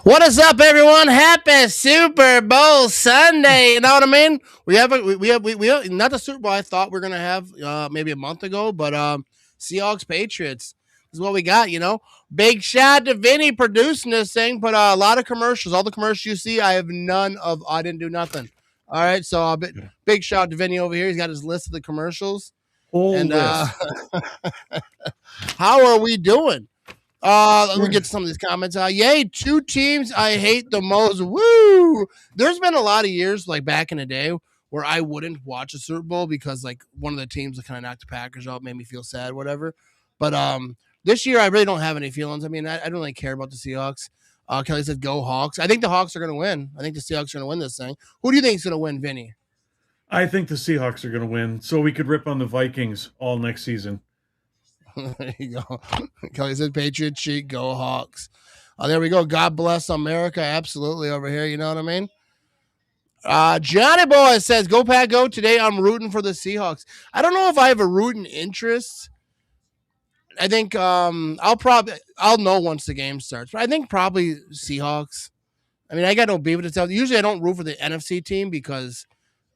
What is up, everyone? Happy Super Bowl Sunday. You know what I mean? We have not the Super Bowl I thought we were gonna have maybe a month ago, but Seahawks Patriots is what we got. Big shout to Vinny producing this thing, but a lot of commercials. All the commercials you see, I have none of. I didn't do nothing. All right, so big shout out to Vinny over here. He's got his list of the commercials. Whole And list. how are we doing? Let me get to some of these comments. Yay, two teams I hate the most. Woo! There's been a lot of years, like back in the day, where I wouldn't watch a Super Bowl because like one of the teams that kind of knocked the Packers out made me feel sad, whatever. But this year I really don't have any feelings. I mean, I don't really care about the Seahawks. Kelly said, "Go Hawks." I think the Hawks are going to win. I think the Seahawks are going to win this thing. Who do you think is going to win, Vinny? I think the Seahawks are going to win, so we could rip on the Vikings all next season. There you go. Kelly said, "Patriot cheat, go Hawks." There we go. God bless America. Absolutely over here. You know what I mean? Johnny Boy says, "Go Pack, go." Today I'm rooting for the Seahawks. I don't know if I have a rooting interest. I think I'll know once the game starts, but I think probably Seahawks. I mean, I got no beef with it. Usually I don't root for the NFC team because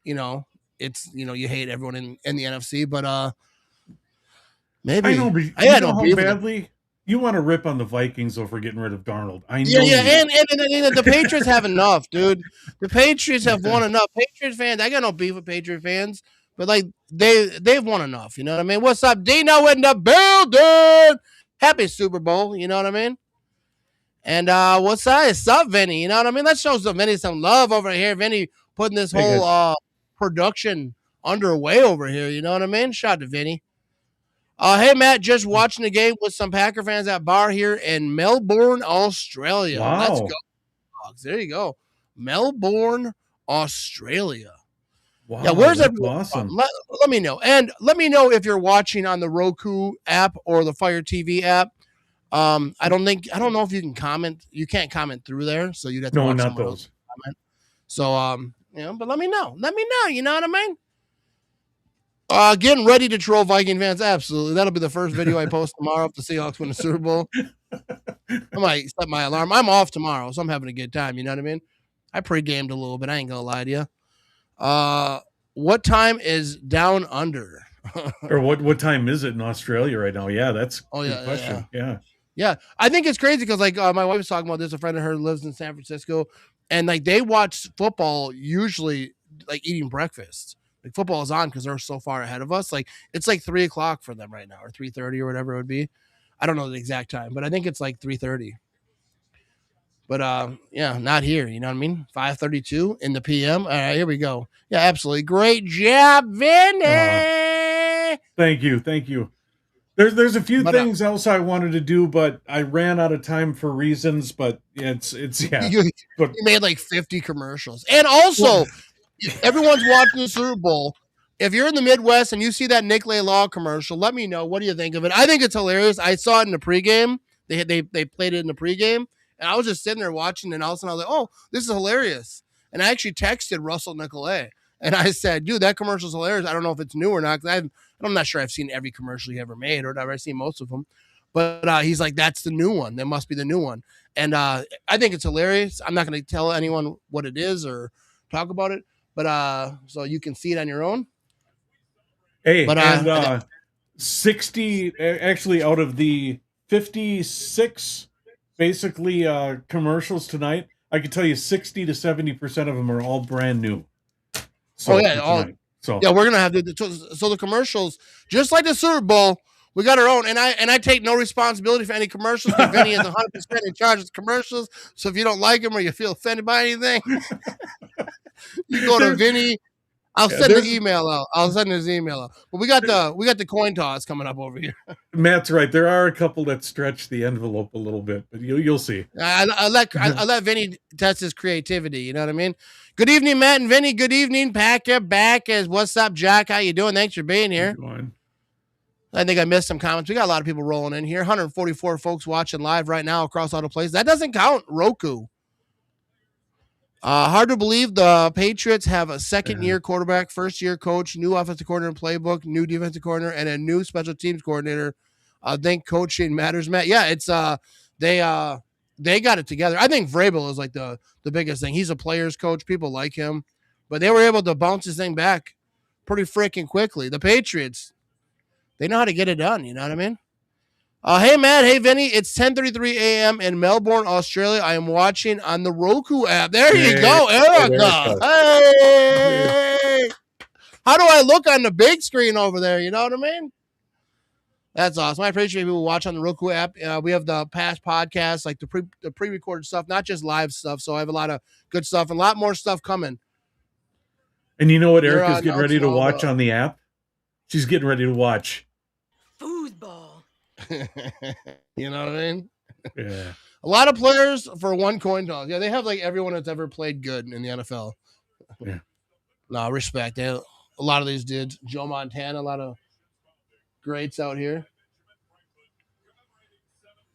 you know it's you hate everyone in the NFC, but maybe I know, but I you got know no how beef with it. badly you want to rip on the Vikings over getting rid of Darnold. I Yeah, know yeah, you. and the Patriots have enough, dude. The Patriots have won enough. Patriots fans, I got no beef with Patriot fans, but like they've won enough. You know what I mean? What's up, Dino in the building? Happy Super Bowl. You know what I mean? And what's up? What's up, Vinny? You know what I mean? Let's show some Vinny some love over here. Vinny putting this Hey whole guys, production underway over here. You know what I mean? Shout out to Vinny. Hey Matt, just watching the game with some Packer fans at bar here in Melbourne, Australia. Let's go. wow, Dogs. There you go. Melbourne, Australia. Yeah, wow, where's that's everyone from? awesome. Let me know. And let me know if you're watching on the Roku app or the Fire TV app. I don't know if you can comment. You can't comment through there, so you'd have to No, watch not someone else those. comment. So but let me know. Let me know. You know what I mean? Getting ready to troll Viking fans. Absolutely. That'll be the first video I post tomorrow if the Seahawks win the Super Bowl. I might set my alarm. I'm off tomorrow, so I'm having a good time. You know what I mean? I pre-gamed a little bit. I ain't gonna lie to you. What time is down under? Or what time is it in Australia right now? Yeah, that's a Oh good yeah, yeah, yeah. question. Yeah. Yeah, I think it's crazy because like my wife was talking about this. A friend of her lives in San Francisco, and like they watch football usually like eating breakfast. Like football is on because they're so far ahead of us. Like it's like 3 o'clock for them right now, or 3:30 or whatever it would be. I don't know the exact time, but I think it's like 3:30. But yeah, not here. You know what I mean? 5:32 in the PM. All right, here we go. Yeah, absolutely. Great job, Uh, Vinny. thank you. There's a few But things else I wanted to do, but I ran out of time for reasons. But it's yeah. you, But you made like 50 commercials. And well, also, everyone's watching the Super Bowl. If you're in the Midwest and you see that Nicolet Law commercial, let me know. What do you think of it? I think it's hilarious. I saw it in the pregame. They played it in the pregame, and I was just sitting there watching, and all of a sudden I was like, "Oh, this is hilarious!" And I actually texted Russell Nicolet, and I said, "Dude, that commercial is hilarious. I don't know if it's new or not because I'm not sure I've seen every commercial he ever made or whatever. I've seen most of them." But he's like, "That's the new one. That must be the new one." And I think it's hilarious. I'm not going to tell anyone what it is or talk about it, but so you can see it on your own. hey, But and 60 actually out of the 56 basically commercials tonight, I can tell you 60 to 70% of them are all brand new. oh So yeah, for tonight. So we're gonna have so the commercials, just like the Super Bowl. We got our own, and I take no responsibility for any commercials because Vinny is 100% in charge of commercials. So if you don't like him or you feel offended by anything, you go to there's Vinny. I'll yeah, send the there's email out. I'll send his email out. But we got the coin toss coming up over here. Matt's right. There are a couple that stretch the envelope a little bit, but you'll see. I let Vinny test his creativity. You know what I mean? Good evening, Matt and Vinny. Good evening, Packer. Back as what's up, Jack? How you doing? Thanks for being here. I think I missed some comments. We got a lot of people rolling in here. 144 folks watching live right now across all the places. That doesn't count Roku. Hard to believe the Patriots have a second-year quarterback, first-year coach, new offensive coordinator playbook, new defensive coordinator, and a new special teams coordinator. I think coaching matters, Matt. Yeah, it's they. they got it together. I think Vrabel is like the biggest thing. He's a player's coach. People like him, but they were able to bounce this thing back pretty freaking quickly. The Patriots, they know how to get it done. You know what I mean? Hey, Matt. Hey, Vinny. It's 10:33 a.m. in Melbourne, Australia. I am watching on the Roku app. There you go, Erica. Hey. How do I look on the big screen over there? You know what I mean? That's awesome. I appreciate people watch on the Roku app. We have the past podcasts, like the pre-recorded stuff, not just live stuff. So I have a lot of good stuff and a lot more stuff coming. And you know what Erica's getting ready to watch on the app? She's getting ready to watch foosball. You know what I mean? Yeah. A lot of players for one coin toss. Yeah, they have like everyone that's ever played good in the NFL. Yeah. No, respect. A lot of these dudes. Joe Montana, a lot of greats out here.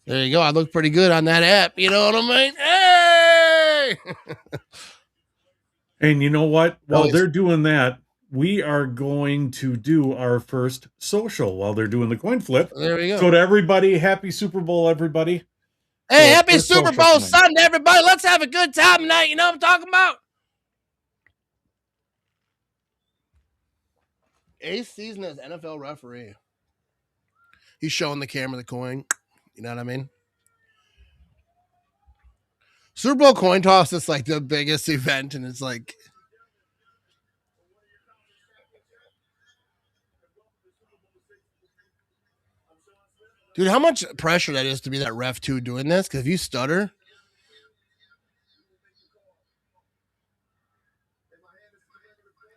There you go. I look pretty good on that app. You know what I mean? Hey! And you know what? While they're doing that, we are going to do our first social while they're doing the coin flip. There we go. So to everybody, happy Super Bowl, everybody. Hey, happy Super Bowl Sunday, everybody. Let's have a good time tonight. You know what I'm talking about? 8th season as NFL referee. He's showing the camera the coin. You know what I mean? Super Bowl coin toss is like the biggest event, and it's like, dude, how much pressure that is to be that ref too doing this? Because if you stutter,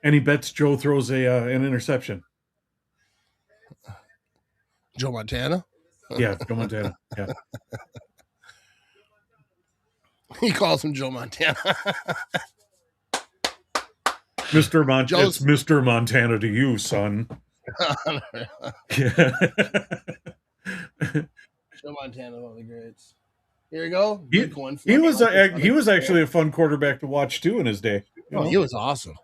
and he bets Joe throws an interception. Joe Montana. Yeah, Joe Montana. Yeah. He calls him Joe Montana. Mr. Montana. It's Mr. Montana to you, son. Yeah. Joe Montana, one of the greats. Here you go. He was actually a fun quarterback to watch too in his day. Oh, he was awesome.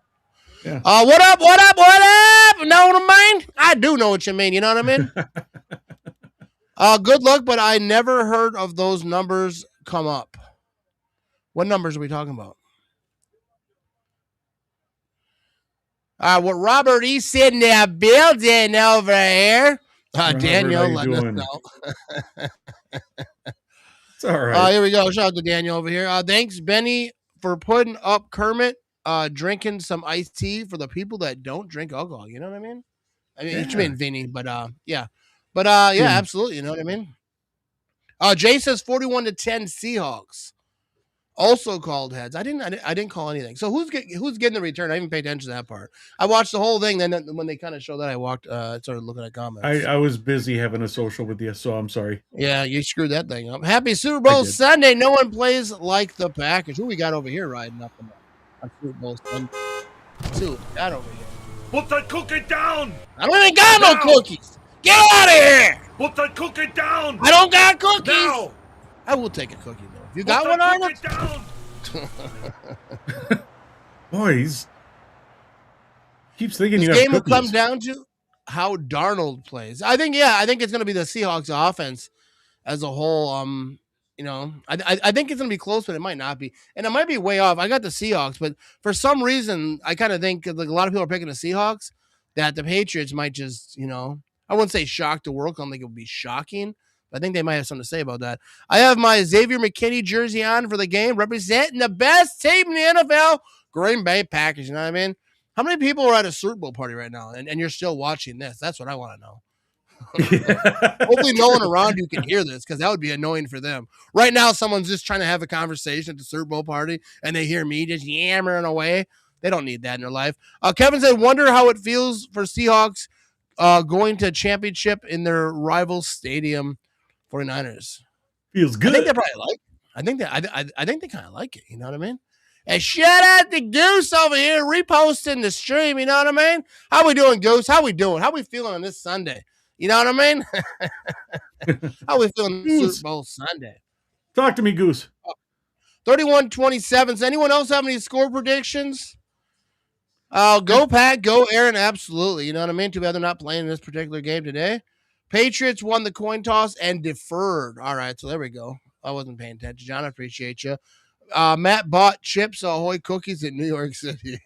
Yeah. What up? What up? What up? Know what I mean? I do know what you mean. You know what I mean? Good luck, but I never heard of those numbers come up. What numbers are we talking about? What Robert E. said in the building over here. Daniel, let us know. It's all right. Here we go. Shout out to Daniel over here. Thanks, Benny, for putting up Kermit drinking some iced tea for the people that don't drink alcohol. You know what I mean? I mean, you mean Vinny, but yeah. But yeah, absolutely. You know what I mean? Jay says 41-10 Seahawks. Also called heads. I didn't call anything. So who's getting the return? I didn't pay attention to that part. I watched the whole thing. Then when they kind of showed that, I started looking at comments. I was busy having a social with you, so I'm sorry. Yeah, you screwed that thing up. Happy Super Bowl Sunday. No one plays like the Packers. Who we got over here riding up on Super Bowl Sunday? Who we got over here? Put that cookie down! I don't even got no cookies. Get out of here! Put that cookie down! I don't got cookies. Now. I will take a cookie though. You got one, Arnold? Boys, keeps thinking this you game have will come down to how Darnold plays. I think it's going to be the Seahawks offense as a whole. You know, I think it's going to be close, but it might not be, and it might be way off. I got the Seahawks, but for some reason, I kind of think like a lot of people are picking the Seahawks, that the Patriots might just, you know, I wouldn't say shock the world. I don't think it would be shocking. I think they might have something to say about that. I have my Xavier McKinney jersey on for the game, representing the best team in the NFL, Green Bay Packers. You know what I mean? How many people are at a Super Bowl party right now, and you're still watching this? That's what I want to know. Hopefully no one around you can hear this, because that would be annoying for them. Right now, someone's just trying to have a conversation at the Super Bowl party, and they hear me just yammering away. They don't need that in their life. Kevin said, wonder how it feels for Seahawks going to a championship in their rival stadium. 49ers. Feels good. I think they probably like it. I think they kind of like it. You know what I mean? And shout out to Goose over here reposting the stream. You know what I mean? How we doing, Goose? How we doing? How we feeling on this Sunday? You know what I mean? How we feeling on Super Bowl Sunday? Talk to me, Goose. 31-27. Does anyone else have any score predictions? Go Pat, go Aaron. Absolutely. You know what I mean? Too bad they're not playing in this particular game today. Patriots won the coin toss and deferred. All right, so there we go. I wasn't paying attention, John. I appreciate you. Matt bought Chips Ahoy cookies in New York City.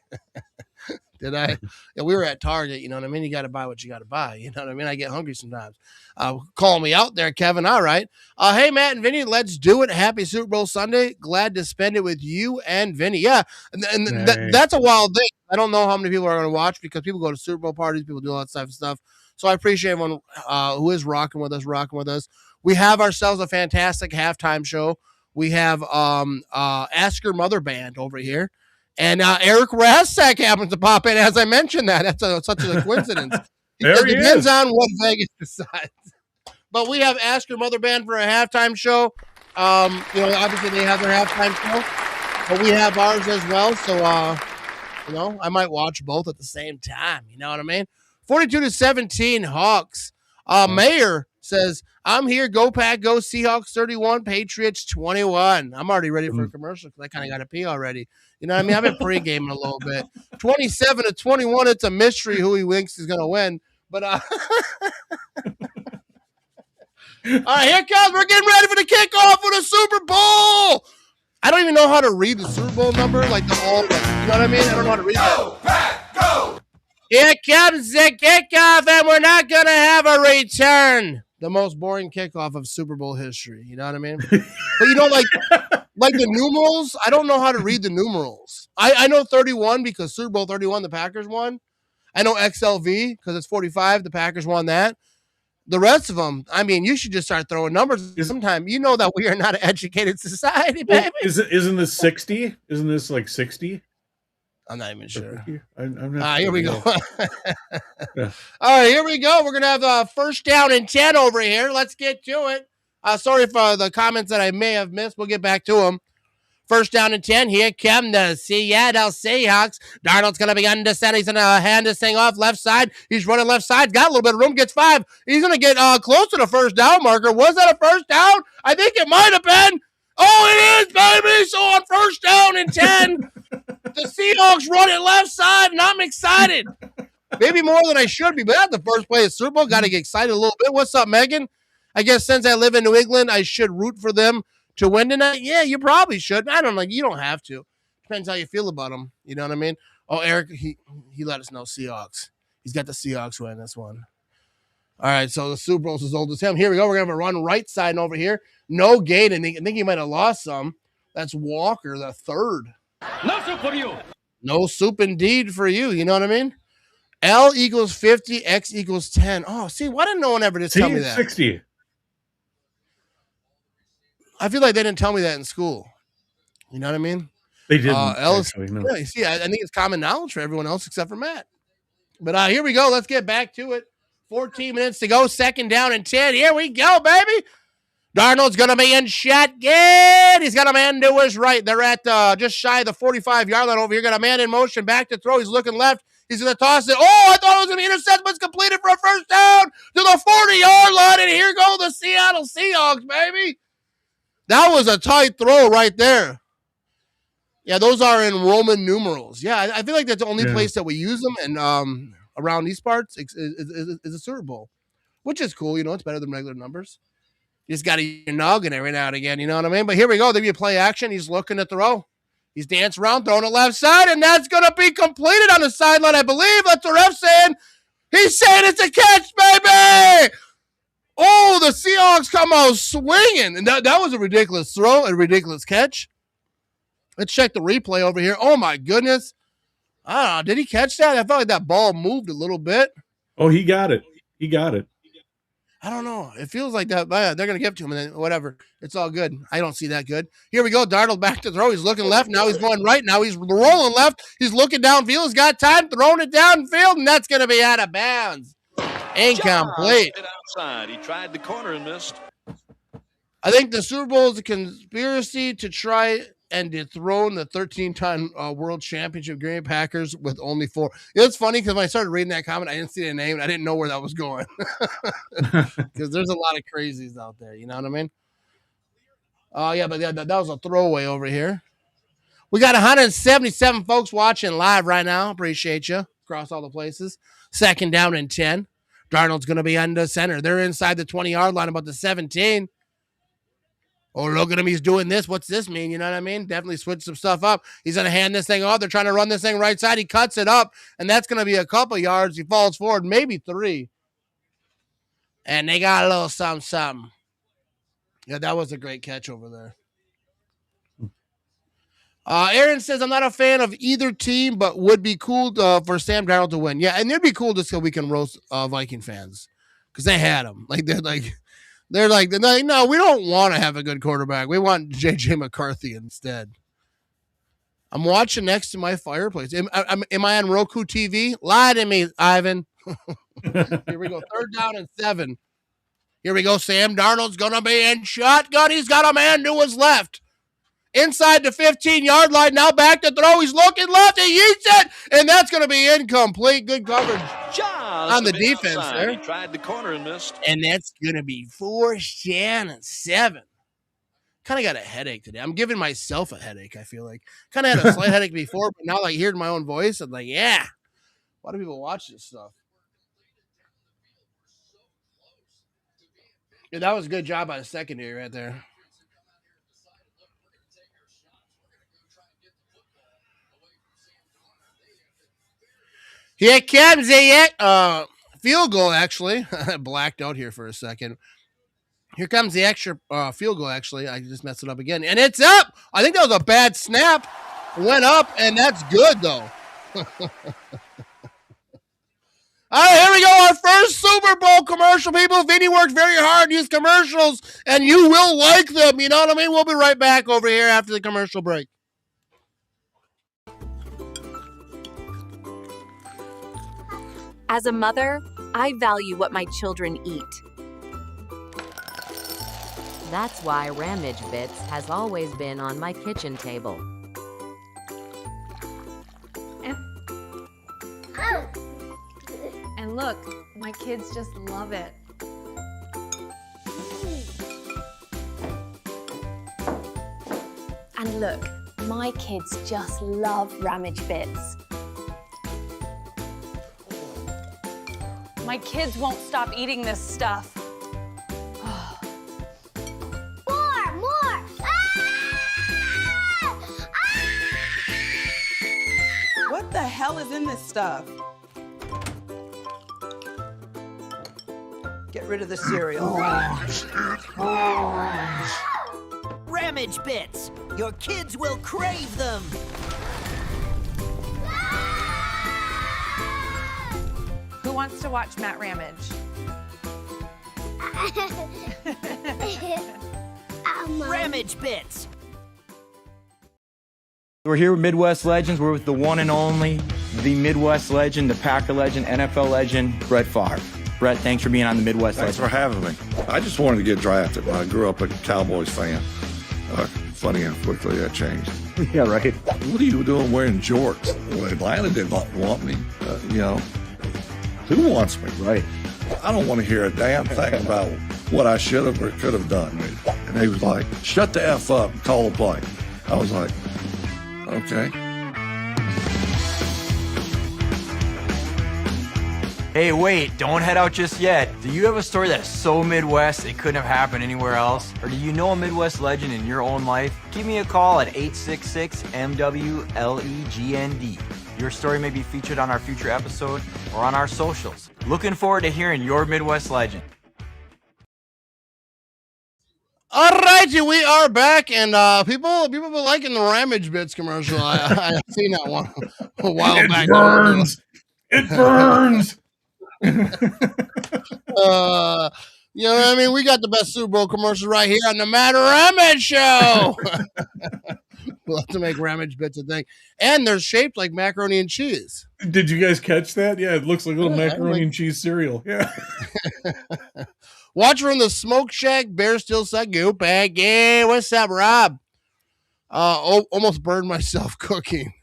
Did I? Yeah, we were at Target. You know what I mean? You got to buy what you got to buy. You know what I mean? I get hungry sometimes. Call me out there, Kevin. All right. Hey, Matt and Vinny, let's do it. Happy Super Bowl Sunday. Glad to spend it with you and Vinny. Yeah, and that's a wild thing. I don't know how many people are going to watch because people go to Super Bowl parties. People do all that type of stuff. So I appreciate everyone who is rocking with us. We have ourselves a fantastic halftime show. We have Ask Your Mother Band over here. And Eric Rasak happens to pop in as I mentioned that. That's such a coincidence. It depends on what Vegas decides. But we have Ask Your Mother Band for a halftime show. Obviously they have their halftime show, but we have ours as well. So, I might watch both at the same time. You know what I mean? 42-17 Hawks. Mayor says, I'm here. Go Pack, go Seahawks 31, Patriots 21. I'm already ready for a commercial because I kind of got to pee already. You know what I mean? I've been pre-gaming a little bit. 27-21. It's a mystery who he thinks is going to win. But all right, here comes. We're getting ready for the kickoff for the Super Bowl. I don't even know how to read the Super Bowl number, like the all. You know what I mean? I don't know how to read that. Go Pack, go! Here comes the kickoff, and we're not going to have a return. The most boring kickoff of Super Bowl history. You know what I mean? But like the numerals, I don't know how to read the numerals. I know 31 because Super Bowl 31, the Packers won. I know XLV because it's 45, the Packers won that. The rest of them, I mean, you should just start throwing numbers sometime. You know that we are not an educated society, baby. Isn't this 60? Isn't this like 60? I'm not even sure. I'm not here we go. Yeah. All right, here we go. We're going to have a first down and 10 over here. Let's get to it. Sorry for the comments that I may have missed. We'll get back to them. First down and 10. Here come the Seattle Seahawks. Darnold's going to be under center. He's going to hand this thing off left side. He's running left side. Got a little bit of room. Gets 5. He's going to get close to the first down marker. Was that a first down? I think it might have been. Oh, it is, baby. So on first down and 10, the Seahawks run it left side, and I'm excited. Maybe more than I should be, but that's the first play of Super Bowl. Got to get excited a little bit. What's up, Megan? I guess since I live in New England, I should root for them to win tonight. Yeah, you probably should. I don't know. You don't have to. Depends how you feel about them. You know what I mean? Oh, Eric, he let us know Seahawks. He's got the Seahawks win this one. All right, so the Super Bowl's as old as him. Here we go. We're going to have a run right side over here. No gain. I think he might have lost some. That's Walker, the third. No soup for you. No soup indeed for you. You know what I mean? L equals 50, X equals 10. Oh, see, why didn't no one ever just tell me that? 60. I feel like they didn't tell me that in school. You know what I mean? They didn't. L is, no. Yeah, see, I think it's common knowledge for everyone else except for Matt. But here we go. Let's get back to it. 14 minutes to go. Second down and 10. Here we go, baby. Darnold's going to be in shotgun. He's got a man to his right. They're at just shy of the 45-yard line over here. Got a man in motion. Back to throw. He's looking left. He's going to toss it. Oh, I thought it was going to be intercepted, but it's completed for a first down to the 40-yard line. And here go the Seattle Seahawks, baby. That was a tight throw right there. Yeah, those are in Roman numerals. Yeah, I feel like that's the only place that we use them. And around these parts is a Super Bowl, which is cool. You know, it's better than regular numbers. You just got to eat your noggin every now and again. You know what I mean? But here we go. There you play action. He's looking to throw. He's dancing around, throwing it left side, and that's going to be completed on the sideline, I believe. That's the ref saying. He's saying it's a catch, baby. Oh, the Seahawks come out swinging. And that was a ridiculous throw, a ridiculous catch. Let's check the replay over here. Oh, my goodness. I don't know. Did he catch that? I felt like that ball moved a little bit. Oh, he got it. He got it. I don't know. It feels like that. They're going to give it to him, and then whatever. It's all good. I don't see that good. Here we go. Darnold back to throw. He's looking left. Now he's going right. Now he's rolling left. He's looking downfield. He's got time, throwing it downfield, and that's going to be out of bounds. Incomplete. Outside. He tried the corner and missed. I think the Super Bowl is a conspiracy to try and dethrone the 13-time world championship Green Bay Packers with only 4. It's funny because when I started reading that comment, I didn't see the name, and I didn't know where that was going. Because there's a lot of crazies out there, you know what I mean? Yeah, but that was a throwaway over here. We got 177 folks watching live right now. Appreciate you across all the places. Second down and 10. Darnold's going to be under center. They're inside the 20-yard line, about the 17. Oh, look at him. He's doing this. What's this mean? You know what I mean? Definitely switch some stuff up. He's going to hand this thing off. They're trying to run this thing right side. He cuts it up, and that's going to be a couple yards. He falls forward, maybe 3. And they got a little something. Yeah, that was a great catch over there. Aaron says, I'm not a fan of either team, but would be cool for Sam Darnold to win. Yeah, and it'd be cool just so we can roast Viking fans because they had him. They're like, no, we don't want to have a good quarterback. We want J.J. McCarthy instead. I'm watching next to my fireplace. Am I on Roku TV? Lie to me, Ivan. Here we go. 3rd down and 7. Here we go. Sam Darnold's going to be in shotgun. He's got a man to his left. Inside the 15-yard line. Now back to throw. He's looking left. He yeets it. And that's going to be incomplete. Good coverage on the defense there. He tried the corner and missed. And that's going to be 4th down and 7. Kind of got a headache today. I'm giving myself a headache, I feel like. Kind of had a slight headache before, but now like hearing my own voice, I'm like, yeah. Why do people watch this stuff? Yeah, that was a good job by the secondary right there. Here comes the field goal, actually. I blacked out here for a second. Here comes the extra field goal, actually. I just messed it up again. And it's up! I think that was a bad snap. Went up, and that's good, though. All right, here we go. Our first Super Bowl commercial, people. Vinny worked very hard to use commercials, and you will like them. You know what I mean? We'll be right back over here after the commercial break. As a mother, I value what my children eat. That's why Ramage Bits has always been on my kitchen table. And look, my kids just love it. And look, my kids just love Ramage Bits. My kids won't stop eating this stuff. More! What the hell is in this stuff? Get rid of the cereal. Ramage Bits. Your kids will crave them. Who wants to watch Matt Ramage? Ramage Bits. We're here with Midwest Legends. We're with the one and only, the Midwest legend, the Packer legend, NFL legend, Brett Favre. Brett, thanks for being on the Midwest Thanks Legends. for having me. I just wanted to get drafted. I grew up a Cowboys fan. Funny how quickly that changed. Yeah, right. What are you doing wearing jorts? Well, Atlanta didn't want me. Who wants me? Right. I don't want to hear a damn thing about what I should have or could have done. And he was like, shut the F up and call the play. I was like, okay. Hey, wait, don't head out just yet. Do you have a story that's so Midwest it couldn't have happened anywhere else? Or do you know a Midwest legend in your own life? Give me a call at 866-MWLEGND. Your story may be featured on our future episode or on our socials. Looking forward to hearing your Midwest legend. All righty, we are back, and people been liking the Ramage Bits commercial. I seen that one a while back. It burns. You know what I mean? We got the best Super Bowl commercial right here on the Matt Ramage Show. We'll have to make Ramage Bits a thing. And they're shaped like macaroni and cheese. Did you guys catch that? Yeah, it looks like a little macaroni and cheese cereal. Yeah. Watch from the Smoke Shack, Bear Still Said, go back. Yeah, what's up, Rob? Almost burned myself cooking.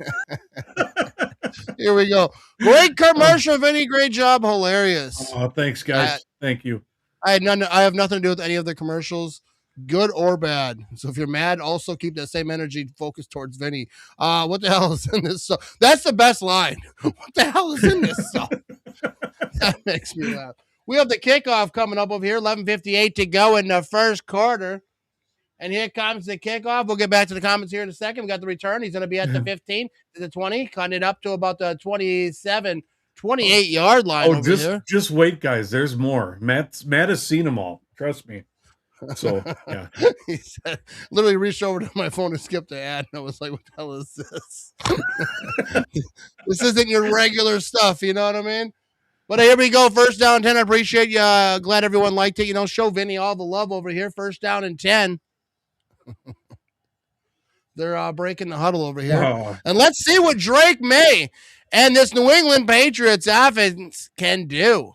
Here we go. Great commercial, Vinny. Great job. Hilarious. Oh, thanks, guys. Thank you. I have nothing to do with any of the commercials, good or bad. So if you're mad, also keep that same energy focused towards Vinny. What the hell is in this song? That's the best line. What the hell is in this song? That makes me laugh. We have the kickoff coming up over here. 11:58 to go in the first quarter. And here comes the kickoff. We'll get back to the comments here in a second. We got the return. He's going to be at the 15, to the 20, cutting it up to about the 27, 28-yard line over there. Just wait, guys. There's more. Matt has seen them all. Trust me. So, yeah. He said, literally reached over to my phone and skipped the ad, and I was like, what the hell is this? This isn't your regular stuff, you know what I mean? But here we go, 1st down 10. I appreciate you. Glad everyone liked it. You know, show Vinny all the love over here. 1st down and 10. They're breaking the huddle over here. Oh. And let's see what Drake May and this New England Patriots offense can do.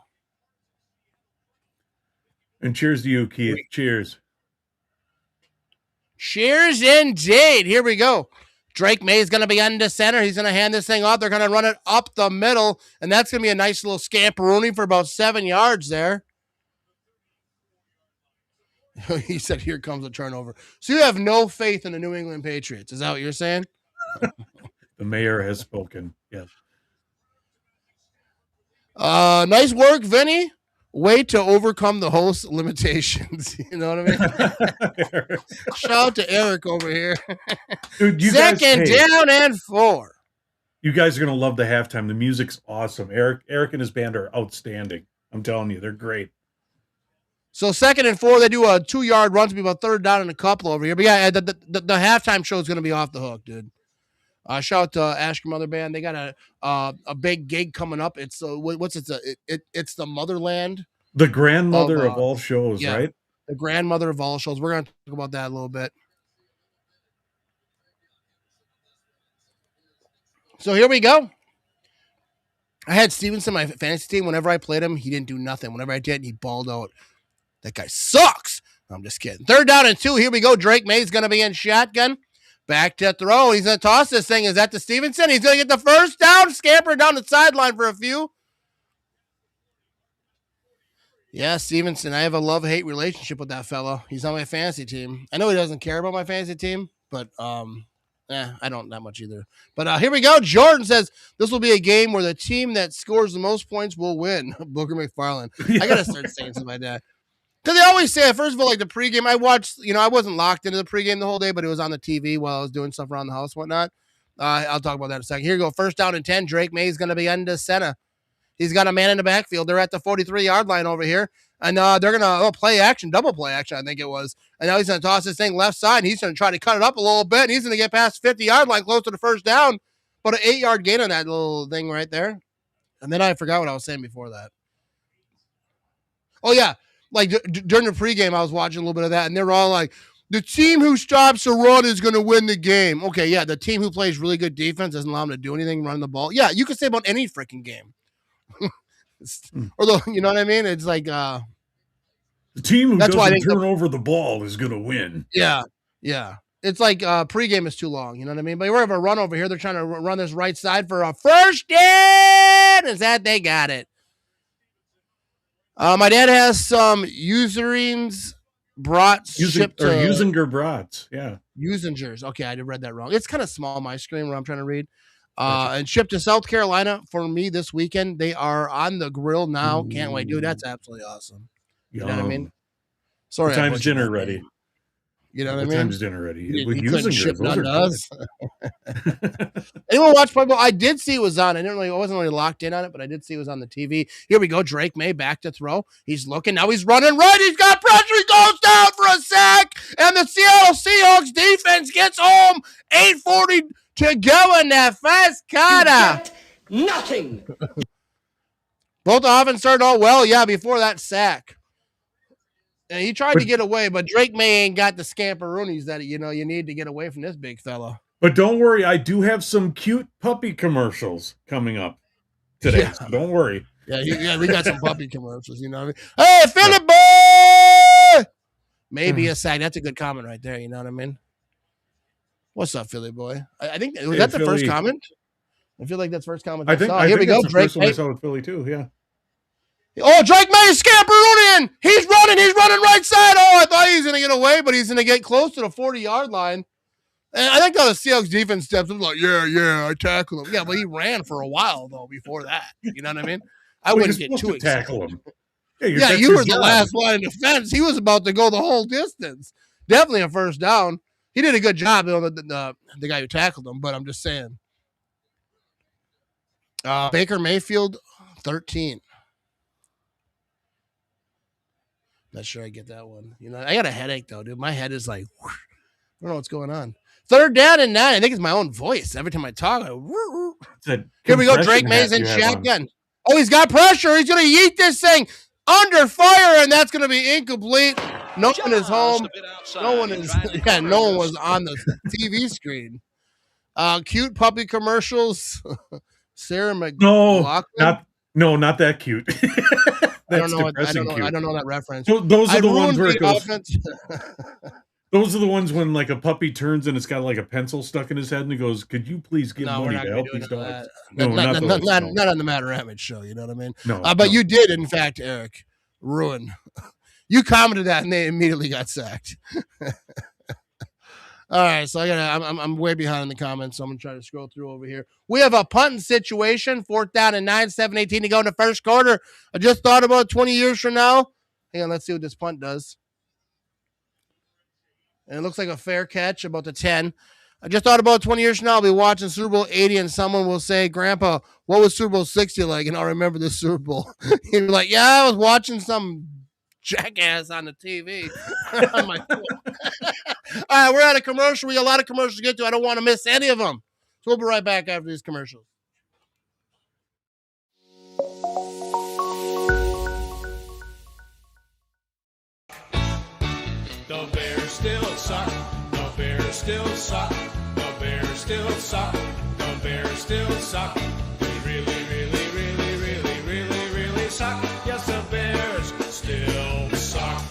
And cheers to you, Keith. Cheers. Cheers indeed. Here we go. Drake May is going to be under center. He's going to hand this thing off. They're going to run it up the middle, and that's going to be a nice little scamperoonie for about 7 yards there. He said, here comes a turnover. So you have no faith in the New England Patriots. Is that what you're saying? The mayor has spoken. Yes. Nice work, Vinny. Way to overcome the host limitations. You know what I mean? Shout out to Eric over here. Dude, you Second guys, down and 4. You guys are going to love the halftime. The music's awesome. Eric and his band are outstanding. I'm telling you, they're great. So 2nd and 4, they do a 2-yard run to be about 3rd down and a couple over here. But yeah, the halftime show is going to be off the hook, dude. Shout out to Ask Your Mother Band. They got a big gig coming up. It's it's the motherland. The grandmother of all shows, yeah, right? The grandmother of all shows. We're going to talk about that a little bit. So here we go. I had Stevenson, my fantasy team. Whenever I played him, he didn't do nothing. Whenever I did, he balled out. That guy sucks. I'm just kidding. 3rd down and 2. Here we go. Drake May's going to be in shotgun. Back to throw. He's going to toss this thing. Is that to Stevenson? He's going to get the 1st down. Scamper down the sideline for a few. Yeah, Stevenson. I have a love-hate relationship with that fellow. He's on my fantasy team. I know he doesn't care about my fantasy team, but I don't that much either. But here we go. Jordan says this will be a game where the team that scores the most points will win. Booker McFarland. I got to start saying something like that. Because they always say, first of all, like the pregame, I watched, I wasn't locked into the pregame the whole day, but it was on the TV while I was doing stuff around the house and whatnot. I'll talk about that in a second. Here we go. 1st down and 10. Drake May is going to be under center. He's got a man in the backfield. They're at the 43-yard line over here. And they're going to play action, double play action, I think it was. And now he's going to toss this thing left side. And he's going to try to cut it up a little bit. And he's going to get past the 50-yard line, close to the 1st down. But an 8-yard gain on that little thing right there. And then I forgot what I was saying before that. Oh, yeah. Like during the pregame, I was watching a little bit of that, and they were all like, the team who stops a run is going to win the game. Okay, yeah, the team who plays really good defense doesn't allow them to do anything, run the ball. Yeah, you could say about any freaking game. Or you know what I mean? It's like the team who doesn't turn over the ball is going to win. Yeah. It's like pregame is too long. You know what I mean? But we have a run over here. They're trying to run this right side for a 1st down. Is that they got it? My dad has some Userings brats shipped to Usinger brats. Yeah. Usingers. Okay, I read that wrong. It's kind of small, my screen where I'm trying to read. And shipped to South Carolina for me this weekend. They are on the grill now. Ooh. Can't wait, dude. That's absolutely awesome. You know what I mean? Sorry. What time's dinner ready? You know what I mean? Time's dinner ready. With Usinger, those are us. Anyone watch football? I did see it was on. I wasn't really locked in on it, but I did see it was on the TV. Here we go. Drake May back to throw. He's looking. Now he's running right. He's got pressure. He goes down for a sack. And the Seattle Seahawks defense gets home. 8:40 to go in that first quarter. Nothing. Both offense started all well. Yeah, before that sack. And he tried to get away, but Drake May ain't got the scamperoonies that you need to get away from this big fella. But don't worry, I do have some cute puppy commercials coming up today. Yeah. So don't worry. Yeah, we got some puppy commercials. You know what I mean? Hey, Philly boy! Maybe a sack. That's a good comment right there. You know what I mean? What's up, Philly boy? I think was that the Philly. First comment? I feel like that's first comment. I think Here we go. That's the Drake first one I saw with Philly too. Yeah. Oh, Drake May is scamperooning. He's running right side. Oh, I thought he was going to get away, but he's going to get close to the 40-yard line. And I think how the Seahawks defense steps up like, yeah, I tackled him. Yeah, but he ran for a while, though, before that. You know what I mean? I wouldn't get too excited. Tackle him. Yeah, you were the last line of defense. He was about to go the whole distance. Definitely a first down. He did a good job, the guy who tackled him, but I'm just saying. Baker Mayfield, 13. Not sure I get that one. I got a headache, though, dude. My head is like, whoosh. I don't know what's going on. 3rd down and 9. I think it's my own voice. Every time I talk, here we go. Drake Mays in shotgun. Oh, he's got pressure. He's going to yeet this thing under fire, and that's going to be incomplete. No one is home. No one is. Yeah, no one was on the TV screen. Cute puppy commercials. Sarah McLaughlin. Not that cute. That's depressing cute. I don't know that reference. Those are the ones where it goes. Those are the ones when like a puppy turns and it's got like a pencil stuck in his head and he goes, "Could you please give money to help these dogs?" No, not on the Matt Ramage show. You know what I mean? No. But you did, in fact, Eric, ruin. You commented that and they immediately got sacked. All right, so I'm way behind in the comments, so I'm gonna try to scroll through over here. We have a punting situation, 4th down and 9, 7:18 to go in the first quarter. I just thought about 20 years from now. Hang on, let's see what this punt does. And it looks like a fair catch, about the 10. I just thought about 20 years from now, I'll be watching Super Bowl 80, and someone will say, "Grandpa, what was Super Bowl 60 like?" And I'll remember this Super Bowl. You're like, "Yeah, I was watching some jackass on the TV." On my phone. All right, we're at a commercial. We got a lot of commercials to get to. I don't want to miss any of them. So we'll be right back after these commercials. The Bears still suck. The Bears still suck. The Bears still suck. The Bears still suck. They really, really, really, really, really, really suck. Yes, the Bears still suck.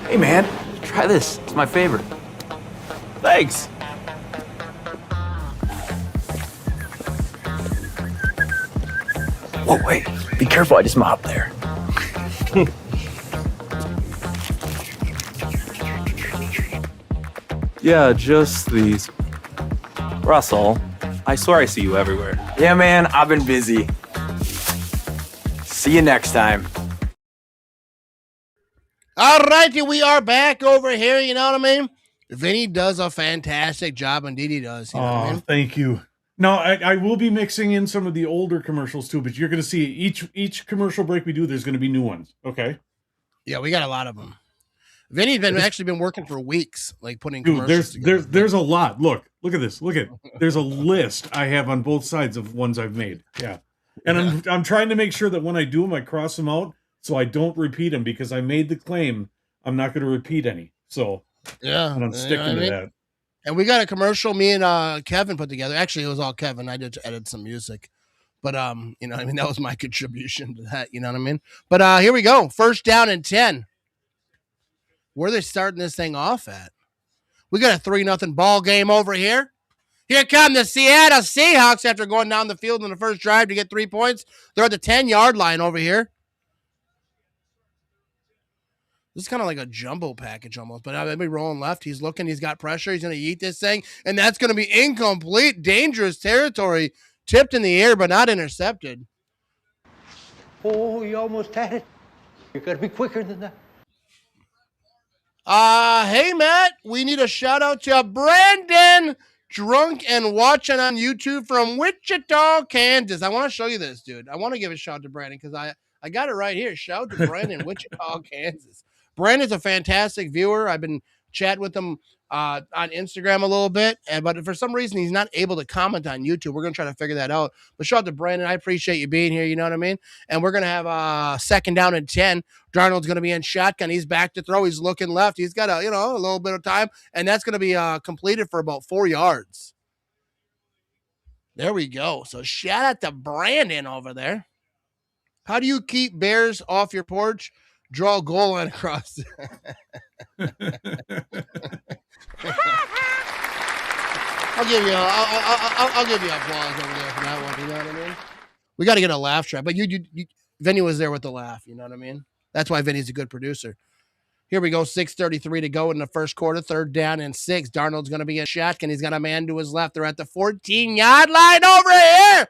Hey man, try this. It's my favorite. Thanks. Whoa, wait. Be careful, I just mopped there. Yeah, just these. Russell, I swear I see you everywhere. Yeah, man, I've been busy. See you next time. All righty, we are back over here. You know what I mean? Vinny does a fantastic job, indeed he does. You know what I mean? Thank you. No, I will be mixing in some of the older commercials too, but you're going to see each commercial break we do, there's going to be new ones. Okay. Yeah, we got a lot of them. Vinny's actually been working for weeks, like putting Dude, commercials there's a lot. Look at this. There's a list I have on both sides of ones I've made. Yeah. And I'm trying to make sure that when I do them, I cross them out so I don't repeat them because I made the claim I'm not going to repeat any. So yeah, and I'm sticking to that. And we got a commercial me and Kevin put together. Actually, it was all Kevin. I did edit some music. But, you know what I mean? That was my contribution to that. You know what I mean? But here we go. 1st down and 10. Where are they starting this thing off at? We got a 3-0 ball game over here. Here come the Seattle Seahawks after going down the field in the first drive to get 3 points. They're at the 10-yard line over here. This is kind of like a jumbo package almost, but I'll be rolling left. He's looking. He's got pressure. He's going to yeet this thing, and that's going to be incomplete. Dangerous territory. Tipped in the air, but not intercepted. Oh, you almost had it. You got to be quicker than that. Hey, Matt, we need a shout out to Brandon, drunk and watching on YouTube from Wichita, Kansas. I want to show you this, dude. I want to give a shout out to Brandon because I got it right here. Shout out to Brandon, Wichita, Kansas. Brandon's a fantastic viewer. I've been chatting with him on Instagram a little bit, but for some reason he's not able to comment on YouTube. We're gonna try to figure that out. But shout out to Brandon. I appreciate you being here. You know what I mean? And we're gonna have second down and 10. Darnold's gonna be in shotgun. He's back to throw. He's looking left. He's got a little bit of time, and that's gonna be completed for about 4 yards. There we go. So shout out to Brandon over there. How do you keep bears off your porch? Draw a goal line across. I'll give you applause over there for that one. You know what I mean? We got to get a laugh track, but you Vinny was there with the laugh. You know what I mean? That's why Vinny's a good producer. Here we go. 6:33 to go in the first quarter. Third down and 6. Darnold's going to be a shotgun. He's got a man to his left. They're at the 14-yard line over here.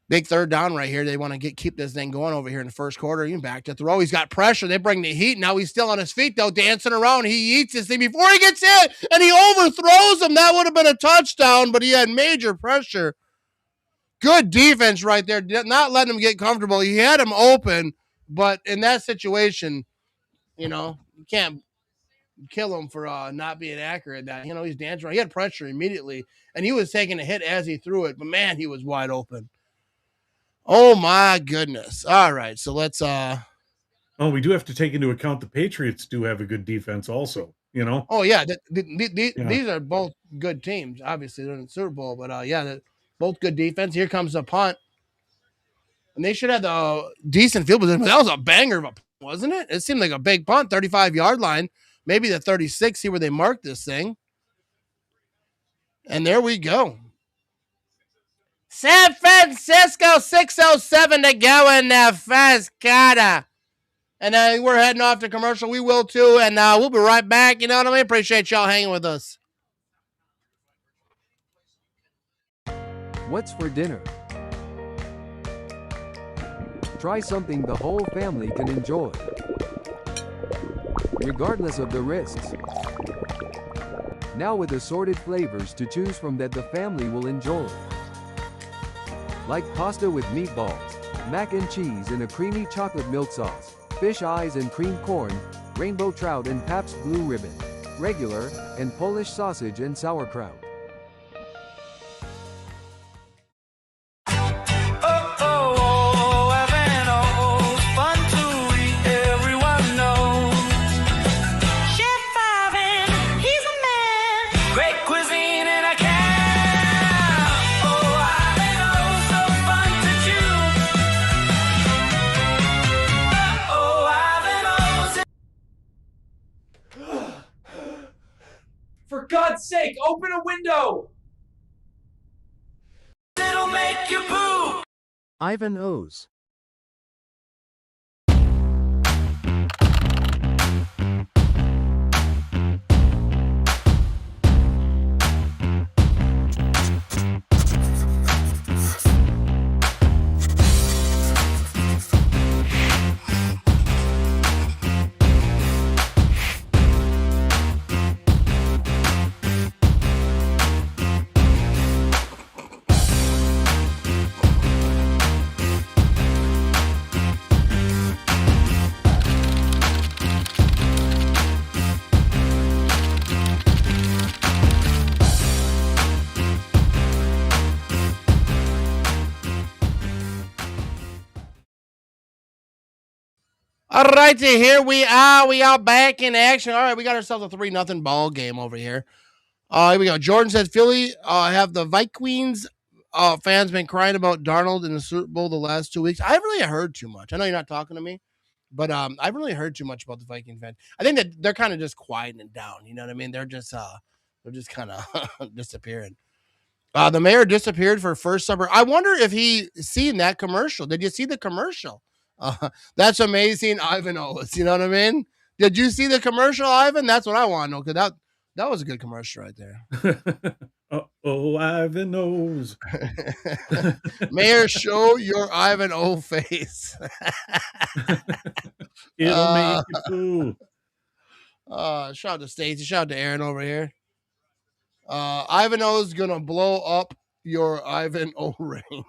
Big third down right here. They want to keep this thing going over here in the first quarter. Even back to throw. He's got pressure. They bring the heat. Now he's still on his feet, though, dancing around. He eats this thing before he gets hit, and he overthrows him. That would have been a touchdown, but he had major pressure. Good defense right there. Not letting him get comfortable. He had him open, but in that situation, you can't kill him for not being accurate. That he's dancing around. He had pressure immediately, and he was taking a hit as he threw it, but man, he was wide open. Oh my goodness. All right. So let's we do have to take into account the Patriots do have a good defense also, Oh yeah. These are both good teams. Obviously they're in the Super Bowl, but both good defense. Here comes the punt. And they should have the decent field position, but that was a banger of a punt, wasn't it? It seemed like a big punt, 35-yard line, maybe the 36. See where they marked this thing. And there we go. San Francisco, 6:07 to go in the first quarter. And we're heading off to commercial. We will too. And we'll be right back. You know what I mean? Appreciate y'all hanging with us. What's for dinner? Try something the whole family can enjoy, regardless of the risks. Now with assorted flavors to choose from that the family will enjoy. Like pasta with meatballs, mac and cheese in a creamy chocolate milk sauce, fish eyes and cream corn, rainbow trout and Pabst Blue Ribbon, regular, and Polish sausage and sauerkraut. For God's sake, open a window! It'll make you poop! Ivan O's. All right, here we are. We are back in action. All right, we got ourselves a 3-0 ball game over here. Here we go. Jordan says Philly have the Vikings fans been crying about Darnold in the Super Bowl the last 2 weeks. I haven't really heard too much. I know you're not talking to me, but I haven't really heard too much about the Viking fans. I think that they're kind of just quieting down. You know what I mean? They're just kind of disappearing. The mayor disappeared for first summer. I wonder if he seen that commercial. Did you see the commercial? That's amazing, Ivan O's. You know what I mean? Did you see the commercial, Ivan? That's what I want to know, because that was a good commercial right there. Ivan O's. Mayor, show your Ivan O face. It'll make you poo. Shout out to Stacey. Shout out to Aaron over here. Ivan O's gonna blow up your Ivan O-ring.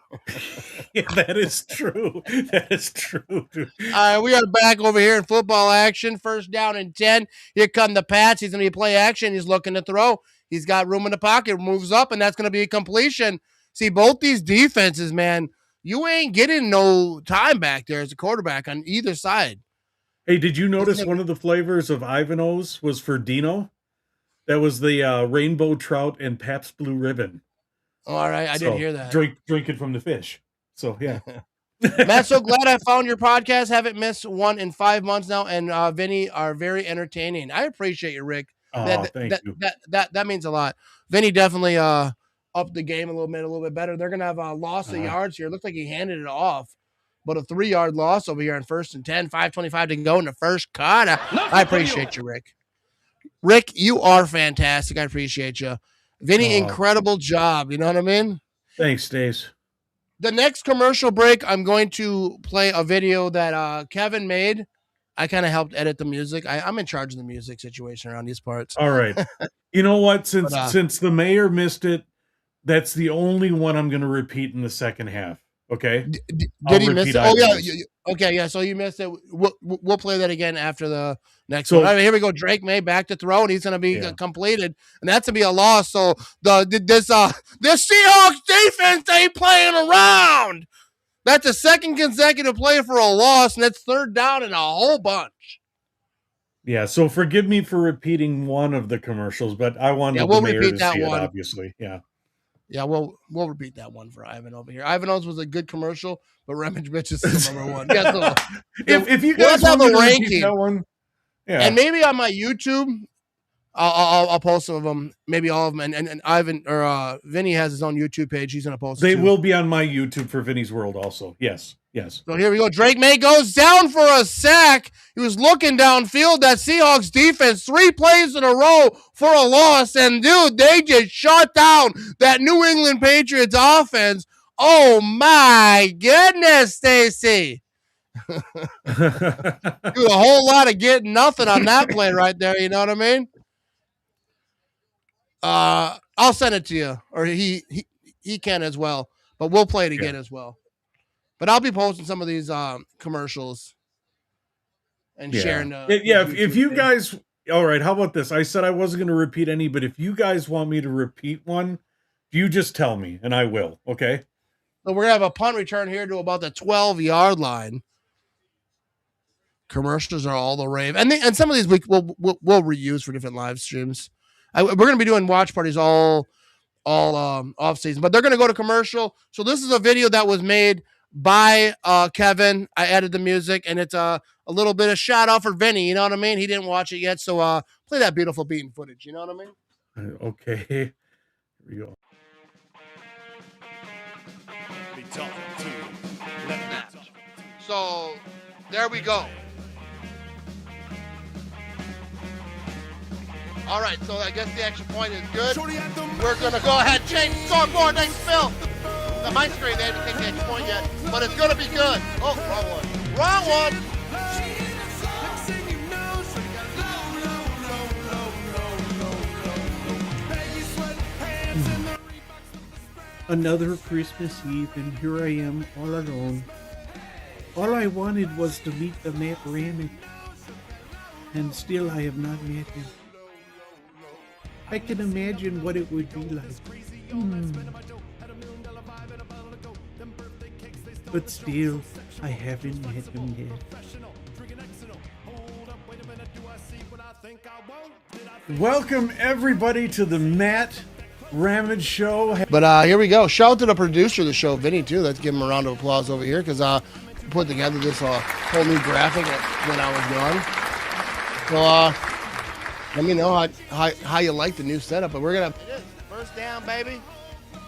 Yeah, that is true. That is true. Dude. All right, we are back over here in football action. First down and 10. Here come the Pats. He's going to play action. He's looking to throw. He's got room in the pocket, moves up, and that's going to be a completion. See, both these defenses, man, you ain't getting no time back there as a quarterback on either side. Hey, did you notice one of the flavors of Ivanhoe's was for Dino? That was the rainbow trout and Pabst Blue Ribbon. All right, I didn't hear that. Drink it from the fish. So, yeah. Matt, so glad I found your podcast. Haven't missed one in 5 months now, and Vinny are very entertaining. I appreciate you, Rick. Thank you. That means a lot. Vinny definitely upped the game a little bit better. They're gonna have a loss of yards here. Looks like he handed it off, but a 3-yard loss over here on 1st and 10, 5:25 to go in the first quarter. I appreciate you, Rick. Rick, you are fantastic. I appreciate you. Vinny, incredible job. You know what I mean? Thanks, Stace. The next commercial break, I'm going to play a video that Kevin made. I kind of helped edit the music. I'm in charge of the music situation around these parts. All right. You know what? Since the mayor missed it, that's the only one I'm going to repeat in the second half. Okay? Did he miss it? Oh, yeah. Okay, yeah. So you missed it. We'll play that again after the next one. All right, here we go. Drake May back to throw, and he's going to be completed, and that's going to be a loss. So this Seahawks defense ain't playing around. That's a second consecutive play for a loss, and that's 3rd down and a whole bunch. Yeah, so forgive me for repeating one of the commercials, but I wanted the mayor to see it, obviously. Yeah. Yeah, we'll repeat that one for Ivan over here. Ivanhoe's was a good commercial, but Ramage Bitch is still number one. Yeah, so if you guys want to repeat that one, and maybe on my YouTube, I'll post some of them, maybe all of them. And Ivan or Vinny has his own YouTube page. He's gonna post. They will be on my YouTube for Vinny's World also. Yes. So here we go. Drake May goes down for a sack. He was looking downfield. That Seahawks defense, 3 plays in a row for a loss. And dude, they just shut down that New England Patriots offense. Oh my goodness, Stacy. Dude, a whole lot of getting nothing on that play right there. You know what I mean? I'll send it to you, or he can as well. But we'll play it again as well. But I'll be posting some of these commercials and sharing. If you guys, all right, how about this? I said I wasn't going to repeat any, but if you guys want me to repeat one, you just tell me, and I will. Okay. So we're gonna have a punt return here to about the 12-yard line. Commercials are all the rave, and some of these we'll reuse for different live streams. We're gonna be doing watch parties all off season, but they're gonna go to commercial. So this is a video that was made by Kevin. I added the music, and it's a little bit of shout out for Vinny. You know what I mean? He didn't watch it yet, so play that beautiful beating footage. You know what I mean? Okay. Here we go. So there we go. All right, so I guess the extra point is good. We're gonna go ahead, change scoreboard. Thanks, Phil. On my screen, they haven't taken the extra point yet, but it's gonna be good. Oh, wrong one. Wrong one. Another Christmas Eve, and here I am all alone. All I wanted was to meet the Matt Ramage, and still I have not met him. I can imagine what it would be like. But still, I haven't met him yet. Welcome everybody to the Matt Ramage Show. But here we go. Shout out to the producer of the show, Vinny, too. Let's give him a round of applause over here, because put together this whole new graphic when I was gone. So let me know how you like the new setup. But we're gonna first down, baby.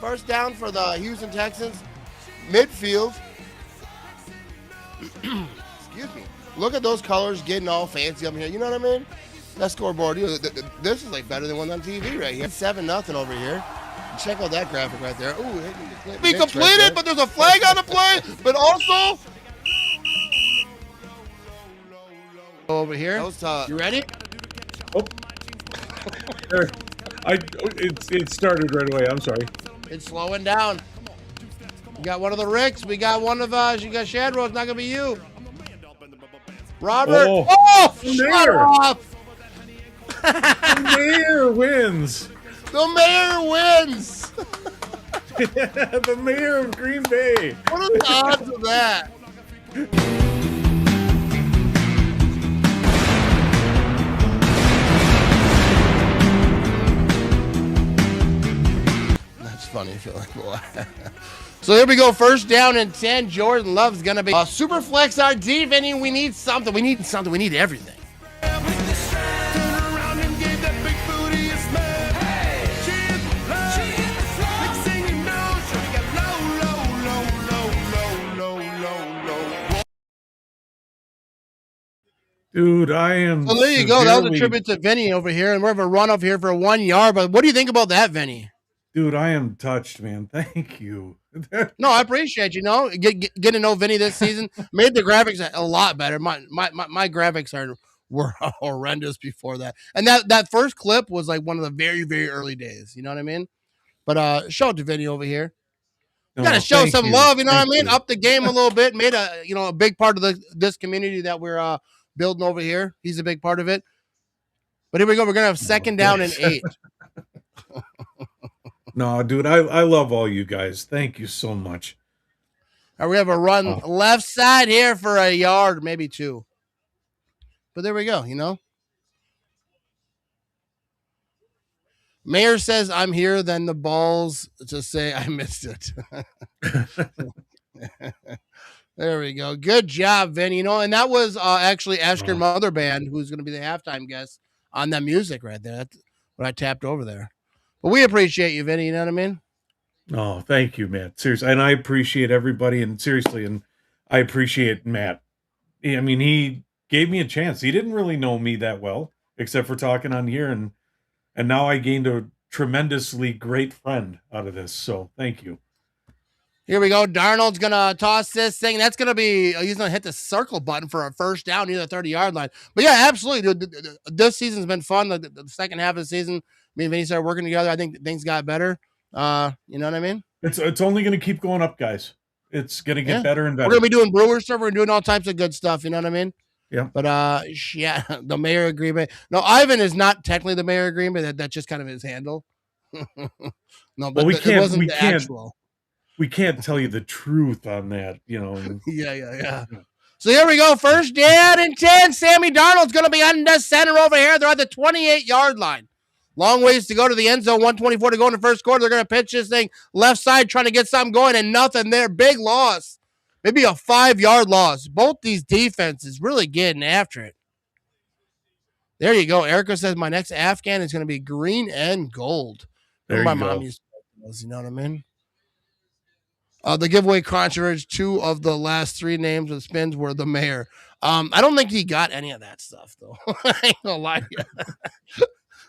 First down for the Houston Texans midfield. Excuse me. Look at those colors getting all fancy up here. You know what I mean? That scoreboard. This is like better than one on TV right here. 7-0 over here. Check out that graphic right there. Ooh, be completed, right, but there's a flag on the play. But also over here. You ready? Oh, it started right away. I'm sorry. It's slowing down. We got one of the Ricks. We got one of you got Shadrow. It's not gonna be you. Robert. Oh, shut up. The mayor wins. The mayor wins. The mayor of Green Bay. What are the odds of that? That's funny. I feel like so here we go. First down and 10. Jordan Love's going to be super flex RD. Vinny, we need something. We need something. We need everything. Dude, I am. So there you go. That was a tribute to Vinny over here, and we're having a run up here for 1 yard. But what do you think about that, Vinny? Dude, I am touched, man. Thank you. No, I appreciate getting to know Vinny this season. Made the graphics a lot better. My graphics were horrendous before that, and that first clip was like one of the very, very early days. You know what I mean? But show it to Vinny over here. No, Got to show some love. You know what I mean? you. Up the game a little bit. Made a big part of this community that we're building over here. He's a big part of it. But here we go. We're gonna have second down and 8. No, dude, I love all you guys. Thank you so much. All right, we have a run left side here for a yard, maybe 2. But there we go. Mayor says I'm here. Then the balls to say I missed it. There we go. Good job, Vinny. And that was actually Ashker Mother Band, who's going to be the halftime guest on that music right there. That's what I tapped over there. But we appreciate you, Vinny. You know what I mean? Oh, thank you, Matt. Seriously, and I appreciate everybody, and seriously, and I appreciate Matt. I mean, he gave me a chance. He didn't really know me that well, except for talking on here, and now I gained a tremendously great friend out of this. So, thank you. Here we go. Darnold's going to toss this thing. That's going to be, he's going to hit the circle button for a first down near the 30-yard line. But yeah, absolutely. Dude, this season's been fun. The second half of the season, me and Vinny started working together. I think things got better. You know what I mean? It's only going to keep going up, guys. It's going to get better and better. We're going to be doing Brewer stuff. We're doing all types of good stuff. You know what I mean? Yeah. But yeah, the mayor of Green Bay. No, Ivan is not technically the mayor of Green Bay. That's just kind of his handle. No, but well, it wasn't the actual. We can't tell you the truth on that, Yeah. So here we go. First down and 10. Sammy Darnold's going to be under center over here. They're at the 28-yard line. Long ways to go to the end zone. 124 to go in the first quarter. They're going to pitch this thing left side, trying to get something going, and nothing there. Big loss. Maybe a 5-yard loss. Both these defenses really getting after it. There you go. Erica says my next Afghan is going to be green and gold. There my you mom go. used to those, you know what I mean? The giveaway controversy, 2 of the last 3 names of the spins were the mayor. I don't think he got any of that stuff, though. I ain't gonna lie to you.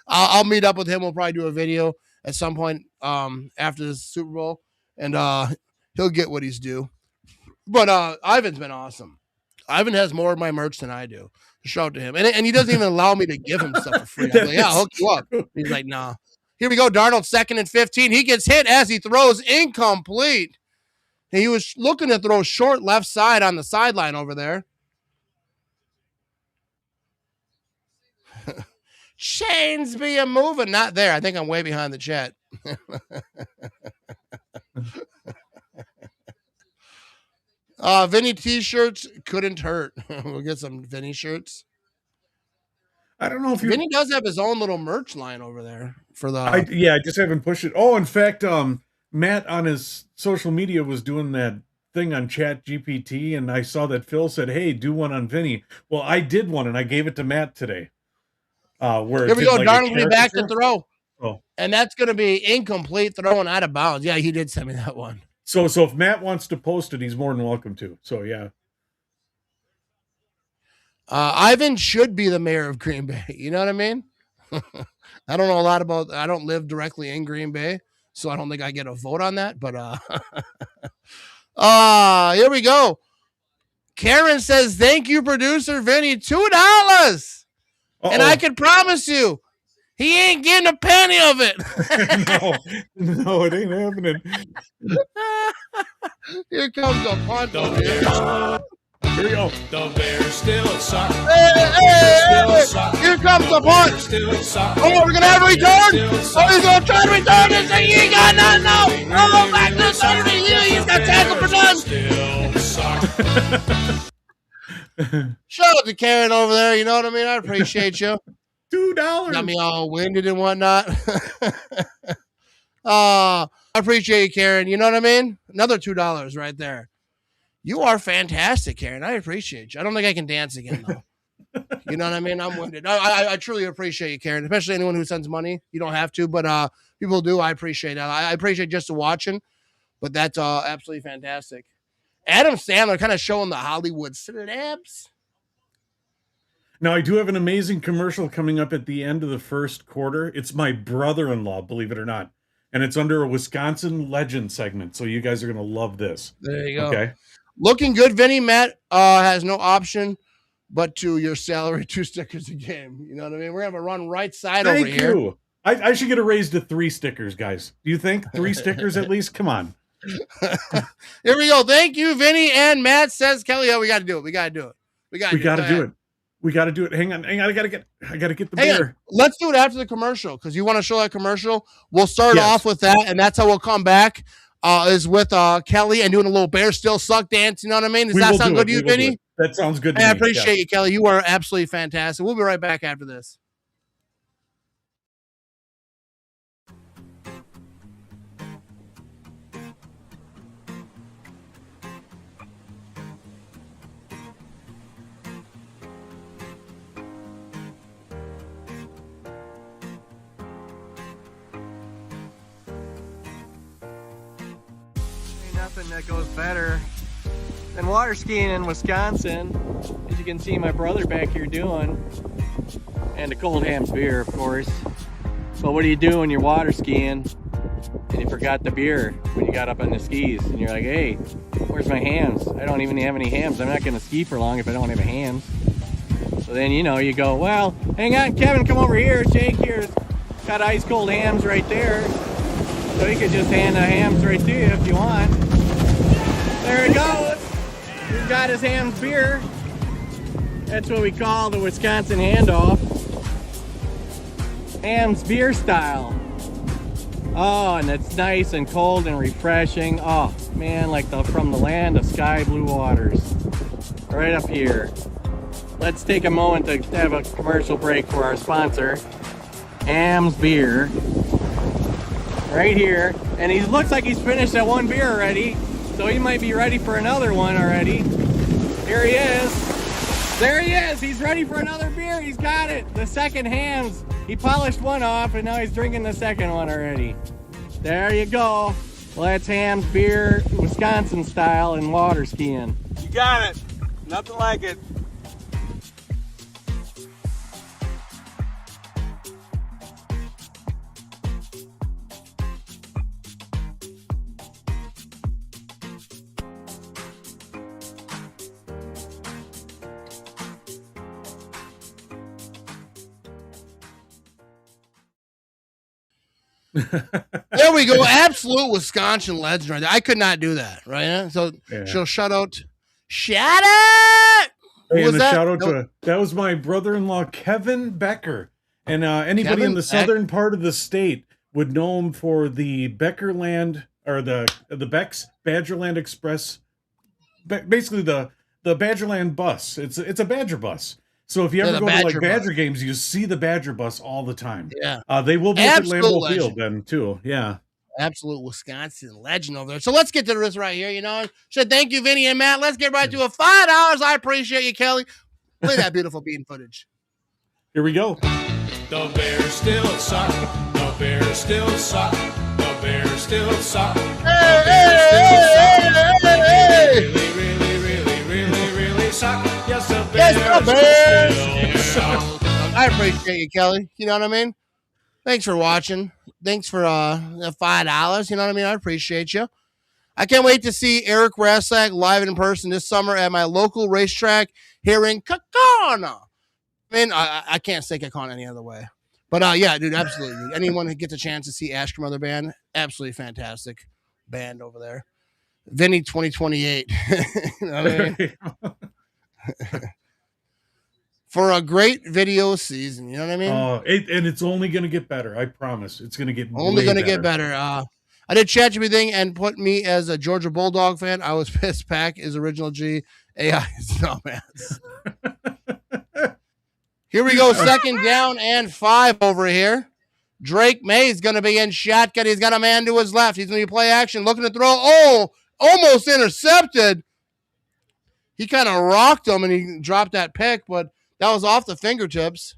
I'll meet up with him. We'll probably do a video at some point after the Super Bowl, and he'll get what he's due. But Ivan's been awesome. Ivan has more of my merch than I do. Shout out to him. And he doesn't even allow me to give him stuff for free. I'm like, yeah, I'll hook you up. He's like, nah. Here we go. Darnold, 2nd and 15. He gets hit as he throws incomplete. And he was looking to throw short left side on the sideline over there. Chains being moving. Not there. I think I'm way behind the chat. Vinny t-shirts couldn't hurt. We'll get some Vinny shirts. I don't know if Vinny does have his own little merch line over there for the. I just haven't pushed it. Oh, in fact, Matt on his social media was doing that thing on Chat GPT, and I saw that Phil said, "Hey, do one on Vinny." Well, I did one, and I gave it to Matt today. Where here we go. Darnold will be back to throw. Oh, and that's going to be incomplete, throwing out of bounds. Yeah, he did send me that one. So if Matt wants to post it, he's more than welcome to. So yeah. Ivan should be the mayor of Green Bay. You know what I mean? I don't know a lot about. I don't live directly in Green Bay, so I don't think I get a vote on that. But here we go. Karen says, "Thank you, producer Vinny, $2." And I can promise you, He ain't getting a penny of it. No, it ain't happening. Here comes the punt. The Bears. Here we go. The Bears still suck. Hey. Here comes the punt. Still suck. Oh, we're going to have a return. Oh, he's going to try to return this thing. He ain't got nothing now. Oh, back to the center. He's got tackled for none. Still suck. Shout out to Karen over there. You know what I mean? I appreciate you. $2. Got me all winded and whatnot. I appreciate you, Karen. You know what I mean? Another $2 right there. You are fantastic, Karen. I appreciate you. I don't think I can dance again, though. You know what I mean? I'm winded. I truly appreciate you, Karen, especially anyone who sends money. You don't have to, but people do. I appreciate that. I appreciate just the watching, but that's absolutely fantastic. Adam Sandler kind of showing the Hollywood celebs. Now, I do have an amazing commercial coming up at the end of the first quarter. It's my brother-in-law, believe it or not. And it's under a Wisconsin Legend segment. So you guys are going to love this. There you go. Okay. Looking good, Vinny. Matt has no option but to your salary, 2 stickers a game. You know what I mean? We're going to have a run right side over here. Thank you. I should get a raise to 3 stickers, guys. Do you think? 3 stickers at least? Come on. Here we go. Thank you, Vinny. And Matt says, Kelly, we got to do it. We got to do it. We got to do it. We got to do it. Hang on. I got to get the Hang beer. on. Let's do it after the commercial because you want to show that commercial. We'll start off with that, and that's how we'll come back. Is with Kelly and doing a little Bear Still Suck dance. You know what I mean? Does that sound good to you, Vinny? That sounds good to me. I appreciate you, Kelly. You are absolutely fantastic. We'll be right back after this. Nothing that goes better than water skiing in Wisconsin, as you can see my brother back here doing, and a cold Hams beer, of course. But what do you do when you're water skiing and you forgot the beer when you got up on the skis and you're like, hey, where's my Hams? I don't even have any Hams. I'm not going to ski for long if I don't have a Hams. So then, you know, you go, well, hang on, Kevin, come over here. Jake here's got ice cold Hams right there. So he could just hand the Hams right to you if you want. There he goes. He's got his Hams beer. That's what we call the Wisconsin handoff. Hams beer style. Oh, and it's nice and cold and refreshing. Oh, man, like from the land of sky blue waters. Right up here. Let's take a moment to have a commercial break for our sponsor, Hams Beer. Right here. And he looks like he's finished that one beer already. So he might be ready for another one already. Here he is. There he is. He's ready for another beer. He's got it. The second Hams. He polished one off and now he's drinking the second one already. There you go. Well, that's Hams beer, Wisconsin style and water skiing. You got it. Nothing like it. There we go. Absolute Wisconsin legend right there. I could not do that, right? So she'll shout out. Shout out! Hey, and a shout out to that was my brother-in-law, Kevin Becker. And anybody in the southern part of the state would know him for the Beckerland or the Beck's Badgerland Express. Basically the Badgerland bus. It's a Badger bus. So if you ever go to like Badger games, you see the Badger bus all the time. Yeah. They will be at Lambeau Field then too. Yeah. Absolute Wisconsin legend over there. So let's get to this right here, you know. Said thank you, Vinny and Matt. Let's get right to a $5. I appreciate you, Kelly. Play that beautiful bean footage. Here we go. The Bears still suck. The Bears still suck. The Bears still suck. Hey! Really suck. Yes, the Bears still suck. I appreciate you, Kelly. You know what I mean? Thanks for watching. Thanks for the $5. You know what I mean? I appreciate you. I can't wait to see Eric Rasak live in person this summer at my local racetrack here in Kaukauna. I mean, I can't say Kaukauna any other way. But yeah, dude, absolutely. Dude. Anyone who gets a chance to see Ash Mother Band, absolutely fantastic band over there. Vinny 2028. You know what I mean? For a great video season, you know what I mean? And it's only going to get better. I promise. It's going to get only going to get better. I did ChatGPT thing and put me as a Georgia Bulldog fan. I was pissed. Pack is original G. AI is dumbass. Here we go. Second down and 5 over here. Drake May is going to be in shotgun. He's got a man to his left. He's going to play action, looking to throw. Oh, almost intercepted. He kind of rocked him and he dropped that pick, but that was off the fingertips.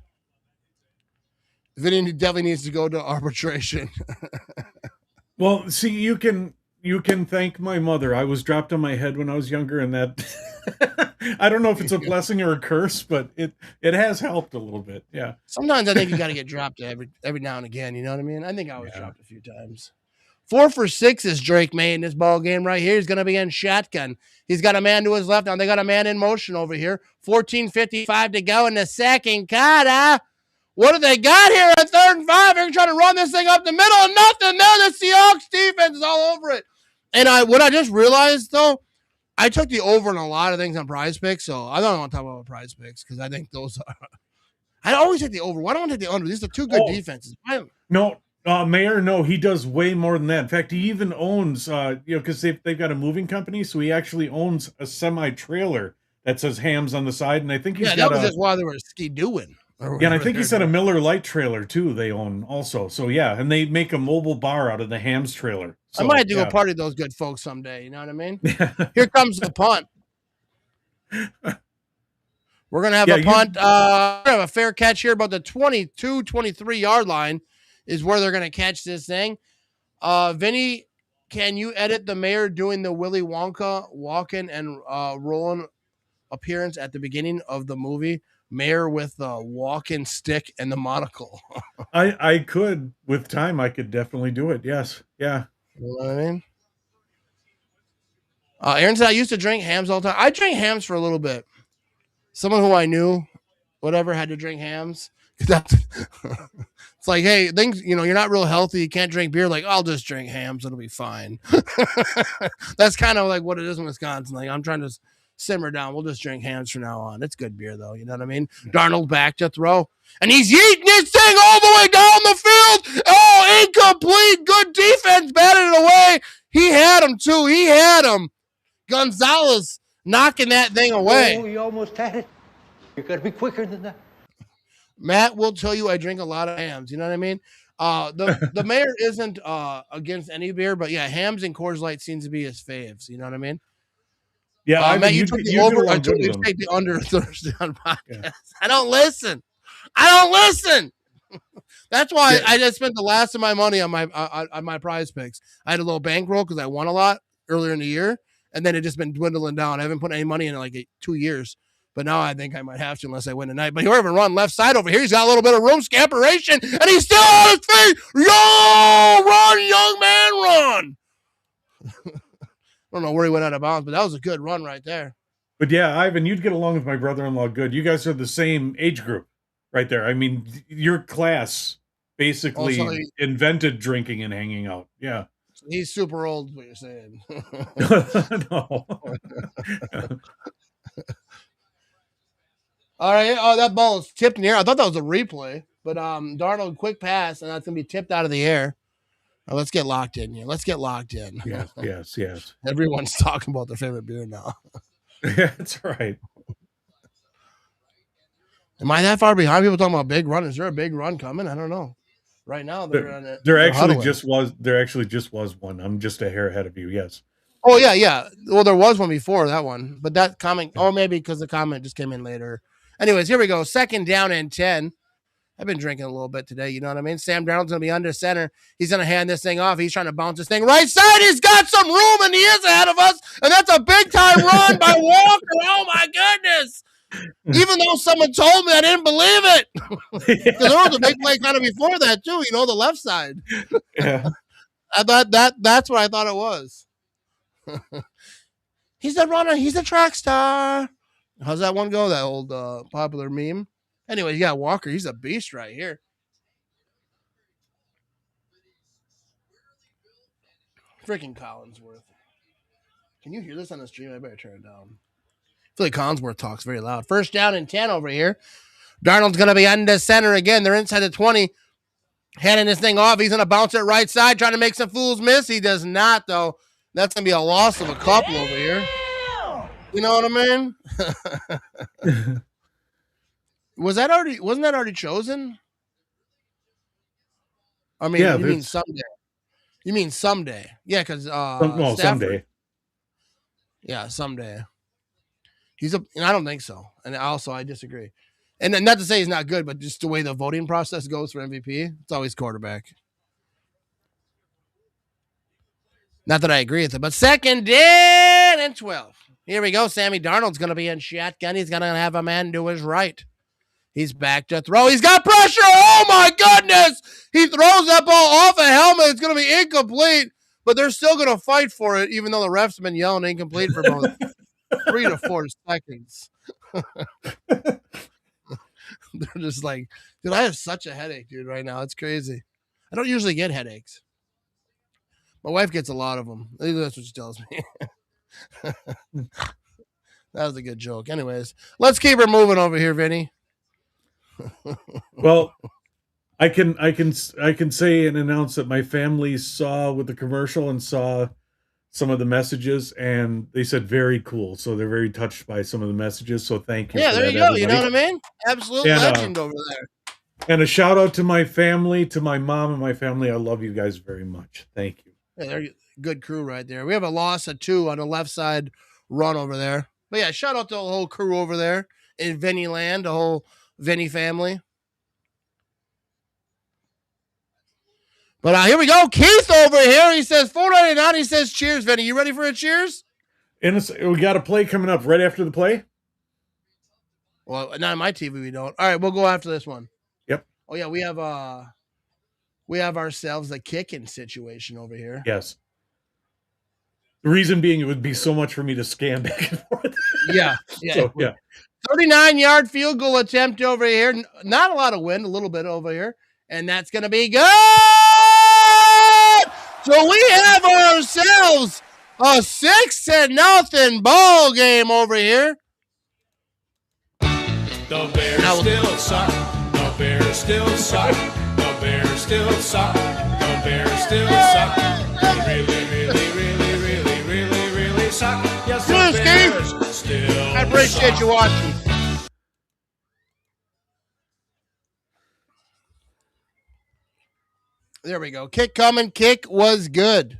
Vinny definitely needs to go to arbitration. Well, see, you can thank my mother. I was dropped on my head when I was younger, and that I don't know if it's a blessing or a curse, but it has helped a little bit. Yeah. Sometimes I think you got to get dropped every now and again. You know what I mean? I think I was dropped a few times. 4 for 6 is Drake May in this ball game right here. He's going to be in shotgun. He's got a man to his left. Now they got a man in motion over here. 14:55 to go in the second quarter. What do they got here at 3rd and 5? They're trying to run this thing up the middle and nothing there. The Seahawks defense is all over it. And what I just realized, though, I took the over in a lot of things on Prize Picks, so I don't want to talk about Prize Picks because I think those are – I always take the over. Why don't I take the under? These are two good defenses. No, Mayor, no, he does way more than that. In fact, he even owns, because they've got a moving company, so he actually owns a semi-trailer that says Hams on the side, and I think he's got that was just while they were ski-doing. Yeah, and I think he said a Miller Lite trailer, too, they own also. So, yeah, and they make a mobile bar out of the Hams trailer. So, I might do a party with those good folks someday, you know what I mean? Here comes the punt. We're going to have a punt. We're going to have a fair catch here, about the 22, 23-yard line is where they're going to catch this thing. Vinny, can you edit the mayor doing the Willy Wonka walking and rolling appearance at the beginning of the movie? Mayor with the walking stick and the monocle. I could, with time, I could definitely do it. Yes. Yeah. You know what I mean? Aaron said, I used to drink Hams all the time. I drank Hams for a little bit. Someone who I knew, whatever, had to drink Hams. It's like, hey, things, you're not real healthy. You can't drink beer. Like, I'll just drink Hams. It'll be fine. That's kind of like what it is in Wisconsin. Like, I'm trying to simmer down. We'll just drink Hams from now on. It's good beer, though. You know what I mean? Darnold back to throw. And he's yeeting this thing all the way down the field. Oh, incomplete. Good defense. Batted it away. He had him, too. He had him. Gonzalez knocking that thing away. Oh, you almost had it. You got to be quicker than that. Matt will tell you I drink a lot of Hams. You know what I mean? The mayor isn't against any beer, but yeah, Hams and Coors Light seems to be his faves. You know what I mean? Yeah, Matt, you took the over. I took you take the under Thursday on podcast. Yeah. I don't listen. That's why I just spent the last of my money on my Prize Picks. I had a little bankroll because I won a lot earlier in the year, and then it just been dwindling down. I haven't put any money in like 2 years, but now I think I might have to unless I win tonight. But whoever run left side over here, he's got a little bit of room scamperation, and he's still on his feet. Yo, run, young man, run. I don't know where he went out of bounds, but that was a good run right there. But yeah, Ivan, you'd get along with my brother-in-law good. You guys are the same age group right there. I mean, your class basically invented drinking and hanging out. Yeah. He's super old, what you're saying. No. All right. Oh, that ball is tipped in the air. I thought that was a replay, but Darnold, quick pass, and that's going to be tipped out of the air. Let's get locked in here. Let's get locked in. Yes. Everyone's talking about their favorite beer now. Yeah, that's right. Am I that far behind? People talking about big run. Is there a big run coming? I don't know. Right now, there actually just was one. I'm just a hair ahead of you. Yes. Oh yeah. Well, there was one before that one, but that comment, or maybe because the comment just came in later. Anyways, here we go. 2nd down and 10. I've been drinking a little bit today, you know what I mean? Sam Darnold's going to be under center. He's going to hand this thing off. He's trying to bounce this thing right side. He's got some room, and he is ahead of us, and that's a big-time run by Walker. Oh, my goodness. Even though someone told me, I didn't believe it. Because there was a big play kind of before that, too, the left side. Yeah. I thought that's what I thought it was. He's a runner. He's a track star. How's that one go, that old popular meme? Anyway, you got Walker. He's a beast right here. Freaking Collinsworth. Can you hear this on the stream? I better turn it down. I feel like Collinsworth talks very loud. First down and 10 over here. Darnold's going to be under center again. They're inside the 20. Handing this thing off. He's going to bounce it right side, trying to make some fools miss. He does not, though. That's going to be a loss of a couple over here. You know what I mean? Wasn't that already chosen? I mean, yeah, you mean someday. You mean someday. Yeah, because someday. Yeah, someday. And I don't think so. And also, I disagree. And not to say he's not good, but just the way the voting process goes for MVP, it's always quarterback. Not that I agree with it, but second down and 12. Here we go. Sammy Darnold's going to be in shotgun. He's going to have a man to his right. He's back to throw. He's got pressure. Oh, my goodness. He throws that ball off a helmet. It's going to be incomplete, but they're still going to fight for it, even though the refs have been yelling incomplete for about 3 to 4 seconds. They're just like, dude, I have such a headache, dude, right now. It's crazy. I don't usually get headaches. My wife gets a lot of them. That's what she tells me. That was a good joke. Anyways, let's keep her moving over here, Vinny. Well, I can say and announce that my family saw with the commercial and saw some of the messages, and they said very cool. So they're very touched by some of the messages. So thank you. Yeah, for there that, you go. everybody. You know what I mean? Absolute legend over there. And a shout out to my family, to my mom and my family. I love you guys very much. Thank you. Yeah, they're a good crew right there. We have a loss of 2 on the left side run over there. But yeah, shout out to the whole crew over there in Vinny land, the whole Vinny family. But here we go. Keith over here. He says $4.99. He says cheers, Vinny. You ready for a cheers? And we got a play coming up right after the play. Well, not on my TV, we don't. All right, we'll go after this one. Yep. Oh yeah, we have ourselves a kicking situation over here. Yes. The reason being, it would be so much for me to scan back and forth. Yeah. So, yeah. 39-yard field goal attempt over here. Not a lot of wind, a little bit over here. And that's going to be good. So we have ourselves a 6-0 ball game over here. The Bears still suck. The Bears still suck. The Bears still suck. The Bears still suck. They really suck. Yes, the Bears still I appreciate suck. you watching. There we go. Kick coming. Kick was good.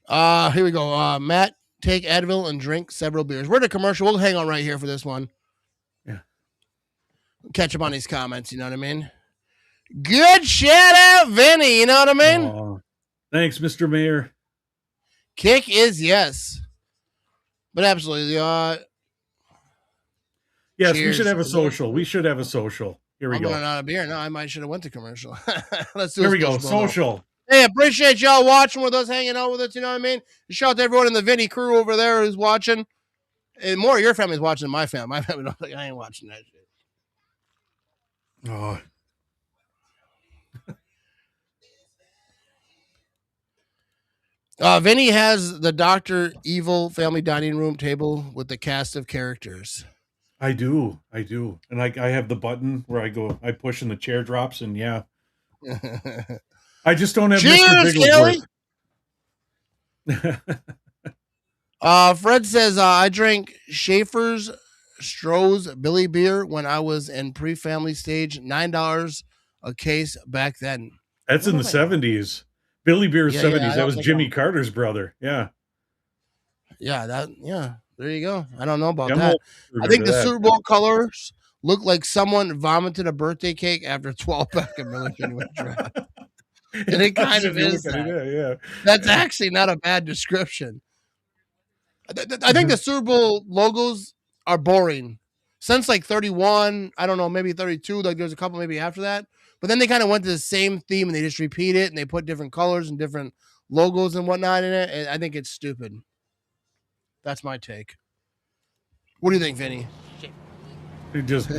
Here we go. Matt, take Advil and drink several beers. We're at a commercial. We'll hang on right here for this one. Yeah. Catch up on these comments. You know what I mean? Good shout out, Vinny. You know what I mean? Oh, thanks, Mr. Mayor. Kick is yes. But absolutely. Yes, cheers. we should have a social. We should have a social. Here we I'm go. running out of beer. No, I might should have went to commercial. Let's do Here a we go. social. Social. Hey, appreciate y'all watching with us, hanging out with us. You know what I mean? Shout out to everyone in the Vinny crew over there who's watching. And more of your family's watching than my family. My family don't think I ain't watching that shit. Oh. Vinny has the Dr. Evil family dining room table with the cast of characters. I do. And I have the button where I push and the chair drops, and yeah. I just don't have Cheers, Mr. Bigglesworth. Fred says, I drank Schaefer's Stroh's Billy beer when I was in pre-family stage, $9 a case back then. That's in the 70s. Billy Beer's 70s. That was Jimmy Carter's brother. Yeah. Yeah, there you go. I don't know about I'm that. old. I think the That. Super Bowl colors look like someone vomited a birthday cake after 12 pack of Milliken with draft. And it kind of is that. Yeah. That's actually not a bad description. I think the Super Bowl logos are boring. Since like 31, I don't know, maybe 32, like there's a couple maybe after that. But then they kind of went to the same theme and they just repeat it and they put different colors and different logos and whatnot in it. And I think it's stupid. That's my take. What do you think, Vinny? It just,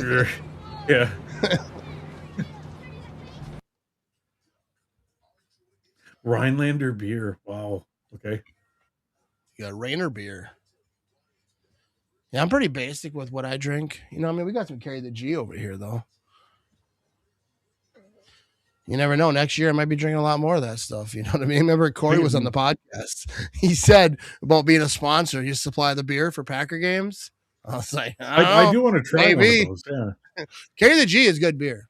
yeah. Rhinelander beer. Wow. Okay. You got Rainer beer. Yeah, I'm pretty basic with what I drink. You know, I mean, we got some Carry the G over here, though. You never know. Next year, I might be drinking a lot more of that stuff. You know what I mean? Remember, Corey was on the podcast. He said about being a sponsor, you supply the beer for Packer games. I was like, I do want to try one of those. Yeah. Carry the G is good beer.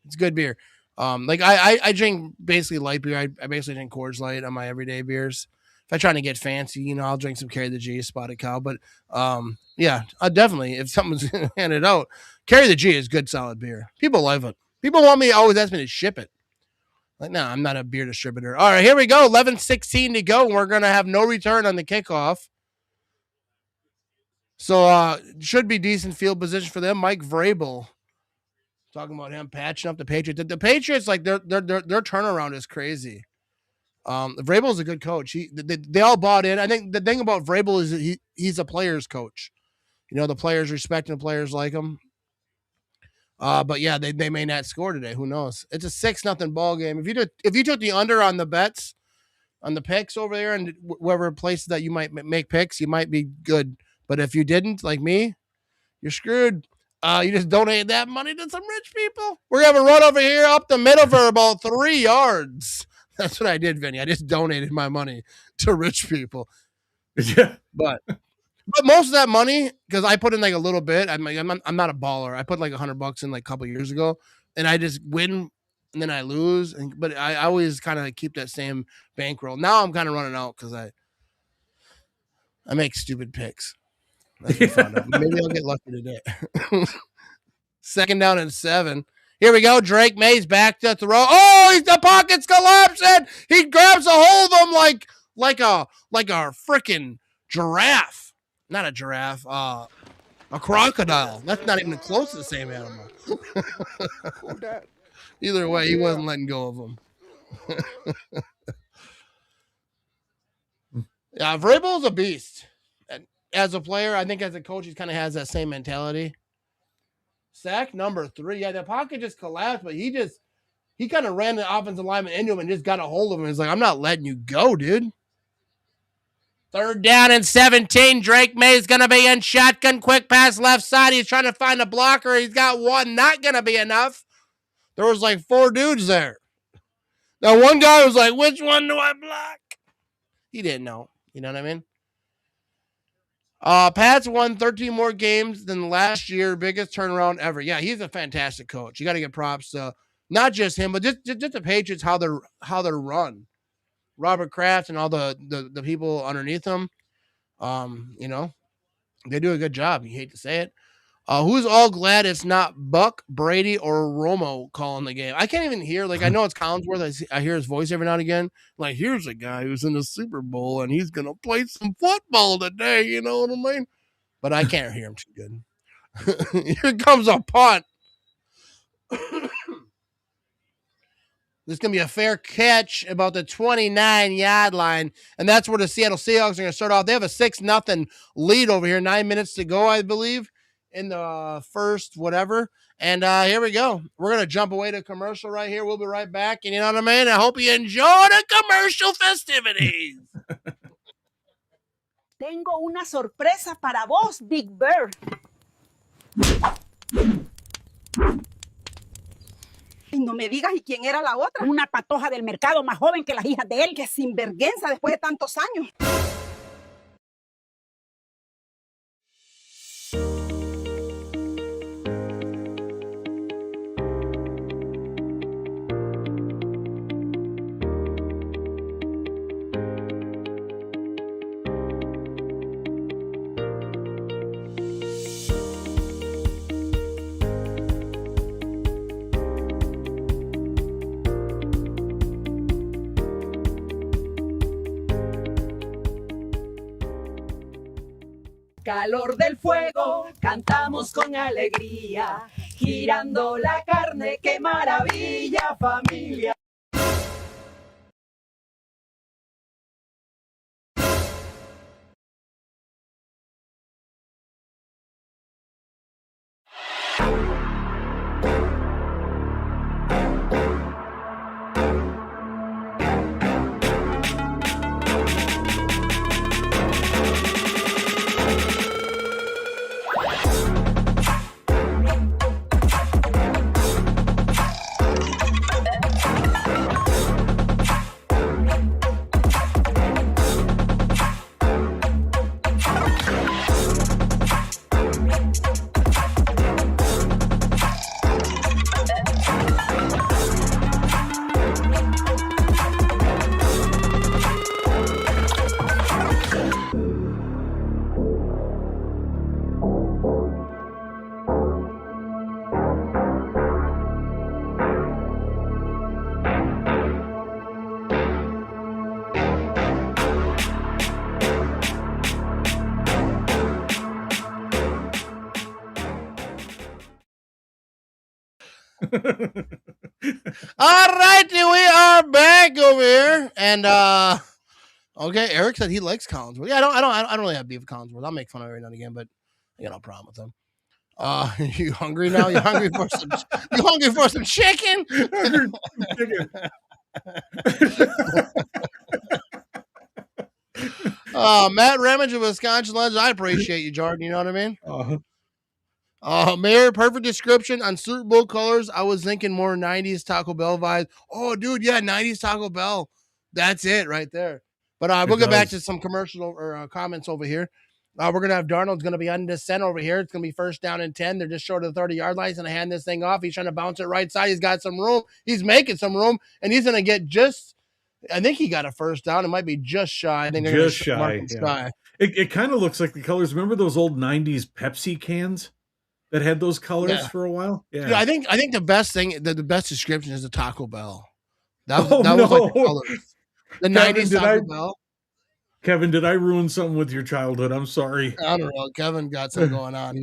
It's good beer. Like I drink basically light beer. I basically drink Coors Light on my everyday beers. If I'm trying to get fancy, you know, I'll drink some Carry the G, Spotted Cow. But yeah, I definitely, if someone's gonna hand it out, Carry the G is good, solid beer. People love it. People want me always ask me to ship it. Like, no, I'm not a beer distributor. All right, here we go. 11:16 to go. We're gonna have no return on the kickoff. So should be decent field position for them. Mike Vrabel. Talking about him patching up the Patriots. The Patriots, like their turnaround is crazy. Vrabel's a good coach. They all bought in. I think the thing about Vrabel is he's a player's coach. You know, the players respect him, players like him. But yeah, they may not score today. Who knows? It's a 6-0 ball game. If you took the under on the bets, on the picks over there, and wherever places that you might make picks, you might be good. But if you didn't, like me, you're screwed. You just donated that money to some rich people. We're going to have a run over here up the middle for about 3 yards. That's what I did, Vinny. I just donated my money to rich people. Yeah. But most of that money, because I put in like a little bit. I'm not a baller. I put like $100 in like a couple years ago, and I just win and then I lose. But I always kind of keep that same bankroll. Now I'm kind of running out because I make stupid picks. That's what I found out. Maybe I'll get lucky today. 2nd down and 7. Here we go. Drake May's back to throw. Oh, the pocket's collapsing. He grabs a hold of him like a freaking giraffe. Not a giraffe. A crocodile. That's not even close to the same animal. Either way, he wasn't letting go of him. Yeah, Vrabel's a beast. As a player, I think as a coach, he kind of has that same mentality. Sack number 3. Yeah, the pocket just collapsed, but he kind of ran the offensive lineman into him and just got a hold of him. He's like, I'm not letting you go, dude. 3rd down and 17. Drake May's going to be in shotgun. Quick pass left side. He's trying to find a blocker. He's got one. Not going to be enough. There was like 4 dudes there. Now, one guy was like, which one do I block? He didn't know. You know what I mean? Pat's won 13 more games than last year. Biggest turnaround ever. Yeah, he's a fantastic coach. You got to get props to not just him, but just the Patriots, how they're run. Robert Kraft and all the people underneath him. You know, they do a good job. You hate to say it. Who's all glad it's not Buck, Brady, or Romo calling the game? I can't even hear. Like, I know it's Collinsworth. I hear his voice every now and again. Like, here's a guy who's in the Super Bowl, and he's going to play some football today. You know what I mean? But I can't hear him too good. Here comes a punt. This is going to be a fair catch about the 29-yard line, and that's where the Seattle Seahawks are going to start off. They have a 6-0 lead over here, 9 minutes to go, I believe, in the first whatever. And here we go. We're going to jump away to commercial right here. We'll be right back, and you know what I mean? I hope you enjoy the commercial festivities. Tengo una sorpresa para vos, Big Bird. Y no me digas, ¿y quién era la otra? Una patoja del mercado más joven que las hijas de él, que sinvergüenza después de tantos años. Calor del fuego, cantamos con alegría, girando la carne, qué maravilla, familia. All right, we are back over here, and okay, Eric said he likes Collinsworth. Yeah, I don't really have beef with Collinsworth. I'll make fun of it every now and again, but I got no problem with him. You hungry now? You hungry for some? You hungry for some chicken? Matt Ramage of Wisconsin Legends. I appreciate you, Jordan. You know what I mean? Mayor, perfect description on Super Bowl colors. I was thinking more 90s Taco Bell vibes. Oh, dude, yeah, 90s Taco Bell. That's it right there. But we'll get back to some commercial or comments over here. We're going to have Darnold's going to be on descent over here. It's going to be first down and 10. They're just short of the 30-yard line. He's going to hand this thing off. He's trying to bounce it right side. He's got some room. He's making some room, and he's going to get just – I think he got a first down. It might be just shy. I think they're just shy. Yeah. It kind of looks like the colors. Remember those old 90s Pepsi cans that had those colors for a while? Yeah, I think the best thing, the best description is the Taco Bell. That was like the colors. The 90s Taco Bell. Kevin, did I ruin something with your childhood? I'm sorry. I don't know. Kevin got something going on.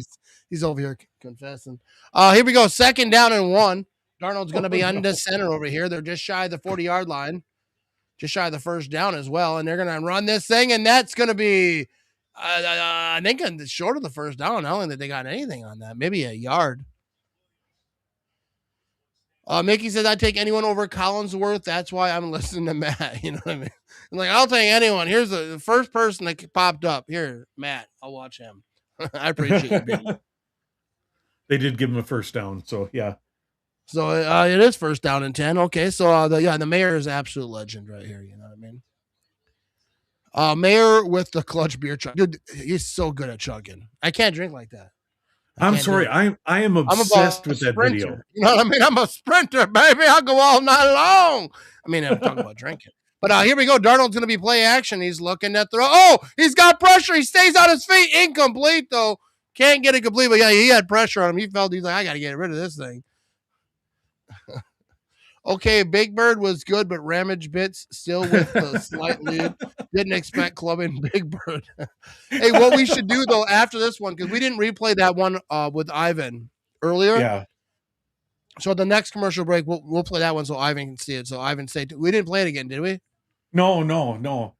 He's over here confessing. Here we go. Second down and 1. Darnold's going to be under center over here. They're just shy of the 40-yard line. Just shy of the first down as well. And they're going to run this thing, and that's going to be, I think, short of the first down. I don't think that they got anything on that. Maybe a yard. Mickey says, I'd take anyone over Collinsworth. That's why I'm listening to Matt. You know what I mean? I'm like, I'll take anyone. Here's the first person that popped up. Here, Matt. I'll watch him. I appreciate you, Billy. They did give him a first down, so yeah. So it is first down and 10. Okay, so the mayor is absolute legend right here. You know what I mean? Mayor with the clutch beer chug. Dude, he's so good at chugging. I can't drink like that. I'm sorry. I am obsessed with that video. You know what I mean? I'm a sprinter, baby. I'll go all night long. I mean, I'm talking about drinking. But here we go. Darnold's going to be play action. He's looking at throw. Oh, he's got pressure. He stays on his feet. Incomplete, though. Can't get it complete. But, yeah, he had pressure on him. He's like, I got to get rid of this thing. Okay, Big Bird was good, but Ramage Bits still with the slight lead. Didn't expect clubbing Big Bird. Hey, what we should do, though, after this one, because we didn't replay that one with Ivan earlier. Yeah. So the next commercial break, we'll play that one so Ivan can see it. So Ivan said, we didn't play it again, did we? No.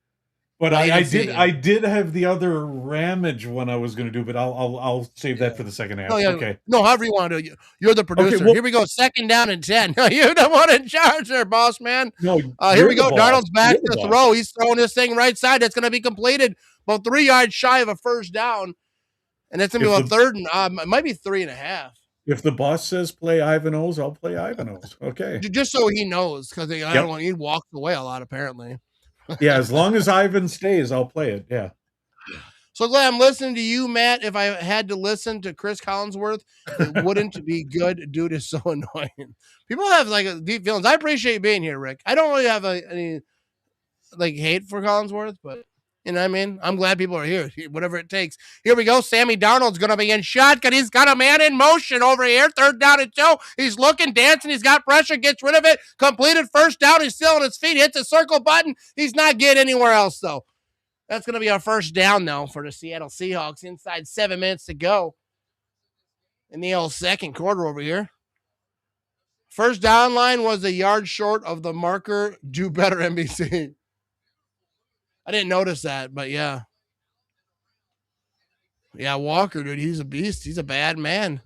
But I did have the other Ramage one I was going to do, but I'll save that for the second half. Okay. No, however you want to do it. You're the producer. Okay, well, here we go. Second down and 10. You're the one in charge there, boss man. No, here we go. Darnold's back to throw. He's throwing this thing right side. That's going to be completed. About 3 yards shy of a first down. And it's going to be a third and it might be 3.5. If the boss says play Ivanhoe's, I'll play Ivanhoe's. Okay. Just so he knows, because I don't want he walked away a lot, apparently. Yeah, as long as Ivan stays, I'll play it. Yeah. So glad I'm listening to you, Matt. If I had to listen to Chris Collinsworth, it wouldn't be good. Dude is so annoying. People have like deep feelings. I appreciate you being here, Rick. I don't really have any like hate for Collinsworth, but you know what I mean? I'm glad people are here. Whatever it takes. Here we go. Sammy Darnold's going to be in shotgun. He's got a man in motion over here. Third down and 2. He's looking, dancing. He's got pressure. Gets rid of it. Completed first down. He's still on his feet. Hits a circle button. He's not getting anywhere else, though. That's going to be our first down, though, for the Seattle Seahawks. Inside 7 minutes to go in the old second quarter over here. First down line was a yard short of the marker. Do better, NBC. I didn't notice that, but yeah. Yeah, Walker, dude, he's a beast. He's a bad man.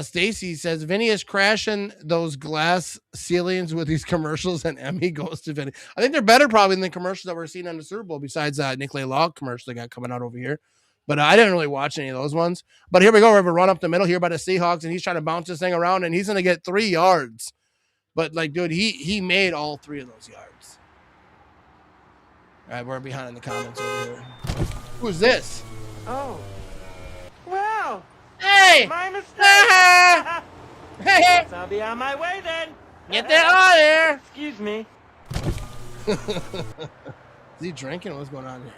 Stacy says Vinny is crashing those glass ceilings with these commercials, and Emmy goes to Vinny. I think they're better probably than the commercials that we're seeing on the Super Bowl, besides Nicolet Law commercial they got coming out over here. But I didn't really watch any of those ones. But here we go. We have a run up the middle here by the Seahawks, and he's trying to bounce this thing around, and he's going to get 3 yards. But, like, dude, he made all 3 of those yards. All right, we're behind in the comments over here. Who's this? Oh. Wow. Hey! My mistake. Hey! I'll be on my way then. Get that out of here. Excuse me. Is he drinking? What's going on here?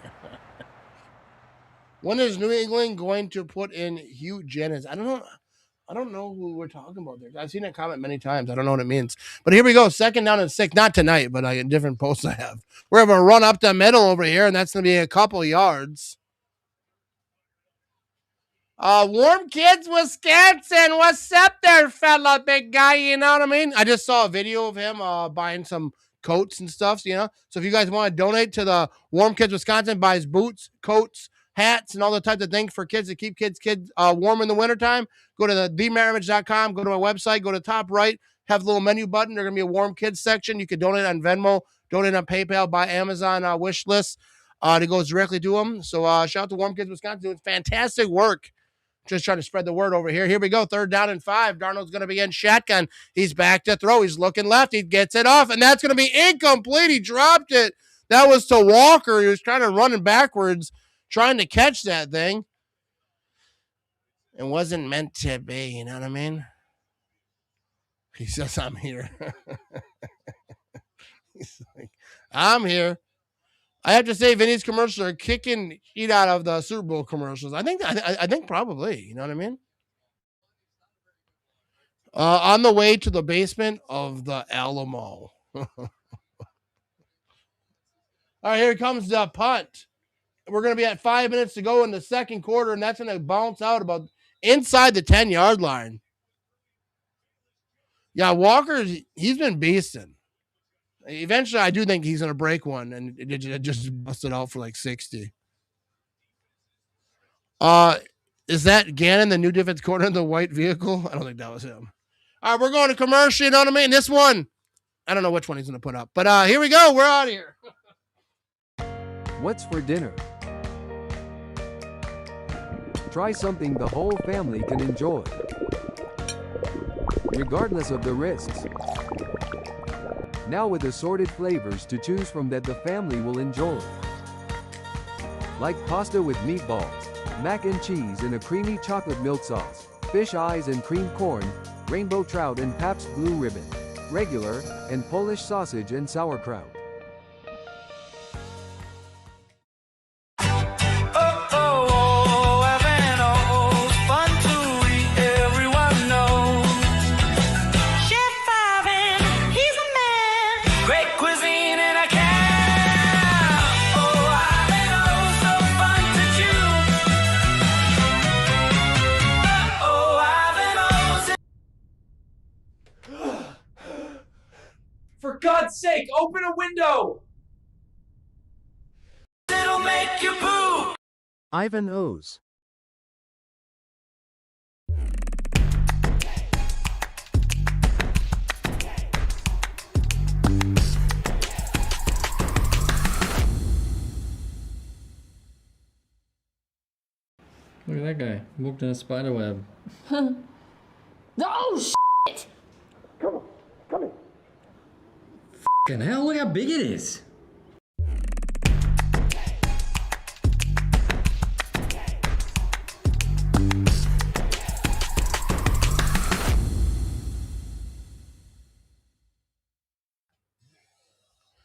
When is New England going to put in Hugh Jennings? I don't know who we're talking about there. I've seen that comment many times. I don't know what it means. But here we go. Second down and 6. Not tonight, but in different posts I have. We're going to run up the middle over here, and that's going to be a couple yards. Warm Kids, Wisconsin. What's up there, fella, big guy? You know what I mean? I just saw a video of him buying some coats and stuff, you know? So if you guys want to donate to the Warm Kids, Wisconsin, buys boots, coats, hats, and all the types of things for kids to keep kids warm in the wintertime, go to themarriage.com, go to my website, go to the top right, have the little menu button. There's going to be a Warm Kids section. You can donate on Venmo, donate on PayPal, buy Amazon wish list. That goes directly to them. So shout out to Warm Kids, Wisconsin, doing fantastic work. Just trying to spread the word over here. Here we go. 3rd down and 5. Darnold's going to be in shotgun. He's back to throw. He's looking left. He gets it off, and that's going to be incomplete. He dropped it. That was to Walker. He was trying to run backwards, trying to catch that thing. It wasn't meant to be. You know what I mean? He says, I'm here. He's like, I'm here. I have to say, Vinny's commercials are kicking heat out of the Super Bowl commercials. I think probably. You know what I mean? On the way to the basement of the Alamo. All right, here comes the punt. We're going to be at 5 minutes to go in the second quarter, and that's going to bounce out about inside the 10-yard line. Yeah, Walker, he's been beasting. Eventually, I do think he's going to break one, and it just busted out for like 60. Is that Gannon, the new defense corner in the white vehicle? I don't think that was him. All right, we're going to commercial, you know what I mean? This one, I don't know which one he's going to put up. But here we go. We're out of here. What's for dinner? Try something the whole family can enjoy, regardless of the risks. Now with assorted flavors to choose from that the family will enjoy. Like pasta with meatballs, mac and cheese in a creamy chocolate milk sauce, fish eyes and cream corn, rainbow trout and Pabst Blue Ribbon, regular, and Polish sausage and sauerkraut. For God's sake, open a window! It'll make you poop! Ivan O's. Look at that guy. Moved in a spider web. Oh, shit! Come on, come in. Fucking hell, look how big it is.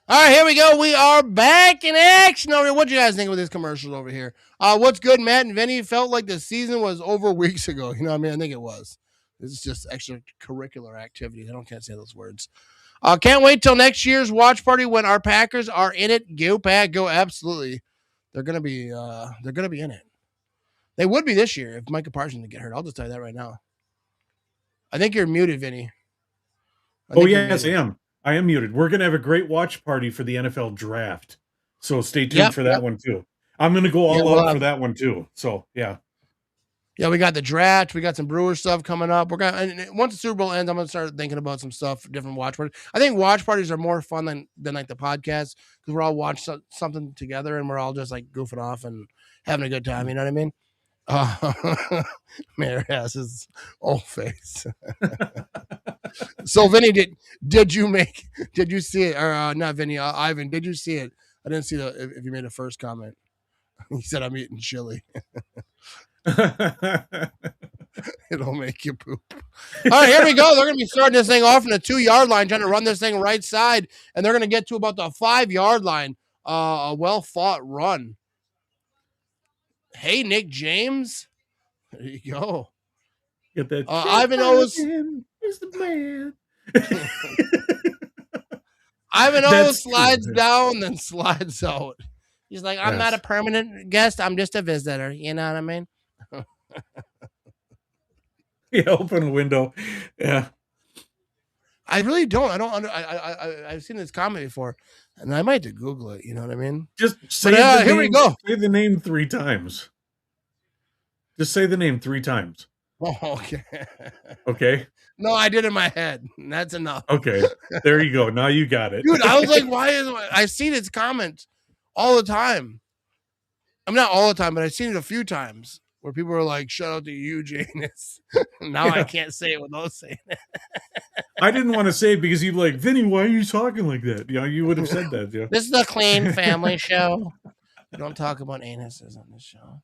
All right, here we go. We are back in action over here. What do you guys think of this commercial over here? What's good, Matt and Vinny? Felt like the season was over weeks ago. You know what I mean? I think it was. This is just extracurricular activities. Can't say those words. Can't wait till next year's watch party when our Packers are in it. Go Pack, go! Absolutely, they're gonna be in it. They would be this year if Micah Parsons didn't get hurt. I'll just tell you that right now. I think you're muted, Vinny. Oh yes, I am. I am muted. We're gonna have a great watch party for the NFL draft, so stay tuned for that one too. I'm gonna go all out for that one too. So yeah. Yeah, we got the draft. We got some Brewers stuff coming up. We're gonna, and once the Super Bowl ends, I'm gonna start thinking about some stuff, different watch parties. I think watch parties are more fun than like the podcast because we're all watching something together and we're all just like goofing off and having a good time. You know what I mean? Mayor has his old face. So Vinny, did you see it? Or not Vinny, Ivan, did you see it? I didn't see if you made a first comment. He said I'm eating chili. It'll make you poop. All right, here we go. They're going to be starting this thing off in the 2-yard line, trying to run this thing right side, and they're going to get to about the 5-yard line. A well-fought run. Hey, Nick James. There you go. Get that. Ivan O's is the man. Ivan O slides down, then slides out. He's like, I'm not a permanent guest. I'm just a visitor. You know what I mean? Yeah, open a window. Yeah. I really don't. I've seen this comment before, and I might have to Google it. You know what I mean? Just say But, the here name, we go. Say the name 3 times. Just say the name 3 times. Oh, okay. Okay. No, I did in my head. That's enough. Okay. There you go. Now you got it. Dude, I was like, why is I seen its comments all the time. I'm not all the time, but I've seen it a few times where people are like, "Shout out to you, Janus." Now I can't say it without saying it. I didn't want to say it because you'd be like, Vinny, why are you talking like that? You know, you would have said that. Yeah. This is a clean family show. We don't talk about anuses on this show.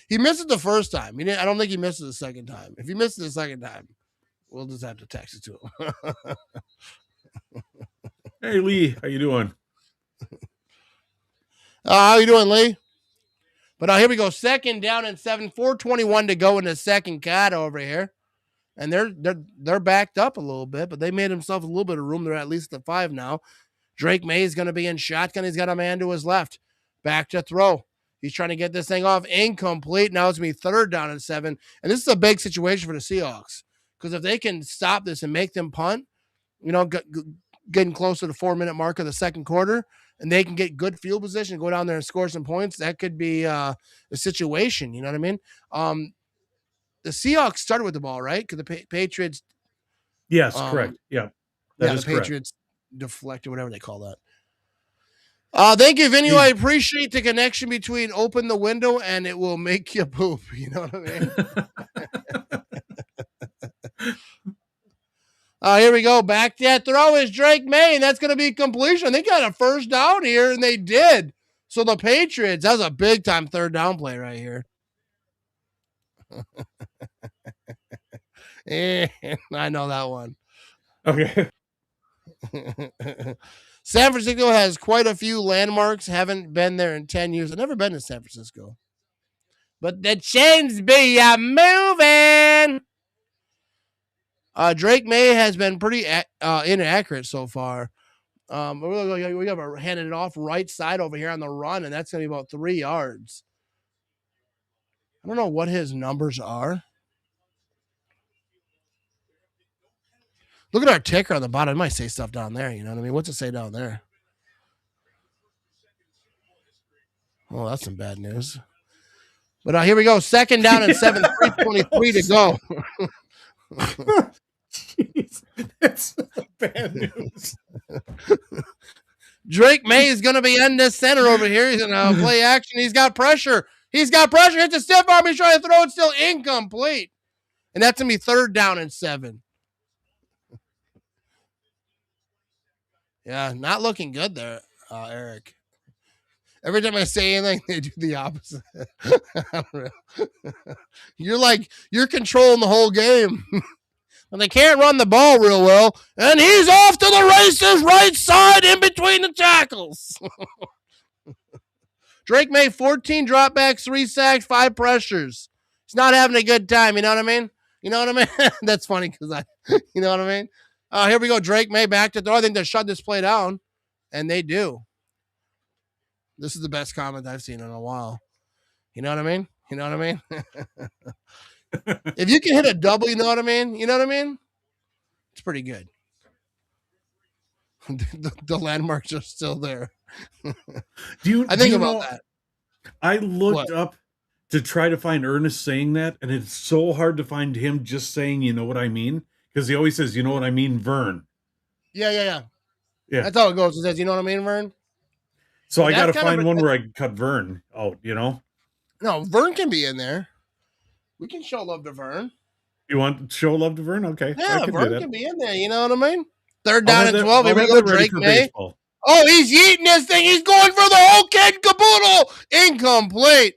He missed it the first time. I don't think he missed it the second time. If he missed it the second time, we'll just have to text it to him. Hey, Lee, how you doing? How you doing, Lee? But here we go. 2nd down and 7. 4:21 to go in the second cut over here. And they're backed up a little bit, but they made themselves a little bit of room. They're at least at 5 now. Drake May is going to be in shotgun. He's got a man to his left. Back to throw. He's trying to get this thing off. Incomplete. Now it's going to be 3rd down and 7. And this is a big situation for the Seahawks. Because if they can stop this and make them punt, getting close to the 4-minute mark of the second quarter, and they can get good field position, go down there and score some points, that could be a situation. You know what I mean? The Seahawks started with the ball, right? Because the Patriots. Yes, correct. Yeah. That is the correct. Patriots deflected, whatever they call that. Thank you, Vinny. I appreciate the connection between open the window and it will make you poop. You know what I mean? Here we go. Back that throw is Drake May, and that's going to be completion. They got a 1st down here, and they did. So the Patriots, that was a big-time 3rd down play right here. I know that one. Okay. San Francisco has quite a few landmarks. Haven't been there in 10 years. I've never been to San Francisco. But the chains be moving. Drake May has been pretty inaccurate so far. We got handed it off right side over here on the run, and that's going to be about 3 yards. I don't know what his numbers are. Look at our ticker on the bottom. It might say stuff down there. You know what I mean? What's it say down there? Oh, that's some bad news. But here we go. 2nd down and 7. 3:23 to go. Jeez, that's bad news. Drake May is going to be in the center over here. He's going to play action. He's got pressure. Hits a stiff arm. He's trying to throw it. Still incomplete. And that's going to be 3rd down and 7. Yeah, not looking good there, Eric. Every time I say anything, they do the opposite. You're controlling the whole game. And they can't run the ball real well. And he's off to the races, right side in between the tackles. Drake May, 14 dropbacks, 3 sacks, 5 pressures. He's not having a good time. You know what I mean? That's funny because you know what I mean? Here we go. Drake May back to throw. I think they shut this play down. And they do. This is the best comment I've seen in a while. You know what I mean? If you can hit a double, you know what I mean? It's pretty good. The landmarks are still there. I think about that. I looked up to try to find Ernest saying that, and it's so hard to find him just saying, you know what I mean? Because he always says, you know what I mean, Vern. Yeah. That's how it goes. He says, you know what I mean, Vern? So I got to find one where I can cut Vern out, No, Vern can be in there. We can show love to Vern. You want to show love to Vern? Okay. Yeah, Vern can be in there. You know what I mean? 3rd down and 12. Here we go, Drake May. Baseball. Oh, he's eating this thing. He's going for the whole kid and caboodle. Incomplete.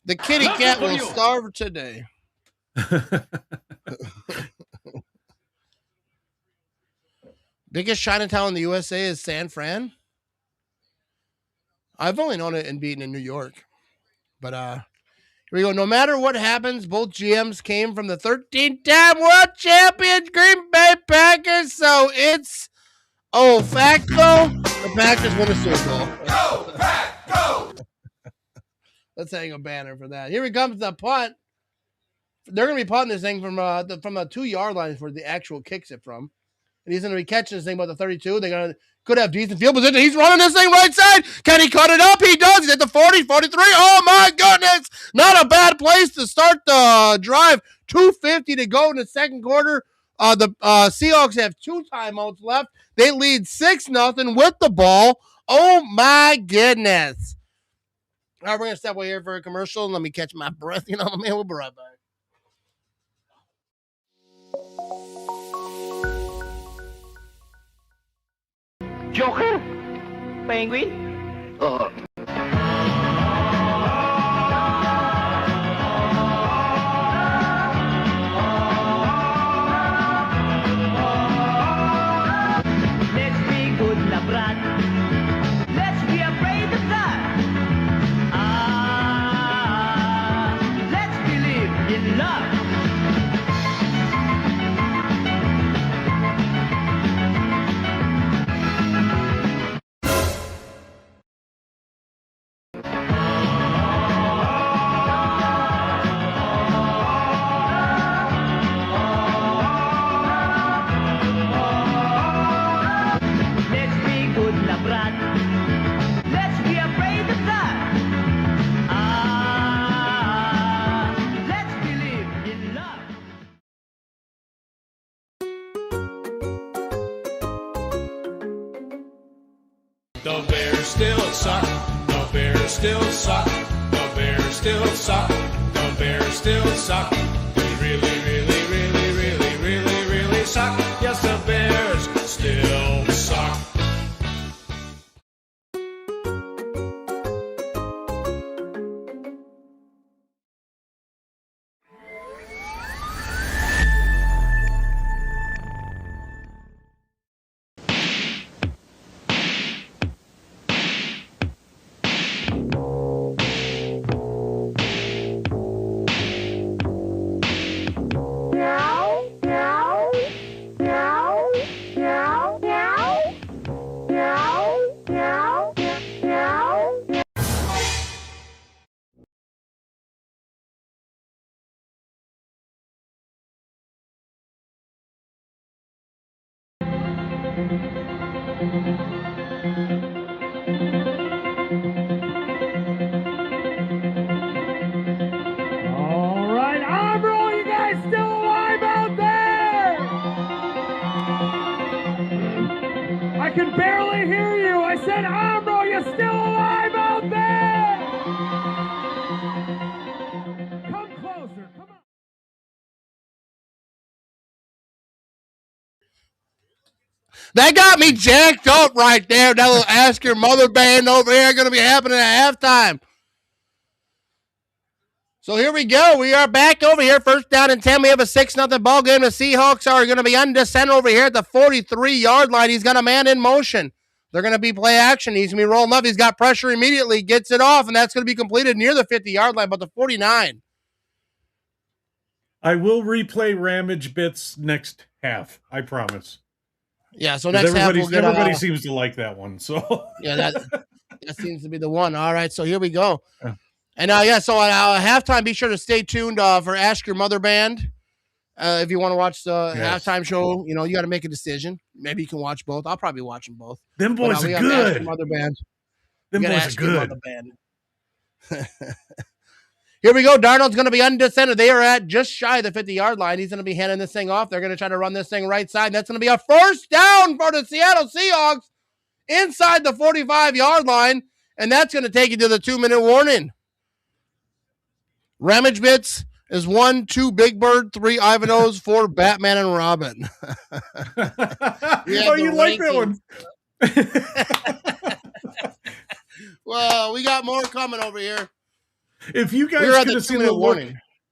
The kitty cat will starve today. Biggest Chinatown in the USA is San Fran. I've only known it and beaten in New York. But here we go. No matter what happens, both GMs came from the 13-time world champions Green Bay Packers. So it's facto. The Packers win a Super Bowl. Go, Pack, go! Let's hang a banner for that. Here comes the punt. They're going to be punting this thing from the 2-yard line where the actual kicks it from. And he's going to be catching this thing about the 32. They're could have decent field position. He's running this thing right side. Can he cut it up? He does. He's at the 40, 43. Oh, my goodness. Not a bad place to start the drive. 2:50 to go in the second quarter. The Seahawks have 2 timeouts left. They lead 6-0 with the ball. Oh, my goodness. All right, we're going to step away here for a commercial. Let me catch my breath. You know, man, we'll be right back. Joker? Penguin? Let's be good, Labrat. Let's be afraid of that. Let's believe in love. Let's be good, Labrat. Let's be afraid of that. Let's believe in love. The Bears still suck. The Bears still suck. The Bears still suck. The Bears still suck. They really, really, really, really, really, really suck. Yes, the Bears still suck. All right, Ambro, you guys still alive out there? I can barely hear you. I said, Ambro, you still alive out there? Come closer. Come on. That got me jacked up right there. That little Ask Your Mother band over here going to be happening at halftime. So here we go. We are back over here. First down and 10. We have a 6-0 ball game. The Seahawks are going to be under center over here at the 43-yard line. He's got a man in motion. They're going to be play action. He's going to be rolling up. He's got pressure immediately. Gets it off, and that's going to be completed near the 50-yard line, but the 49. I will replay Ramage bits next half. I promise. Yeah, so next half we'll get everybody seems to like that one. So yeah, that seems to be the one. All right, so here we go. And so at halftime, be sure to stay tuned for Ask Your Mother band. If you want to watch the halftime show, you got to make a decision. Maybe you can watch both. I'll probably watch them both. Them boys are good. Ask Your Mother band. Them boys are good. Here we go. Darnold's going to be under center. They are at just shy of the 50-yard line. He's going to be handing this thing off. They're going to try to run this thing right side. That's going to be a first down for the Seattle Seahawks inside the 45-yard line, and that's going to take you to the 2-minute warning. Ramage Bits is 1, 2 Big Bird, 3 Ivanhoes, 4 Batman and Robin. Oh, you like that one? Well, we got more coming over here. If you guys could have seen the look,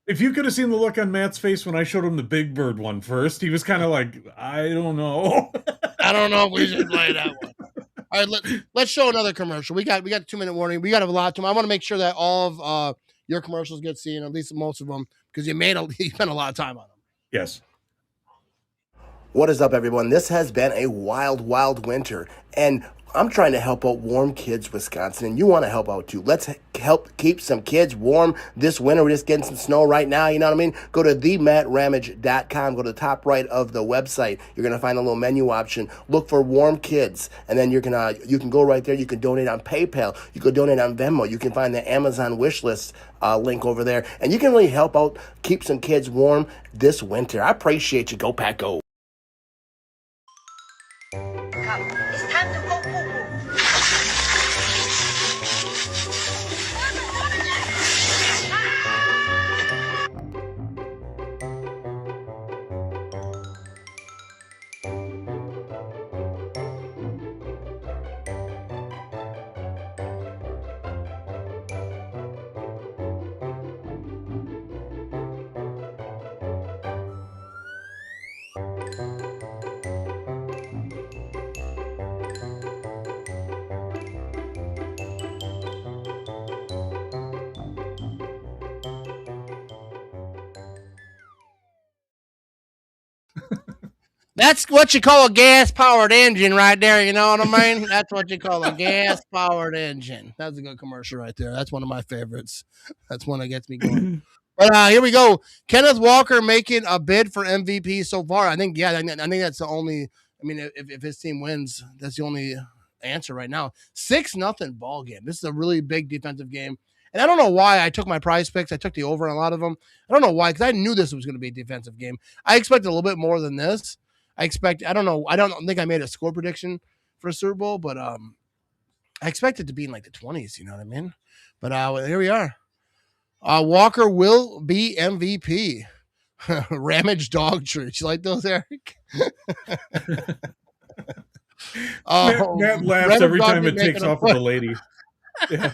if you could have seen the look on Matt's face when I showed him the Big Bird one first, he was kind of like, I don't know. I don't know if we should play that one. All right, let's show another commercial. We got a 2-minute warning. We got a lot to. I want to make sure that all of your commercials get seen, at least most of them, because you spent a lot of time on them. Yes. What is up, everyone? This has been a wild, wild winter, and I'm trying to help out Warm Kids Wisconsin, and you want to help out too. Let's help keep some kids warm this winter. We're just getting some snow right now, you know what I mean? Go to themattramage.com. Go to the top right of the website. You're going to find a little menu option. Look for Warm Kids, and then you can go right there. You can donate on PayPal. You can donate on Venmo. You can find the Amazon wish list link over there, and you can really help out keep some kids warm this winter. I appreciate you. Go Pack Go. It's time to go poo-poo. That's what you call a gas-powered engine right there, you know what I mean? That's what you call a gas-powered engine. That's a good commercial right there. That's one of my favorites. That's one that gets me going. But here we go. Kenneth Walker making a bid for MVP so far. I think that's the only. I mean, if his team wins, that's the only answer right now. 6-0 ball game. This is a really big defensive game. And I don't know why I took my prize picks. I took the over on a lot of them. I don't know why, because I knew this was going to be a defensive game. I expected a little bit more than this. I don't think I made a score prediction for a Super Bowl, but I expect it to be in like the 20s, you know what I mean? But here we are. Walker will be MVP. Ramage dog treats. You like those, Eric? Matt laughs every time it takes off with a lady. Yeah.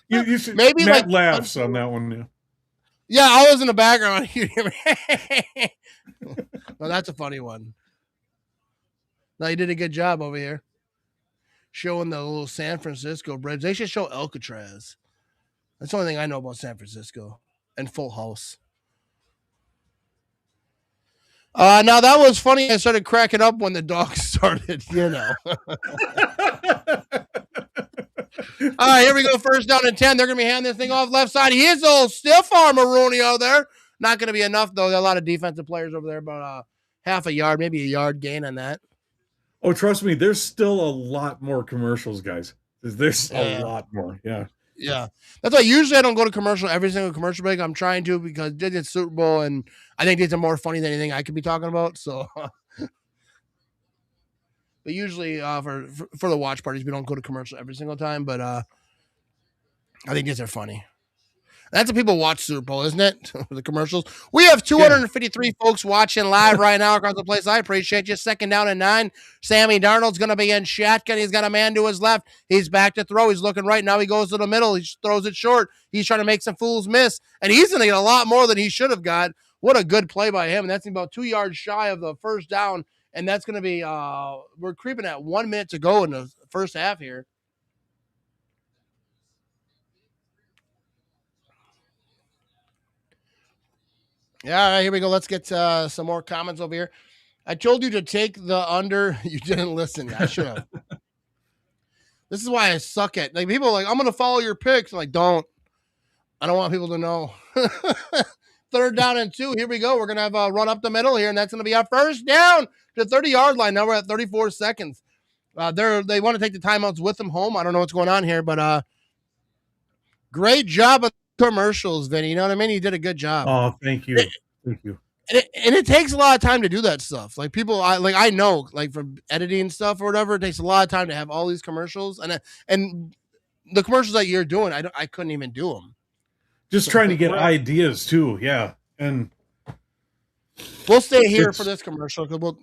You should, maybe Matt like laughs on that one. Yeah, I was in the background. Well, that's a funny one. No, you did a good job over here showing the little San Francisco bridge. They should show Alcatraz. That's the only thing I know about San Francisco and Full House. Now that was funny. I started cracking up when the dog started, you know. All right, here we go. First down and 10. They're going to be handing this thing off left side. He is a little stiff arm Maroney out there. Not going to be enough, though. There are a lot of defensive players over there, about half a yard, maybe a yard gain on that. Oh, trust me, there's still a lot more commercials, guys. There's a lot more. Yeah. Yeah. That's why usually I don't go to commercial every single commercial break. I'm trying to because it's Super Bowl, and I think these are more funny than anything I could be talking about. So, but usually for the watch parties, we don't go to commercial every single time. But I think these are funny. That's what people watch Super Bowl, isn't it? The commercials. We have 253 folks watching live right now across the place. I appreciate you. 2nd down and 9. Sammy Darnold's going to be in shotgun. He's got a man to his left. He's back to throw. He's looking right now. He goes to the middle. He throws it short. He's trying to make some fools miss. And he's going to get a lot more than he should have got. What a good play by him. And that's about 2 yards shy of the first down. And that's going to be, we're creeping at 1 minute to go in the first half here. Yeah, all right, here we go. Let's get some more comments over here. I told you to take the under. You didn't listen. I should have. This is why I suck at. Like, people are like, I'm going to follow your picks. I'm like, don't. I don't want people to know. 3rd down and 2. Here we go. We're going to have a run up the middle here, and that's going to be our first down to the 30-yard line. Now we're at 34 seconds. They want to take the timeouts with them home. I don't know what's going on here, but great job of commercials, Vinny. You know what I mean? You did a good job. Oh, thank you. Thank you. And it takes a lot of time to do that stuff. Like people, I know, like from editing stuff or whatever, it takes a lot of time to have all these commercials. And the commercials that you're doing, I couldn't even do them. Just trying to get ideas too. Yeah. And we'll stay here for this commercial because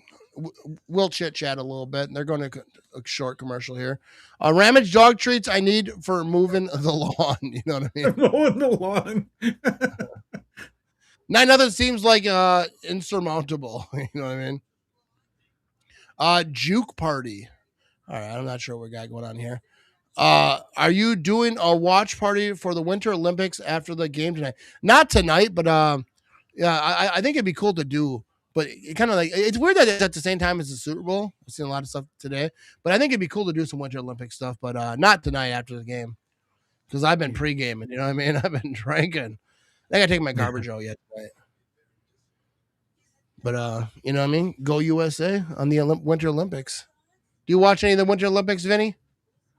we'll chit chat a little bit. And they're going to a short commercial here. Ramage dog treats I need for moving the lawn. You know what I mean? Mowing the lawn. 9-0 seems like insurmountable. You know what I mean? Juke party. All right, I'm not sure what we got going on here. Are you doing a watch party for the Winter Olympics after the game tonight? Not tonight, but yeah, I think it'd be cool to do But it kind of like it's weird that it's at the same time as the Super Bowl. I've seen a lot of stuff today, but I think it'd be cool to do some Winter Olympic stuff, but not tonight after the game because I've been pre-gaming. You know what I mean? I've been drinking. I gotta take my garbage out yet tonight. But you know what I mean? Go USA on the Winter Olympics. Do you watch any of the Winter Olympics, Vinny?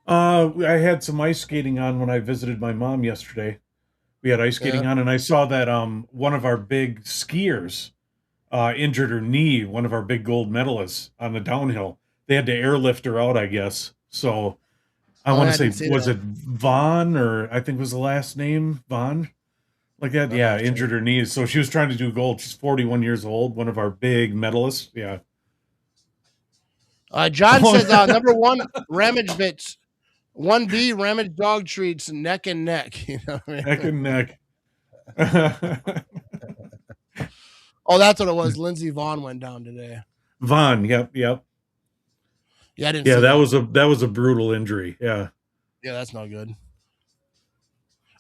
I had some ice skating on when I visited my mom yesterday. We had ice skating on, and I saw that one of our big skiers injured her knee. One of our big gold medalists on the downhill. They had to airlift her out, I guess. So I want to say, was it Vaughn, or I think was the last name Vaughn? Like that, yeah, injured her knees. So she was trying to do gold. She's 41 years old, one of our big medalists. Yeah. John says number one, Ramage Bits. 1B, Ramage Dog Treats, neck and neck. You know what I mean? Neck and neck. Oh, that's what it was. Lindsey Vaughn went down today. Vaughn, yep. Yeah, I didn't Yeah, see that was a brutal injury. Yeah. Yeah, that's not good. I'm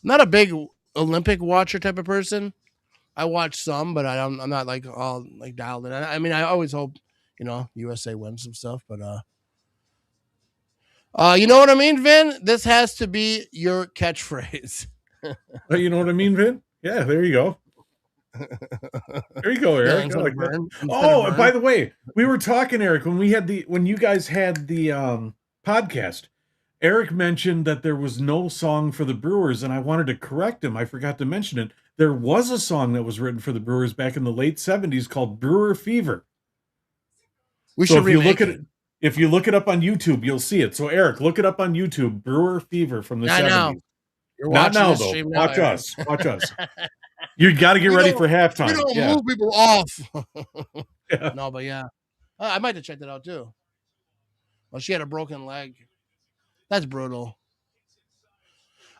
not a big Olympic watcher type of person. I watch some, but I'm not like all like dialed in. I mean, I always hope, USA wins some stuff, but you know what I mean, Vin? This has to be your catchphrase. You know what I mean, Vin? Yeah, there you go. There you go, Eric. Yeah, I like that. Oh, and by the way, we were talking, Eric, when you guys had the podcast. Eric mentioned that there was no song for the Brewers, and I wanted to correct him. I forgot to mention it. There was a song that was written for the Brewers back in the late 70s called Brewer Fever. We should remake it. If you look it up on YouTube, you'll see it. So, Eric, look it up on YouTube, Brewer Fever from the 70s. Now. Not now, though. Watch us. Watch us. You got to get ready for halftime. We don't move people off. No, but yeah. I might have checked it out, too. Well, she had a broken leg. That's brutal.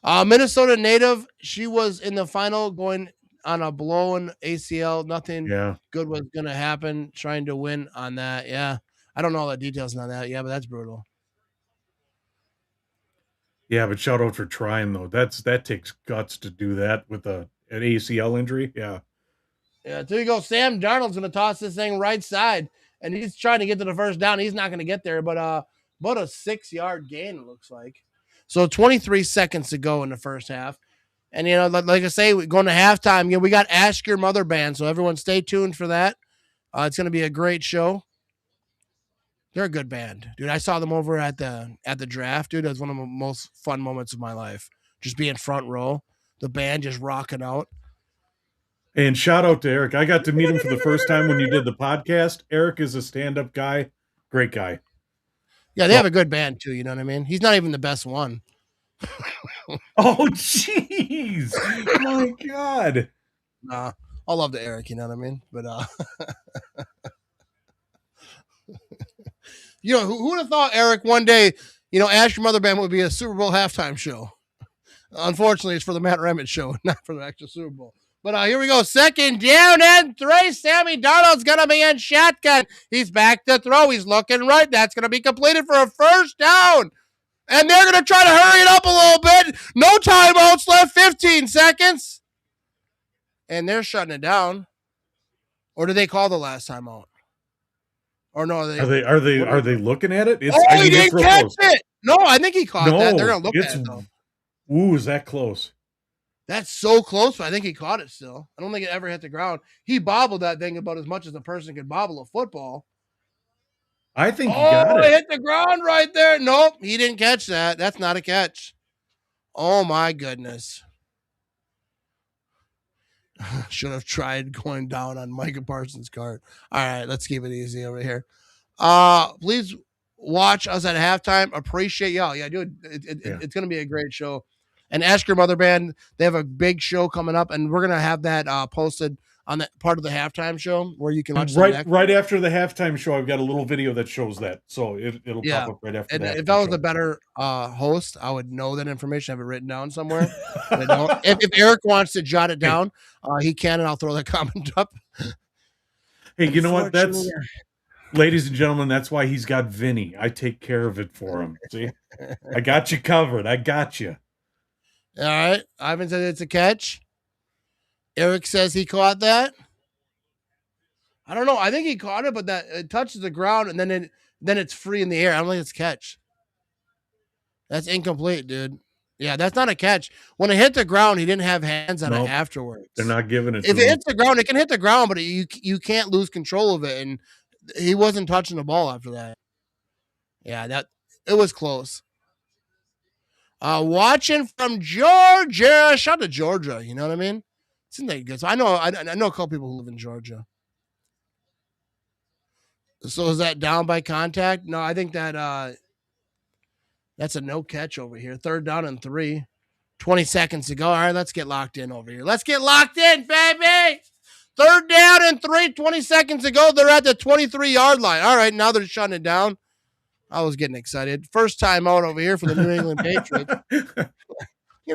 Minnesota native, she was in the final going on a blown ACL. Nothing good was going to happen, trying to win on that. Yeah. I don't know all the details on that. Yeah, but that's brutal. Yeah, but shout out for trying, though. That takes guts to do that with an ACL injury. Yeah. Yeah, there you go. Sam Darnold's going to toss this thing right side, and he's trying to get to the first down. He's not going to get there, but about a 6-yard gain, it looks like. So 23 seconds to go in the first half. And, like I say, going to halftime, we got Ask Your Mother Band, so everyone stay tuned for that. It's going to be a great show. They're a good band. Dude, I saw them over at the draft, dude. It was one of the most fun moments of my life. Just being front row, the band just rocking out. And shout out to Eric. I got to meet him for the first time when you did the podcast. Eric is a stand-up guy. Great guy. Yeah, they have a good band, too. You know what I mean? He's not even the best one. Oh, jeez. My God. Nah, I love the Eric, you know what I mean? But, who would have thought, Eric, one day, Ask Your Mother Band would be a Super Bowl halftime show? Unfortunately, it's for the Matt Remmett show, not for the actual Super Bowl. But here we go. 2nd down and 3. Sammy Darnold's going to be in shotgun. He's back to throw. He's looking right. That's going to be completed for a first down. And they're going to try to hurry it up a little bit. No timeouts left. 15 seconds. And they're shutting it down. Or did they call the last timeout? Or no? Are they looking at it? He didn't catch it. No, I think he caught that. They're going to look at it, though. Ooh, is that close? That's so close, but I think he caught it still. I don't think it ever hit the ground. He bobbled that thing about as much as a person could bobble a football. I think he got it. It hit the ground right there. Nope, he didn't catch that. That's not a catch. Oh, my goodness. Should have tried going down on Micah Parsons' card. All right, let's keep it easy over here. Please watch us at halftime. Appreciate y'all. Yeah, dude, it's going to be a great show. And Ask Your Mother Band, they have a big show coming up, and we're going to have that posted on that part of the halftime show where you can watch right after the halftime show. I've got a little video that shows that, so it'll pop up right after that. If I was a better host, I would know that information. I have it written down somewhere. But I don't. If Eric wants to jot it down, he can, and I'll throw that comment up. Hey, you know what? That's, ladies and gentlemen, that's why he's got Vinny. I take care of it for him. See, I got you covered. I got you. All right. Ivan said it's a catch. Eric says he caught that. I don't know. I think he caught it, but that it touches the ground and then it's free in the air. I don't think it's a catch. That's incomplete, dude. Yeah, that's not a catch. When it hit the ground, he didn't have hands on it afterwards. They're not giving it. If it hits the ground, it can hit the ground, but you can't lose control of it. And he wasn't touching the ball after that. Yeah, it was close. Watching from Georgia. Shout out to Georgia. You know what I mean? Seems like good. So I know a couple people who live in Georgia. So is that down by contact? No, I think that that's a no catch over here. 3rd down and 3. 20 seconds to go. All right, let's get locked in over here. Let's get locked in, baby. 3rd down and 3. 20 seconds to go. They're at the 23-yard line. All right, now they're shutting it down. I was getting excited. First time out over here for the New England Patriots.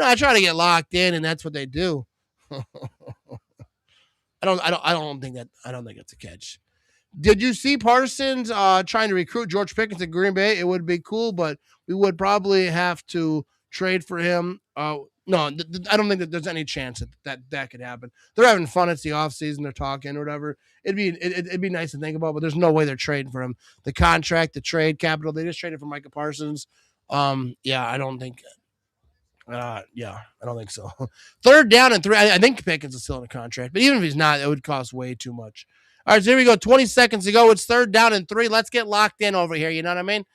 I try to get locked in, and that's what they do. I don't think it's a catch. Did you see Parsons trying to recruit George Pickens to Green Bay? It would be cool, but we would probably have to trade for him. No, I don't think that there's any chance that could happen. They're having fun. It's the offseason. They're talking or whatever. It'd be nice to think about, but there's no way they're trading for him. The contract, the trade capital, they just traded for Micah Parsons. I don't think. I don't think so. 3rd down and 3. I think Pickens is still in a contract, but even if he's not, it would cost way too much. All right, so here we go. 20 seconds to go. It's 3rd down and 3. Let's get locked in over here. You know what I mean?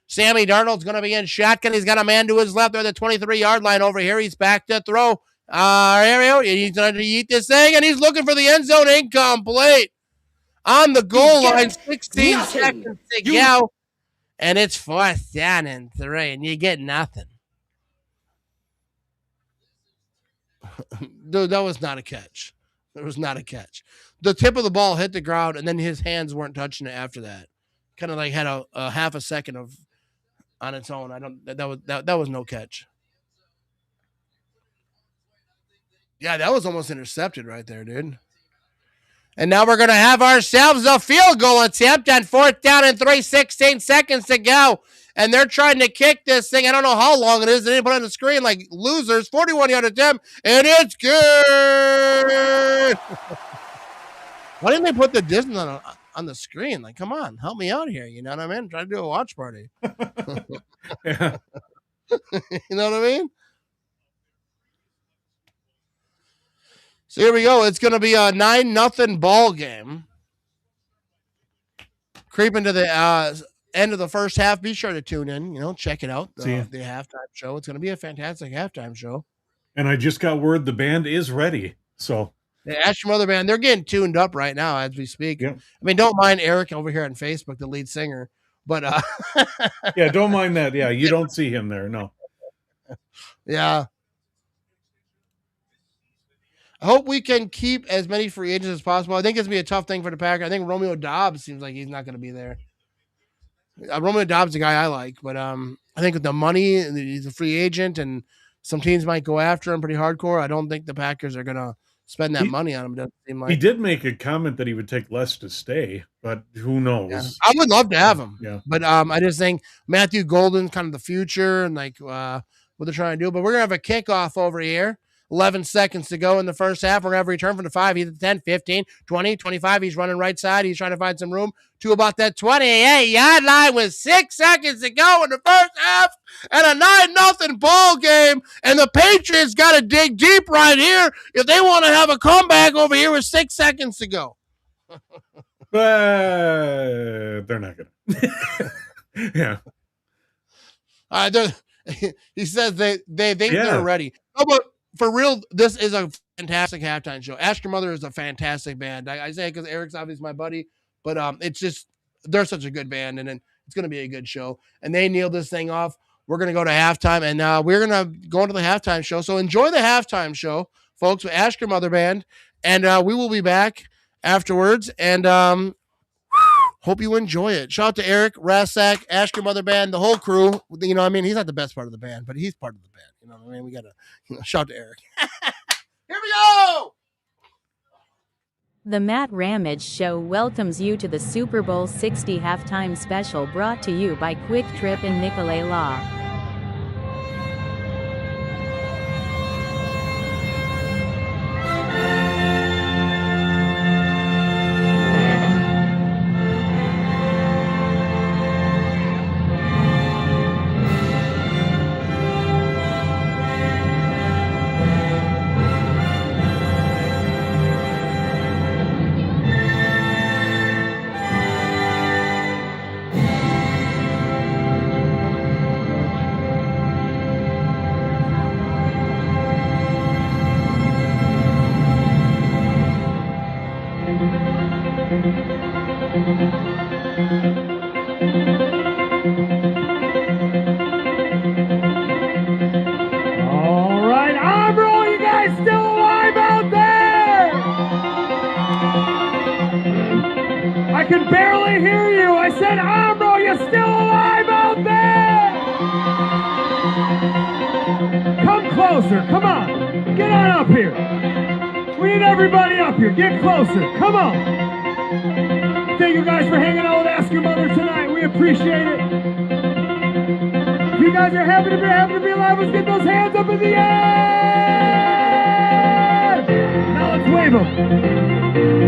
Sammy Darnold's going to be in shotgun. He's got a man to his left. They're at the 23-yard line over here. He's back to throw. Here we go. He's going to eat this thing, and he's looking for the end zone. Incomplete. On the goal line, 16 seconds to go. And it's 4th down and 3, and you get nothing. Dude, that was not a catch. It was not a catch. The tip of the ball hit the ground, and then his hands weren't touching it after that. Kind of like had a half a second of on its own. That was no catch. Yeah, that was almost intercepted right there, dude. And now we're going to have ourselves a field goal attempt on 4th down and 3, 16 seconds to go. And they're trying to kick this thing. I don't know how long it is. They didn't put it on the screen like losers. 41-yard attempt, and it's good. Why didn't they put the distance on the screen? Like, come on, help me out here. You know what I mean? Try to do a watch party. Yeah. You know what I mean? So here we go. It's going to be a 9-0 ball game. Creeping to the end of the first half. Be sure to tune in. Check it out. The halftime show. It's going to be a fantastic halftime show. And I just got word the band is ready. So Ask Your Mother Band. They're getting tuned up right now as we speak. Yep. I mean, don't mind Eric over here on Facebook, the lead singer. But yeah, don't mind that. Yeah, you don't see him there. No. Yeah. I hope we can keep as many free agents as possible. I think it's going to be a tough thing for the Packers. I think Romeo Doubs seems like he's not going to be there. Romeo Doubs is a guy I like, but I think with the money, he's a free agent, and some teams might go after him pretty hardcore. I don't think the Packers are going to spend that money on him. Doesn't seem like. He did make a comment that he would take less to stay, but who knows? Yeah. I would love to have him. Yeah. But I just think Matthew Golden's kind of the future and like what they're trying to do. But we're going to have a kickoff over here. 11 seconds to go in the first half. We're going to have a return from the 5. He's at 10, 15, 20, 25. He's running right side. He's trying to find some room to about that 28-yard line with 6 seconds to go in the first half and a 9-0 ball game. And the Patriots got to dig deep right here if they want to have a comeback over here with 6 seconds to go. They're not going to. Yeah. He says they think they're ready. Oh, but for real, this is a fantastic halftime show. Ask Your Mother is a fantastic band. I say it because Eric's obviously my buddy, but it's just they're such a good band, and it's going to be a good show. And they nailed this thing off. We're going to go to halftime, and we're going to go into the halftime show. So enjoy the halftime show, folks, with Ask Your Mother band, and we will be back afterwards. And hope you enjoy it. Shout out to Eric, Rasak, Ask Your Mother band, the whole crew. You know, I mean, he's not the best part of the band, but he's part of the band. You know what I mean? We got to shout out to Eric. Here we go! The Matt Ramage Show welcomes you to the Super Bowl 60 halftime special brought to you by Quick Trip and Nicolet Law. I can barely hear you. I said, Ambro, you still alive out there? Come closer. Come on. Get on up here. We need everybody up here. Get closer. Come on. Thank you guys for hanging out with Ask Your Mother tonight. We appreciate it. If you guys are happy to be alive, let's get those hands up in the air. Now let's wave them.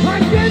I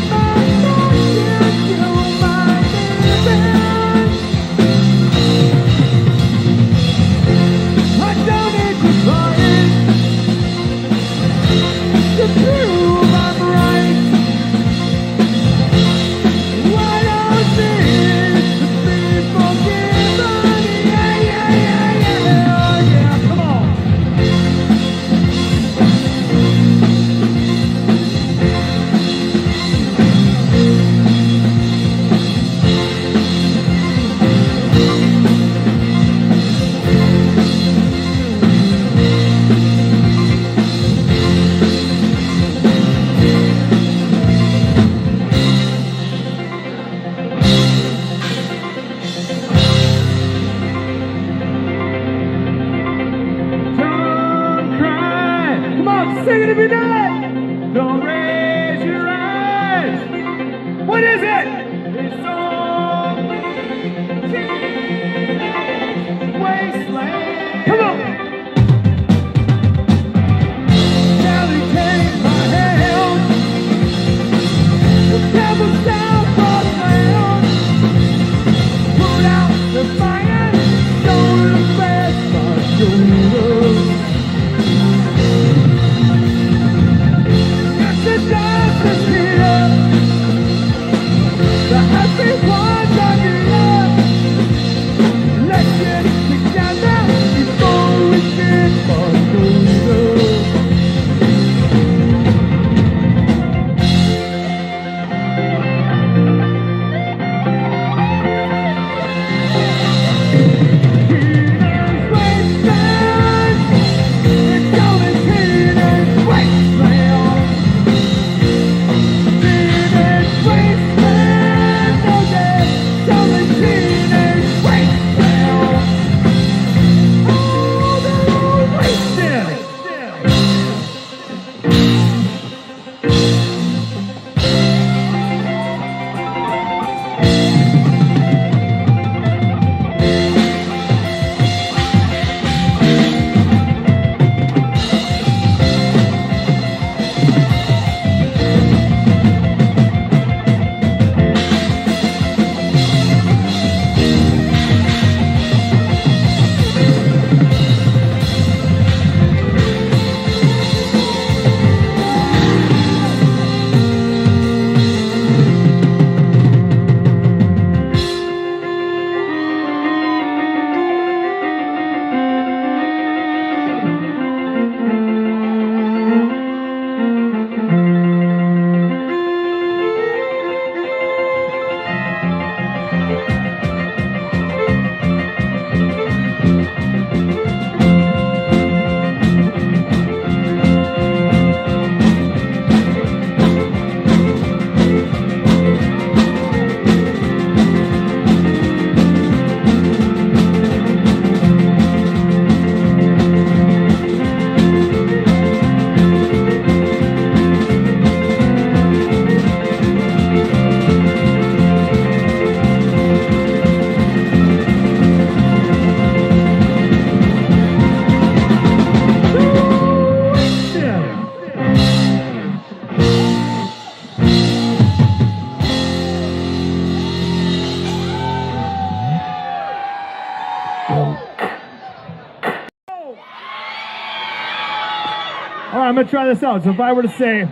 I'm gonna try this out. So if I were to say,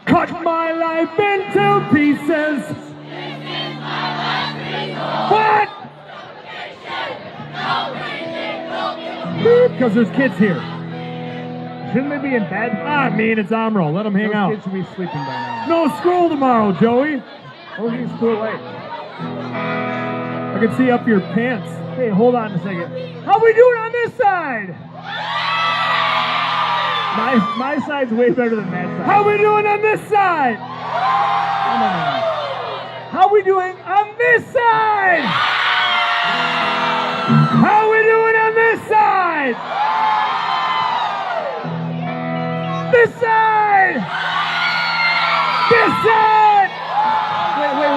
cut my life into pieces. What? Because there's kids here. Shouldn't they be in bed? I mean, it's Amro. Let them hang out. Kids should be sleeping by now. No school tomorrow, Joey. We're getting school late. I can see up your pants. Hey, hold on a second. How we doing on this side? My side's way better than that side. How we doing on this side? How we doing on this side? How we doing on this side? This side! This side!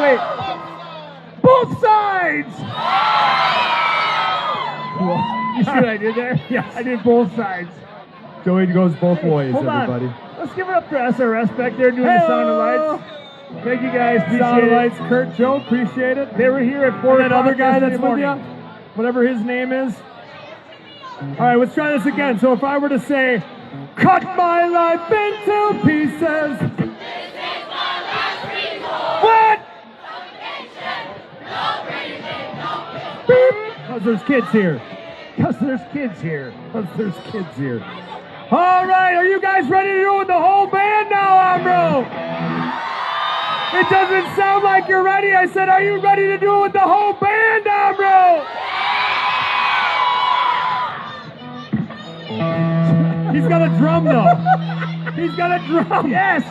Wait. Both sides! You see what I did there? Yes, I did both sides. Joey goes both ways, everybody. Let's give it up for SRS back there doing the sound and lights. Thank you guys, appreciate sound it. Lights, Kurt, Joe, appreciate it. They were here at 4 o'clock. That other guy that's with you, whatever his name is. All right, let's try this again. So if I were to say, cut my life into pieces. What? Beep. Because there's kids here. Because there's kids here. Because there's kids here. All right, are you guys ready to do it with the whole band now, Amro? It doesn't sound like you're ready. I said, are you ready to do it with the whole band, Amro? He's got a drum, though. He's got a drum. Yes.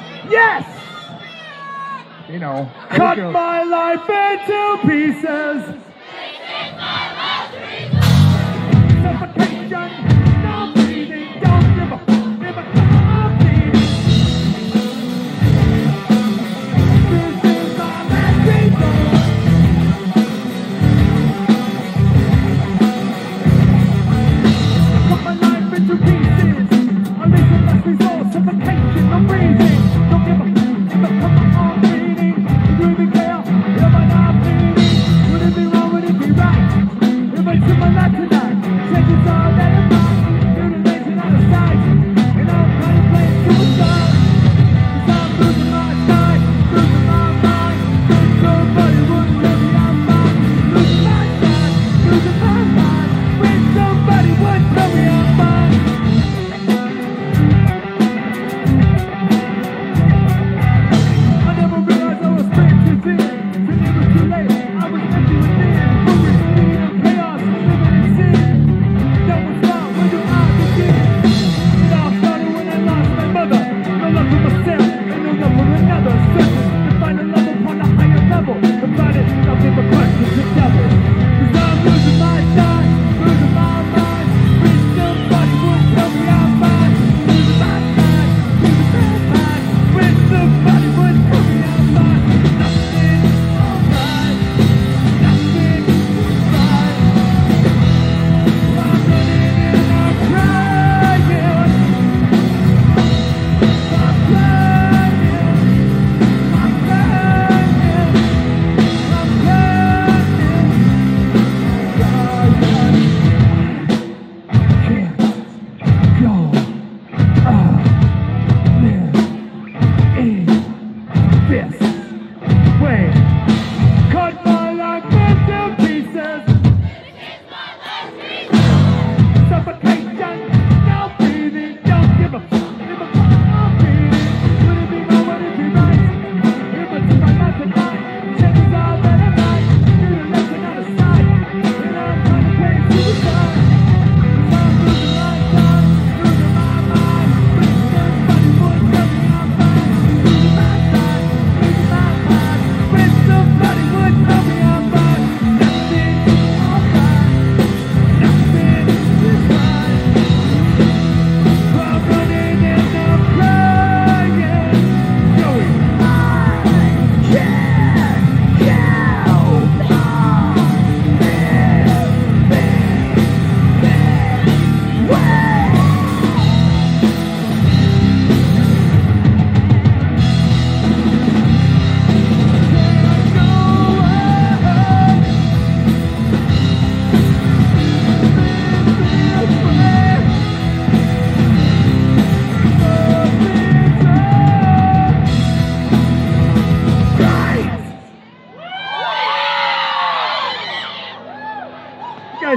You know. Cut my life into pieces. Suffocation. No breathing. Don't give a fuck. Give a fuck. Suffocation, no breathing. Don't give a fuck. Come on, breathing. You even care? Am I not bleeding? Would it be wrong? Would it be right? If I took my life tonight, chances are that I'm not. Mutilation out of sight, and I'm contemplating suicide. 'Cause I'm losing my sight, losing my mind. Somebody would tell me I'm fine. Losing my sight, losing my mind. When somebody would tell me I'm fine.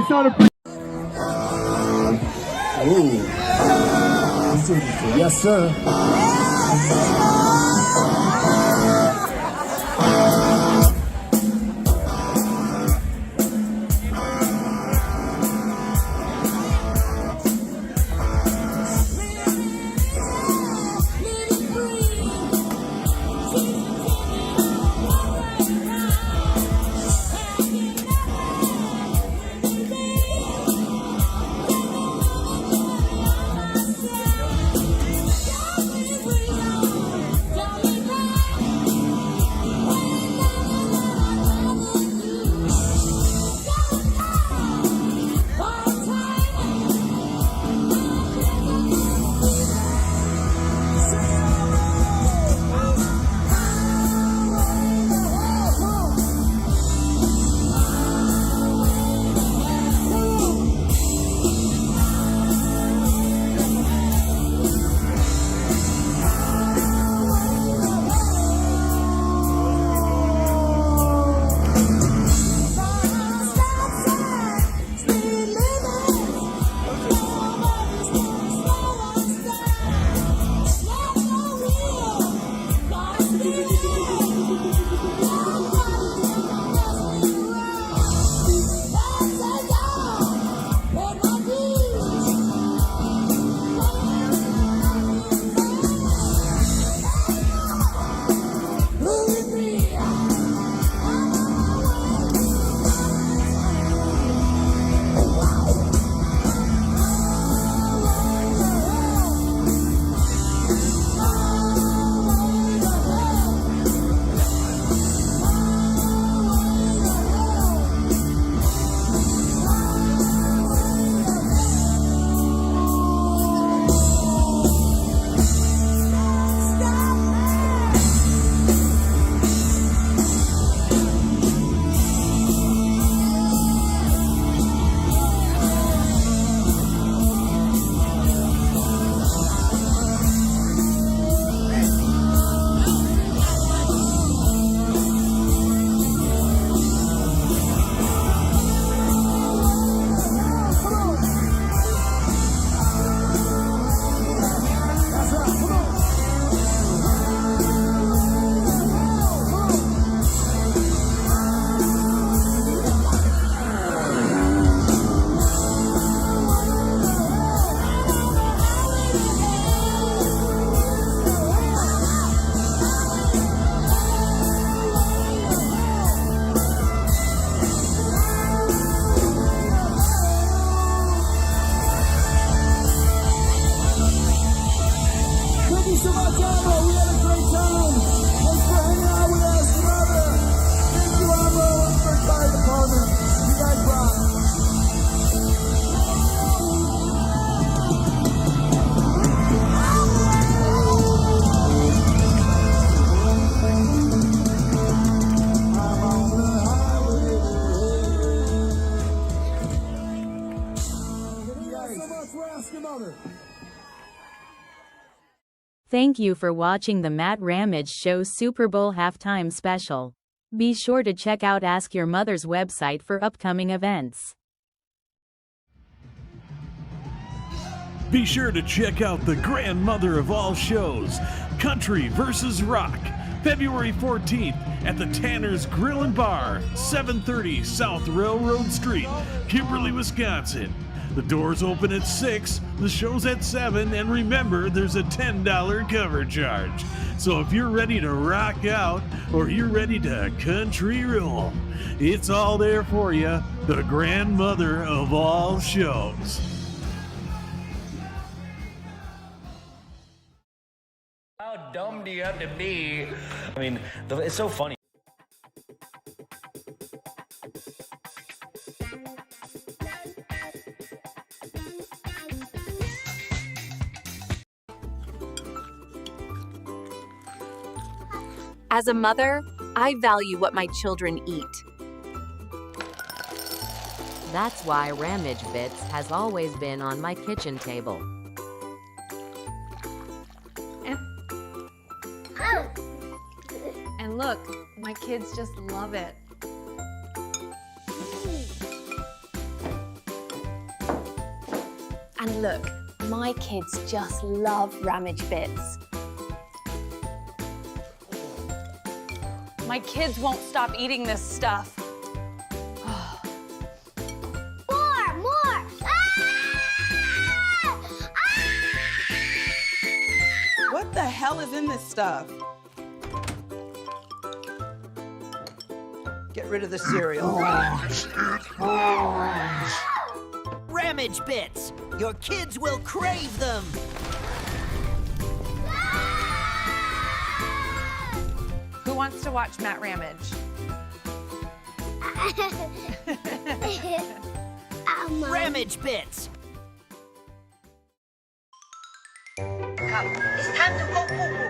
this on a pre- Ooh. Yes, sir. Thank you for watching the Matt Ramage Show Super Bowl halftime special. Be sure to check out Ask Your Mother's website for upcoming events. Be sure to check out the grandmother of all shows, Country vs. Rock, February 14th at the Tanner's Grill and Bar, 730 South Railroad Street, Kimberly, Wisconsin. The doors open at 6, the show's at 7, and remember, there's a $10 cover charge. So if you're ready to rock out or you're ready to country roll, it's all there for you, the grandmother of all shows. How dumb do you have to be? I mean, it's so funny. As a mother, I value what my children eat. That's why Ramage Bits has always been on my kitchen table. And look, my kids just love it. Look, my kids just love Ramage Bits. My kids won't stop eating this stuff. More! What the hell is in this stuff? Get rid of the cereal. Ramage Bits. Your kids will crave them. Who wants to watch Matt Ramage? Ramage Bits. Come, it's time to go poo-poo.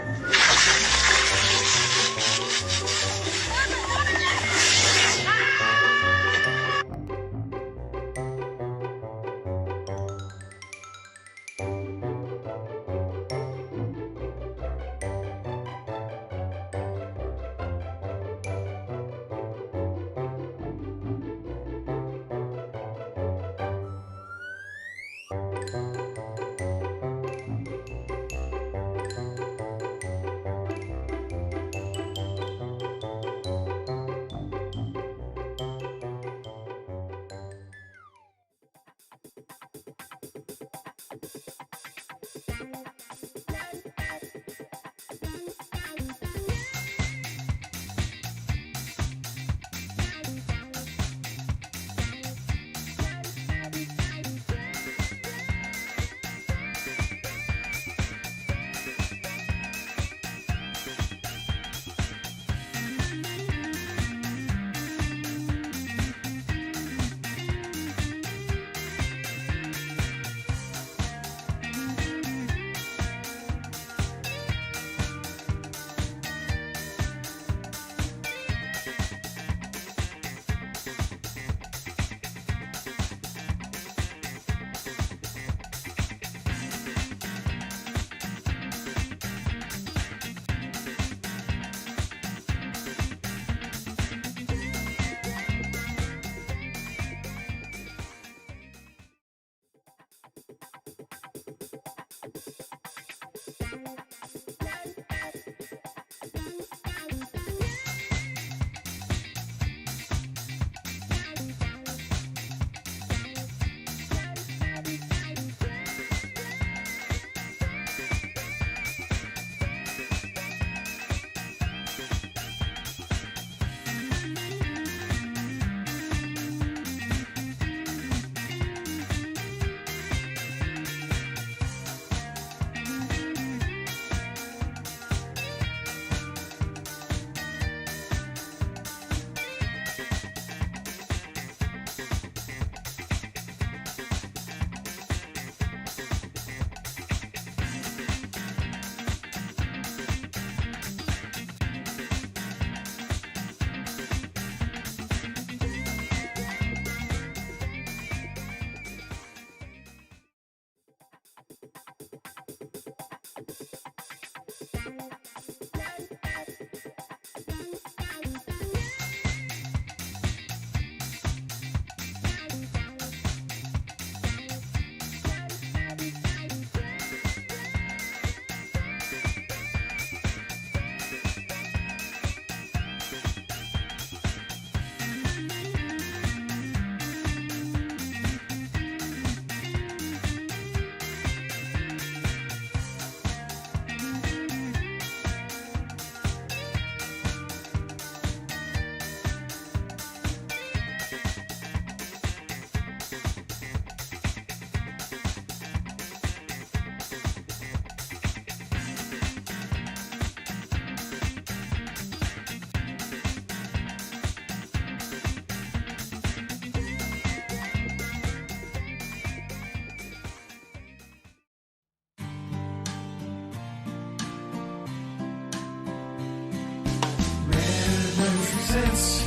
presents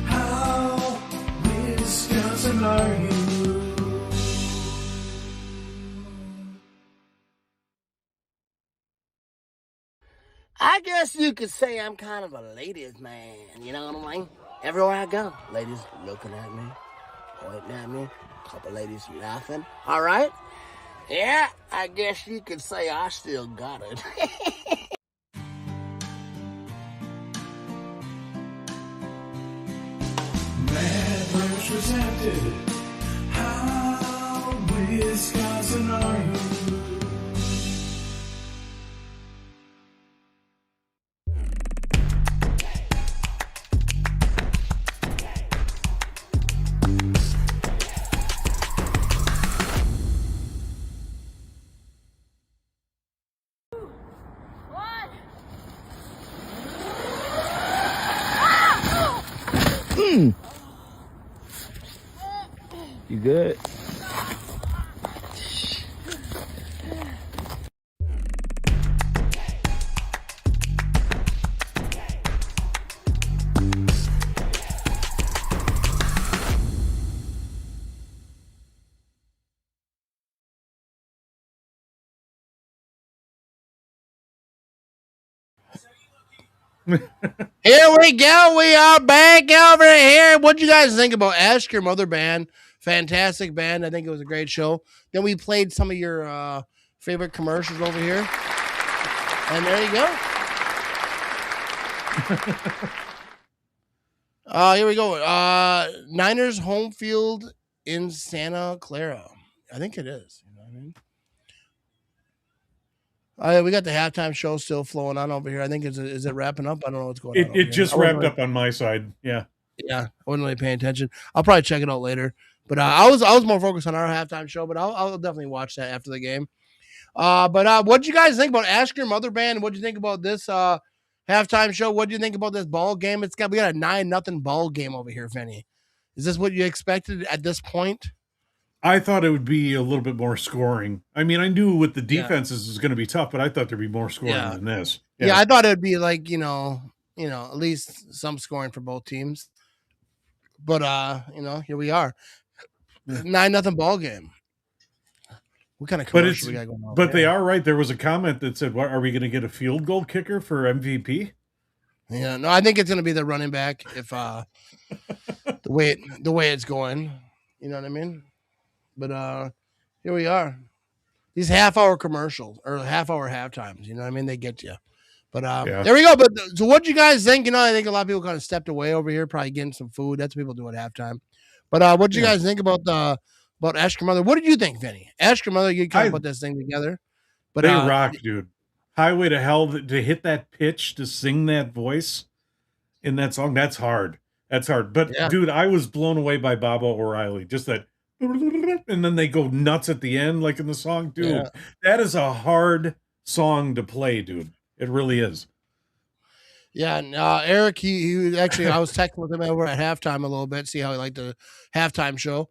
How Wisconsin Are You? I guess you could say I'm kind of a ladies' man, you know what I mean? Everywhere I go, ladies looking at me, pointing at me, couple ladies laughing, all right? Yeah, I guess you could say I still got it. Mad Birds presented. How Wisconsin are you? You good? Here we go. We are back over here. What do you guys think about Ask Your Mother band? Fantastic band. I think it was a great show. Then we played some of your favorite commercials over here. And there you go. Here we go. Niners home field in Santa Clara. I think it is. You know what I mean? We got the halftime show still flowing on over here. I think is it wrapping up? I don't know what's going on. It just wrapped up on my side. Yeah. Yeah, I wasn't really paying attention. I'll probably check it out later. But I was more focused on our halftime show. But I'll definitely watch that after the game. But what did you guys think about Ask Your Mother band? What did you think about this halftime show? What do you think about this ball game? We got a 9-0 ball game over here, Vinny. Is this what you expected at this point? I thought it would be a little bit more scoring. I mean, I knew with the defenses it was going to be tough, but I thought there'd be more scoring than this. Yeah, I thought it'd be like, at least some scoring for both teams. But here we are. 9-0 ball game. What kind of commercial we got going on? But they are right. There was a comment that said, "What are we going to get a field goal kicker for MVP?" Yeah, no, I think it's going to be the running back if the way it's going. You know what I mean? But here we are. These half-hour commercials or half-hour halftimes, you know what I mean? They get you. But there we go. But so what do you guys think? I think a lot of people kind of stepped away over here, probably getting some food. That's what people do at halftime. But what do you guys think about Ask Your Mother? What did you think, Vinny? Ask Your Mother, you kind of put this thing together. But they rock, dude. Highway to Hell, to hit that pitch, to sing that voice in that song, that's hard. That's hard. But dude, I was blown away by Baba O'Reilly. Just that, and then they go nuts at the end, like in the song. Dude, that is a hard song to play, dude. It really is. Yeah, and Eric, he actually, I was texting with him over at halftime a little bit, see how he liked the halftime show,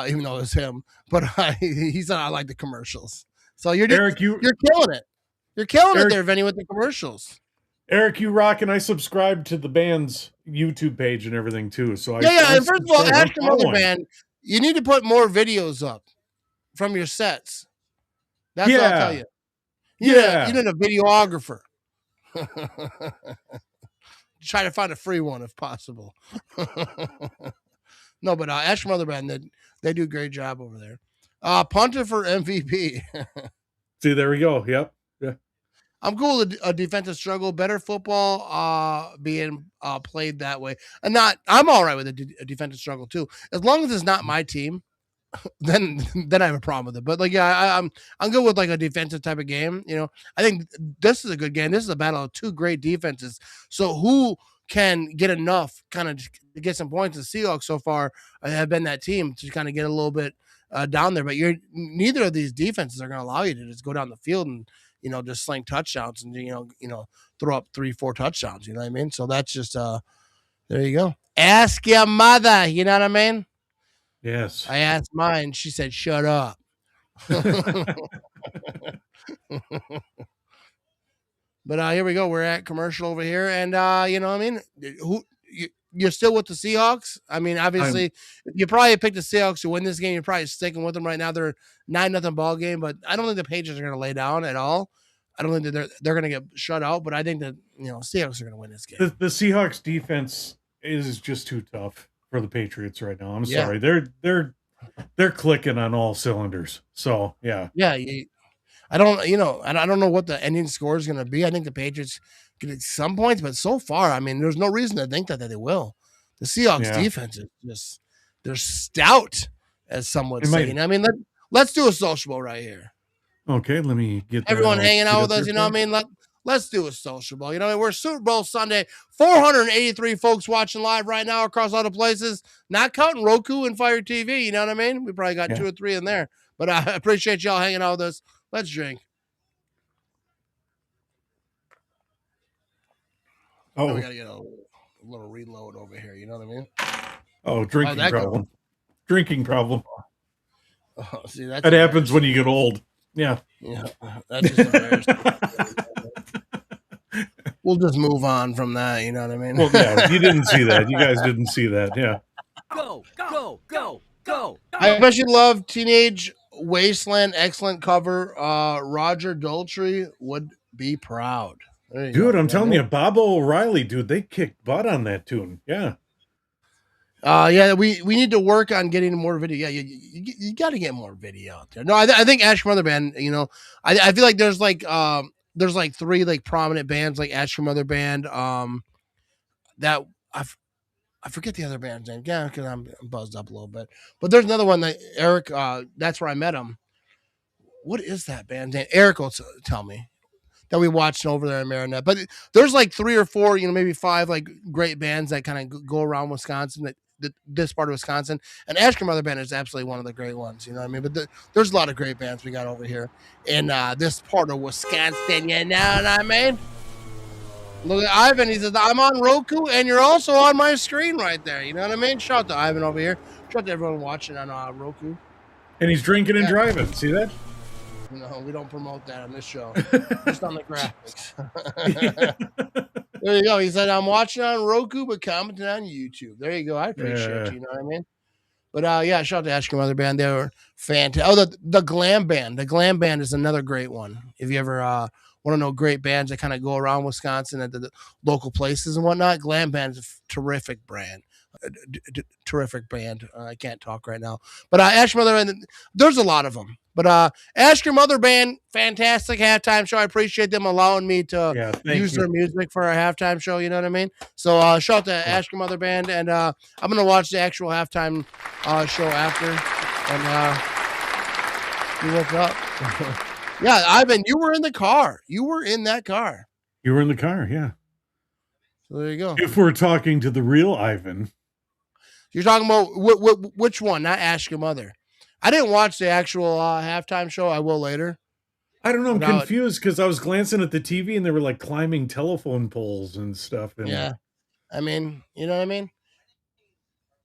even though it was him. But he said I like the commercials. So you're Eric, you're killing it. You're killing it there, Vinny, with the commercials. Eric, you rock, and I subscribe to the band's YouTube page and everything too. So And first of all, Ask Your Mother band, you need to put more videos up from your sets. That's what I'll tell you. You need a videographer. Try to find a free one if possible. No, but Ask Your Mother band, they do a great job over there. Punter for MVP. See, there we go. Yep. Yeah. I'm cool with a defensive struggle. Better football being played that way. I'm all right with a defensive struggle too. As long as it's not my team, then I have a problem with it. But I'm good with like a defensive type of game. I think this is a good game. This is a battle of two great defenses. So who can get enough kind of to get some points? The Seahawks so far have been that team to kind of get a little bit down there. But neither of these defenses are going to allow you to just go down the field and just sling touchdowns and throw up 3-4 touchdowns. You know what I mean? So that's just there you go. Ask your mother. You know what I mean? Yes. I asked mine. She said, "Shut up." But here we go. We're at commercial over here, and you know what I mean? You're still with the Seahawks? I mean, obviously, you probably picked the Seahawks to win this game. You're probably sticking with them right now. They're 9-0 ball game, but I don't think the Patriots are going to lay down at all. I don't think that they're going to get shut out, but I think that Seahawks are going to win this game. The Seahawks defense is just too tough for the Patriots right now. I'm sorry. They're they're clicking on all cylinders. So yeah. Yeah, I don't, I don't know what the ending score is going to be. I think the Patriots get some points, but so far, I mean, there's no reason to think that they will. The Seahawks Yeah. defense is just, they're stout, as some would It say. might- I mean, let's do a sociable right here. Okay, let me get that Everyone all hanging out queued with up us, here you know what I mean? Let's do a sociable. You know, we're Super Bowl Sunday. 483 folks watching live right now across all the places, not counting Roku and Fire TV. You know what I mean? We probably got Yeah. 2 or 3 in there. But I appreciate y'all hanging out with us. Let's drink. Oh, we got to get a little reload over here. You know what I mean? Oh, drinking that go? problem. Drinking problem. Oh, see, that's That happens when you get old. Yeah. Yeah, that's just embarrassing. We'll just move on from that. You know what I mean? Well, yeah, you didn't see that. You guys didn't see that. Yeah. Go, go, go, go. I especially love Teenage Wasteland. Excellent cover. Roger Daltrey would be proud. There you Dude, go. I'm telling you, Bob O'Reilly, dude, they kicked butt on that tune. Yeah. Yeah, we need to work on getting more video. Yeah, you got to get more video out there. No, I think Ash Mother Band. You know, I feel like there's like 3 like prominent bands like Ash Mother Band. That I forget the other band's name. Yeah, because I'm buzzed up a little bit. But there's another one that Eric. That's where I met him. What is that band's name? Eric will tell me. That we watched over there in Marinette. But there's like 3 or 4, maybe 5 like great bands that kind of go around Wisconsin, this part of Wisconsin. And Ashker Mother Band is absolutely one of the great ones, you know what I mean? But there's a lot of great bands we got over here in this part of Wisconsin, you know what I mean? Look at Ivan. He says, I'm on Roku and you're also on my screen right there. You know what I mean? Shout out to Ivan over here. Shout out to everyone watching on Roku. And he's drinking and driving. See that? No, we don't promote that on this show. Just on the graphics. There you go. He said, I'm watching on Roku, but commenting on YouTube. There you go. I appreciate you. You know what I mean? But yeah, shout out to Ashker Mother Band. They were fantastic. Oh, the Glam Band. The Glam Band is another great one. If you ever want to know great bands that kind of go around Wisconsin at the local places and whatnot, Glam Band is a terrific brand. Terrific band. I can't talk right now. But Ashker Mother Band, there's a lot of them. But Ashker Mother Band, fantastic halftime show. I appreciate them allowing me to use their music for our halftime show. You know what I mean? So shout out to Ashker Mother Band, and I'm gonna watch the actual halftime show after and see what's up. Yeah, Ivan, you were in the car. You were in that car. You were in the car, yeah. So there you go. If we're talking to the real Ivan. You're talking about which one? Not Ashker Mother. I didn't watch the actual halftime show. I will later. I don't know. I'm confused because I was glancing at the TV and they were like climbing telephone poles and stuff. And yeah. I mean, you know what I mean?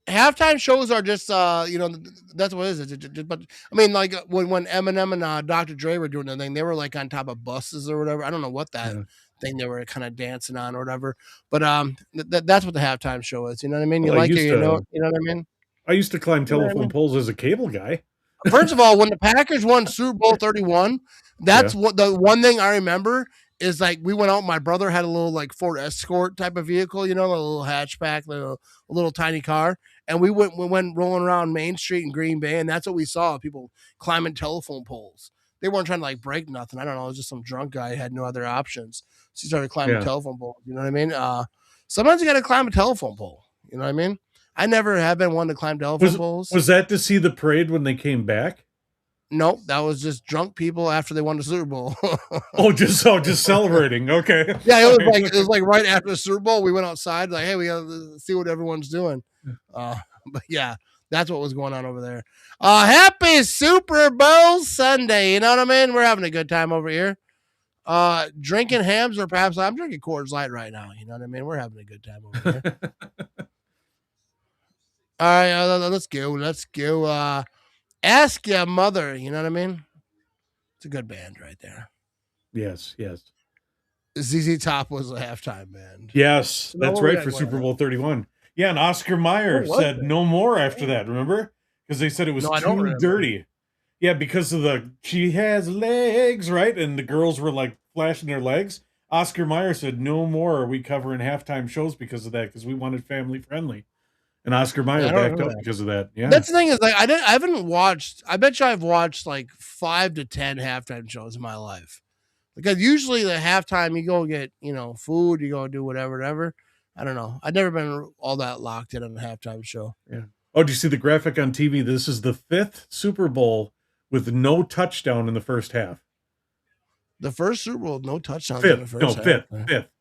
Halftime shows are just, that's what it is. But I mean, like when Eminem and Dr. Dre were doing their thing, they were like on top of buses or whatever. I don't know what that thing they were kind of dancing on or whatever. But that's what the halftime show is. You know what I mean? You Well, like it, you know what I mean? I used to climb telephone poles as a cable guy. First of all, when the Packers won Super Bowl 31, that's what the one thing I remember is like we went out. My brother had a little like Ford Escort type of vehicle, you know, a little hatchback, a little tiny car, and we went rolling around Main Street in Green Bay, and that's what we saw: people climbing telephone poles. They weren't trying to like break nothing. I don't know. It was just some drunk guy who had no other options, so he started climbing telephone poles. You know what I mean? Sometimes you got to climb a telephone pole. You know what I mean? I never have been one to climb telephone poles. Was that to see the parade when they came back? Nope, that was just drunk people after they won the Super Bowl. just celebrating. Okay. Yeah, it was like right after the Super Bowl, we went outside like, hey, we gotta see what everyone's doing. But yeah, that's what was going on over there. Happy Super Bowl Sunday. You know what I mean? We're having a good time over here. Drinking hams, or perhaps I'm drinking Coors Light right now. You know what I mean? We're having a good time over here. All right, let's go. Ask Your Mother. You know what I mean? It's a good band right there. Yes. ZZ Top was a halftime band. Yes, So that's right for Super Bowl 31. Yeah, and Oscar Mayer said no more after that, remember? Because they said it was too dirty. Yeah, because of she has legs, right? And the girls were like flashing their legs. Oscar Mayer said no more are we covering halftime shows because of that, because we wanted family friendly. And Oscar Mayer I don't backed remember up that. because of that. Yeah. That's the thing is like I haven't watched. I bet you I've watched like 5 to 10 halftime shows in my life. Because usually the halftime you go get food, you go do whatever. I don't know. I've never been all that locked in on a halftime show. Yeah. Oh, do you see the graphic on TV? This is the 5th Super Bowl with no touchdown in the first half. The first Super Bowl, no touchdowns in the first half.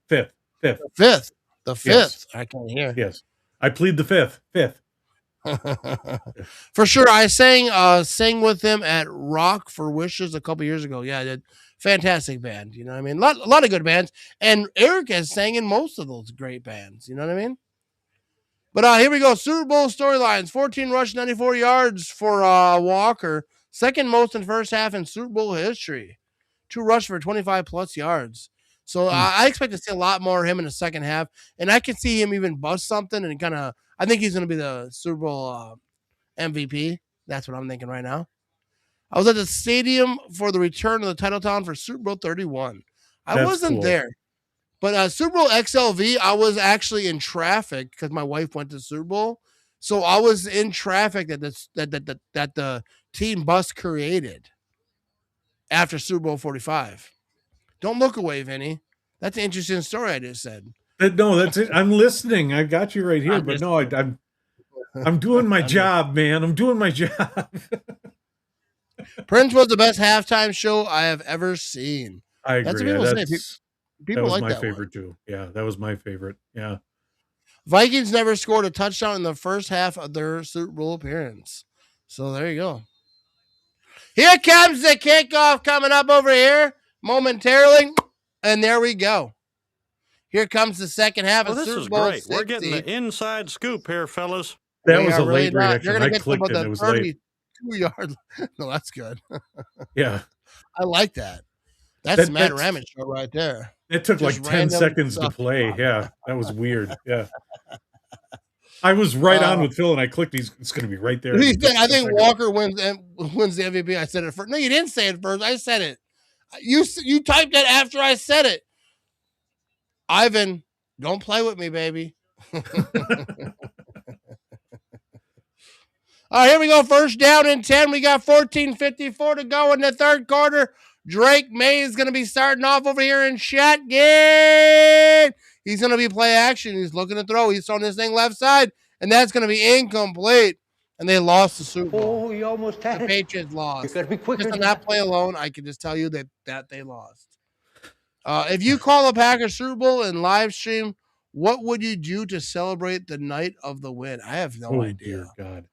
Fifth. The fifth. Yes. I can't hear. Yes. I plead the fifth. For sure. I sang with him at Rock for Wishes a couple years ago. Yeah, I did. Fantastic band. You know what I mean? A lot of good bands. And Eric has sang in most of those great bands. You know what I mean? But here we go. Super Bowl storylines. 14 rush, 94 yards for Walker. Second most in first half in Super Bowl history. 2 rush for 25 plus yards. So I expect to see a lot more of him in the second half. And I can see him even bust something and kind of, I think he's going to be the Super Bowl MVP. That's what I'm thinking right now. I was at the stadium for the return of the title town for Super Bowl 31. I wasn't there. But Super Bowl XLV, I was actually in traffic because my wife went to Super Bowl. So I was in traffic that the team bus created after Super Bowl 45. Don't look away, Vinny. That's an interesting story I just said. No, that's it. I'm listening. I got you right here. But no, I'm doing my job, man. I'm doing my job. Prince was the best halftime show I have ever seen. I agree. That's what people say. People that was like my that favorite one. too. Yeah, that was my favorite. Yeah. Vikings never scored a touchdown in the first half of their Super Bowl appearance. So there you go. Here comes the kickoff coming up over here momentarily. And there we go. Here comes the second half of this Super is Bowl great. 60. We're getting the inside scoop here, fellas. That was a late reaction. You're going to I get clicked about it. the It was late. 32-yard. No, that's good. Yeah. I like that. That's Matt Ramage show right there. It took Just like 10 random seconds to stuff. play. Yeah, that was weird. Yeah. I was right on with Phil, and I clicked. It's going to be right there. He said, I think Walker wins the MVP. I said it first. No, you didn't say it first. I said it. You typed that after I said it. Ivan, don't play with me, baby. All right, here we go. First down and 10. We got 14:54 to go in the third quarter. Drake May is going to be starting off over here in shotgun. He's going to be play action. He's looking to throw. He's throwing this thing left side, and that's going to be incomplete. And they lost the Super Bowl. Oh, you almost had The it. Patriots lost. You got to be quicker. Just on that play alone, I can just tell you that they lost. If you call a Packers Super Bowl and live stream, what would you do to celebrate the night of the win? I have no idea. Dear God.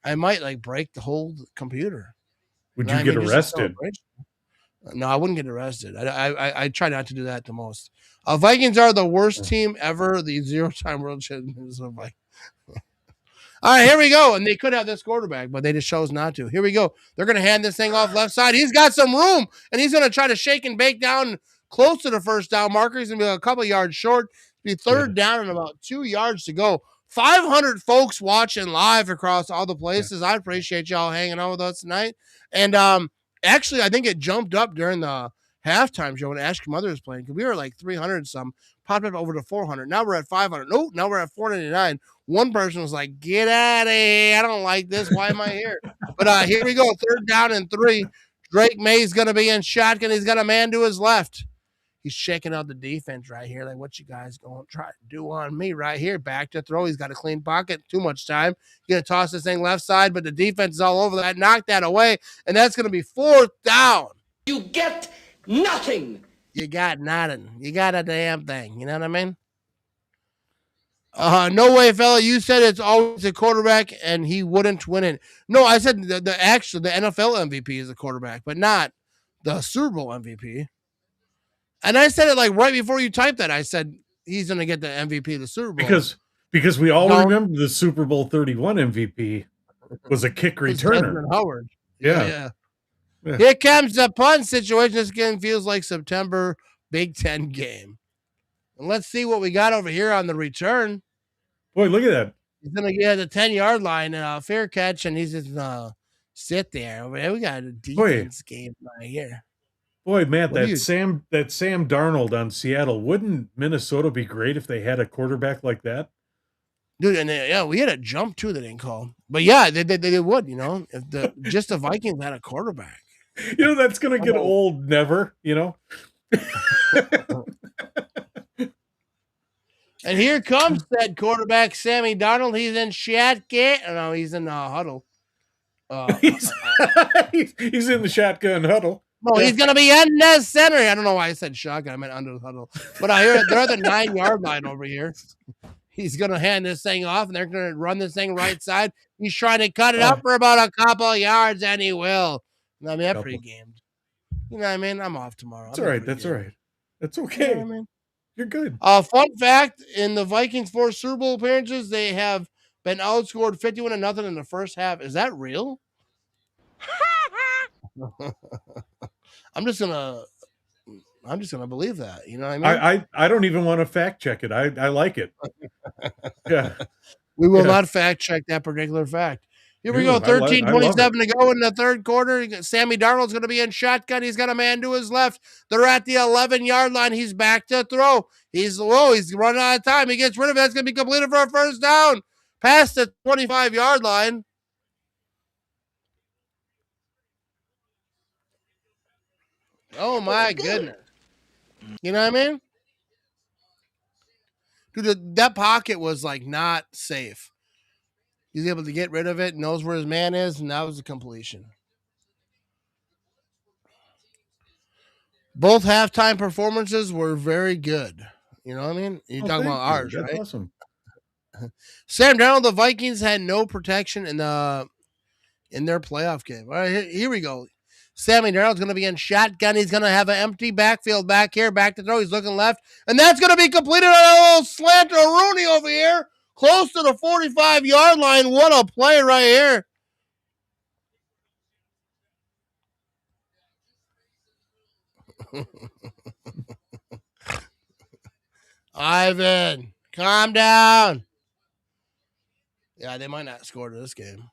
I might break the whole computer. Would you get arrested? No, I wouldn't get arrested. I try not to do that the most. Vikings are the worst team ever. The 0-time world champions of Vikings. All right, here we go. And they could have this quarterback, but they just chose not to. Here we go. They're going to hand this thing off left side. He's got some room, and he's going to try to shake and bake down close to the first down marker. He's going to be a couple yards short. Be third down and about 2 yards to go. 500 folks watching live across all the places. I appreciate y'all hanging out with us tonight. And actually, I think it jumped up during the halftime show when Ash Mother was playing because we were like 300 and some, popped up over to 400. Now we're at 500. Nope, now we're at 499. One person was like, "Get out of here! I don't like this. Why am I here?" But here we go. Third down and 3. Drake May's going to be in shotgun. He's got a man to his left. He's checking out the defense right here. Like, what you guys going to try to do on me right here? Back to throw. He's got a clean pocket. Too much time. He's going to toss this thing left side, but the defense is all over that. Knock that away, and that's going to be 4th down. You get nothing. You got nothing. You got a damn thing. You know what I mean? No way, fella. You said it's always a quarterback, and he wouldn't win it. No, I said the NFL MVP is a quarterback, but not the Super Bowl MVP. And I said it like right before you typed that. I said he's going to get the MVP of the Super Bowl. Because we all remember the Super Bowl 31 MVP was a kick returner. Desmond Howard. Yeah. Here comes the punt situation. This game feels like September Big Ten game. And let's see what we got over here on the return. Boy, look at that. He's going to get the 10-yard line and a fair catch, and he's just sit there. Over there. We got a defense game right here. Boy, Matt, Sam Darnold on Seattle. Wouldn't Minnesota be great if they had a quarterback like that? Dude, and we had a jump too. They didn't call, but yeah, they would. If the Vikings had a quarterback. That's gonna get old. Never. And here comes that quarterback, Sammy Darnold. He's in shotgun. No, he's in the huddle. He's in the shotgun huddle. No, he's going to be in the center. I don't know why I said shotgun. I meant under the huddle. But I hear they're at the 9-yard line over here. He's going to hand this thing off, and they're going to run this thing right side. He's trying to cut it up for about a couple yards, and he will. I mean, I'm pre-gamed. You know what I mean? I'm off tomorrow. That's all right. That's all right. That's okay. You know what I mean? You're good. Fun fact, in the Vikings' 4 Super Bowl appearances, they have been outscored 51-0 in the first half. Is that real? I'm just gonna believe that. You know what I mean? I don't even want to fact check it. I like it. Yeah. We will not fact check that particular fact. Here we go. 13:27 to go in the third quarter. Sammy Darnold's going to be in shotgun. He's got a man to his left. They're at the 11-yard line. He's back to throw. He's running out of time. He gets rid of it. That's going to be completed for a first down. Past the 25-yard line. Oh, my goodness. You know what I mean? Dude, that pocket was like not safe. He's able to get rid of it, knows where his man is, and that was a completion. Both halftime performances were very good. You know what I mean? You're talking about ours, That's right? awesome. Sam Darnold, the Vikings had no protection in their playoff game. All right, here we go. Sammy Darnold's going to be in shotgun. He's going to have an empty backfield back here, back to throw. He's looking left, and that's going to be completed on a little slant to Rooney over here, close to the 45-yard line. What a play right here. Ivan, calm down. Yeah, they might not score this game.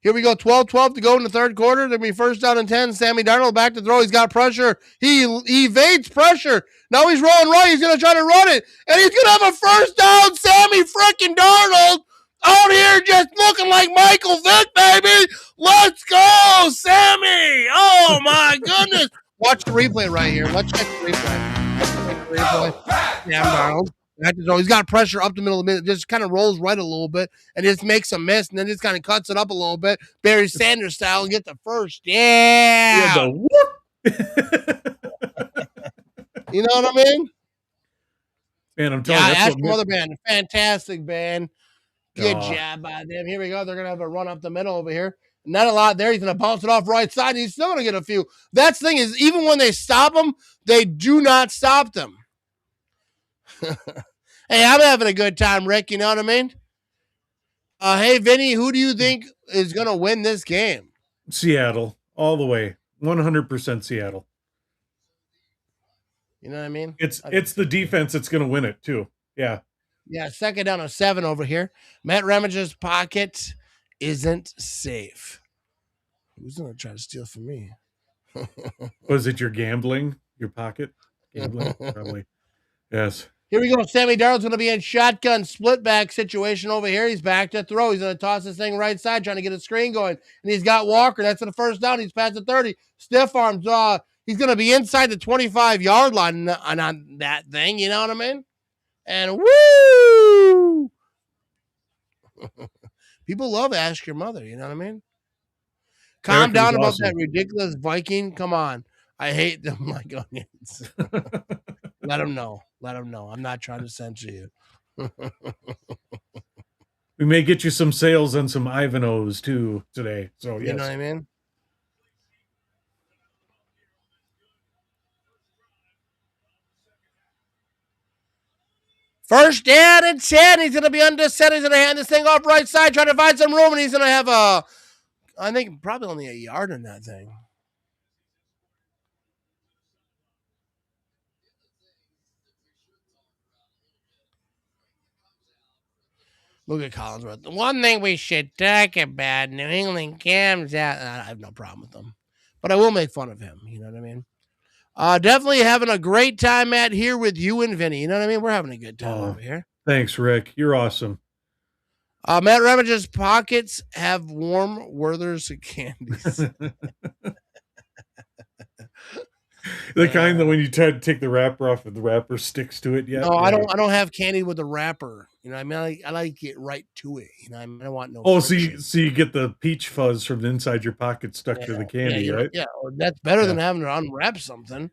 Here we go, 12-12 to go in the third quarter. There'll be first down and 10. Sammy Darnold back to throw. He's got pressure. He evades pressure. Now he's rolling right. He's going to try to run it. And he's going to have a first down. Sammy freaking Darnold out here just looking like Michael Vick, baby. Let's go, Sammy. Oh, my goodness. Watch the replay right here. Let's check the replay. Sam Darnold. He's got pressure up the middle of the minute, just kind of rolls right a little bit and just makes a miss and then just kind of cuts it up a little bit. Barry Sanders style and get the first. Yeah. You know what I mean? Man, I'm telling you. Ask Mother Band. Fantastic band. Good job by them. Here we go. They're going to have a run up the middle over here. Not a lot there. He's going to bounce it off right side. And he's still going to get a few. That's the thing is, even when they stop them, they do not stop them. Hey, I'm having a good time, Rick. You know what I mean? Hey, Vinny, who do you think is going to win this game? Seattle, all the way. 100% Seattle. You know what I mean? It's the defense that's going to win it, too. Yeah. Yeah, second down and 7 over here. Matt Ramage's pocket isn't safe. Who's going to try to steal from me? Was it your gambling? Your pocket? Gambling? Probably. Yes. Here we go. Sammy Darnold's going to be in shotgun split back situation over here. He's back to throw. He's going to toss this thing right side, trying to get a screen going. And he's got Walker. That's for the first down. He's past the 30. Stiff arms. He's going to be inside the 25-yard line on that thing. You know what I mean? And woo! People love Ask Your Mother. You know what I mean? Calm down about that ridiculous Viking. Come on. I hate them like onions. Let them know. Let them know. I'm not trying to censor you. We may get you some sales on some Ivanhoes too today. So yes. You know what I mean? First down and 10. He's going to be under center. He's going to hand this thing off right side, trying to find some room, and he's going to have I think probably only a yard in that thing. Look at Collinsworth. The one thing we should talk about, New England comes out. I have no problem with them, but I will make fun of him. You know what I mean? Definitely having a great time, Matt, here with you and Vinny. You know what I mean? We're having a good time over here. Thanks, Rick. You're awesome. Matt Ramage's pockets have warm Werther's candies. The kind that when you try to take the wrapper off, and the wrapper sticks to it yet. No, I don't have candy with the wrapper. You know, I mean, I like to get right to it. You know, I don't want no. Oh, friction. so you get the peach fuzz from inside your pocket stuck to the candy, right? Yeah, well, that's better than having to unwrap something.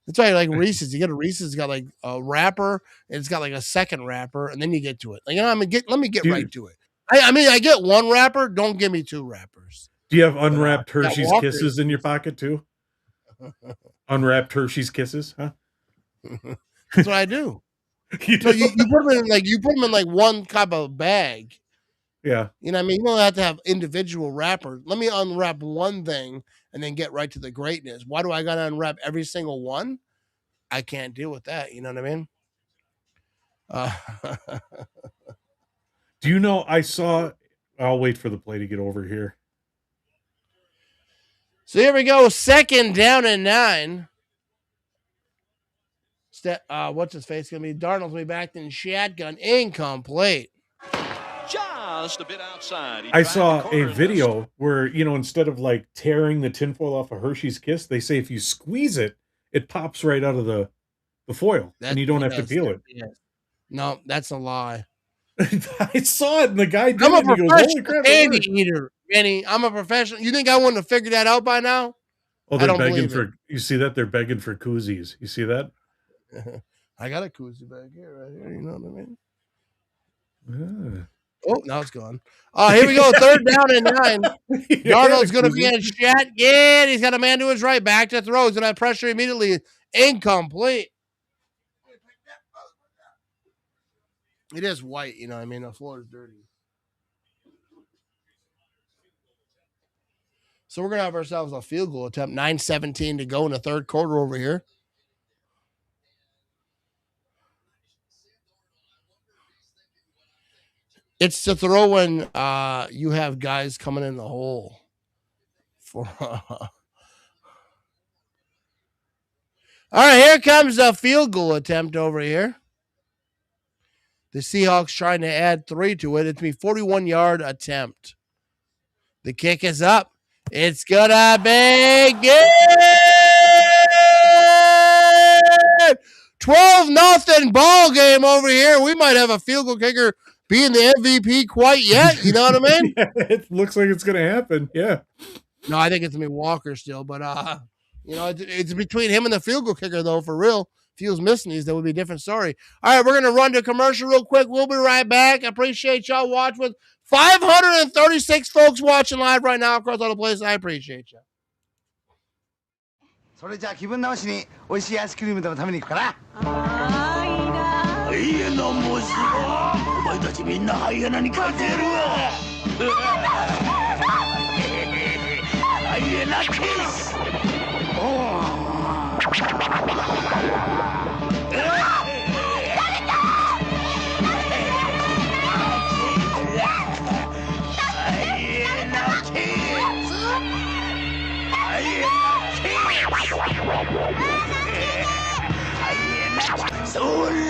That's why I like Reese's. You get a Reese's, got like a wrapper, and it's got like a second wrapper, and then you get to it. Like, you know, let me get right to it. I mean, I get one wrapper. Don't give me two wrappers. Do you have unwrapped Hershey's Kisses in your pocket too? Unwrapped Hershey's Kisses, huh? That's what I do. You put them in like one type of bag. Yeah. You know what I mean? You don't have to have individual wrappers. Let me unwrap one thing and then get right to the greatness. Why do I got to unwrap every single one? I can't deal with that. You know what I mean? Do you know, I'll wait for the play to get over here. So here we go. 2nd down and 9. What's his face going to be? Darnold's going to be back in shotgun. Incomplete. Just a bit outside. I saw a video where, instead of like tearing the tinfoil off a Hershey's Kiss, they say if you squeeze it, it pops right out of the foil and you don't have to peel it. No, that's a lie. I saw it and the guy did I'm it. a professional candy eater, Benny. I'm a professional. You think I wouldn't have figured that out by now? Oh, they're begging for, you see that? They're begging for koozies. You see that? I got a koozie back here, right here. You know what I mean? Yeah. Oh, now it's gone. Here we go. 3rd down and 9. Darnold's going to be in shotgun. He's got a man to his right. Back to throw. He's going to have pressure immediately. Incomplete. It is white, you know what I mean? The floor is dirty. So we're going to have ourselves a field goal attempt. 9:17 to go in the 3rd quarter over here. It's to throw when you have guys coming in the hole. All right, here comes a field goal attempt over here. The Seahawks trying to add 3 to it. It's a 41-yard attempt. The kick is up. It's gonna be good. 12-0 ball game over here. We might have a field goal kicker being the MVP quite yet. You know what I mean? Yeah, it looks like it's going to happen. Yeah. No, I think it's going to be Walker still. But, it's between him and the field goal kicker, though, for real. If he was missing these, that would be a different story. All right, we're going to run to commercial real quick. We'll be right back. I appreciate y'all watching. With 536 folks watching live right now across all the places. I appreciate you. それじゃあ気分直しに美味しいアイスクリームでも食べに行くかな。ハイエナモスお前たちみんなハイエナに勝てるわハイエナキスそれ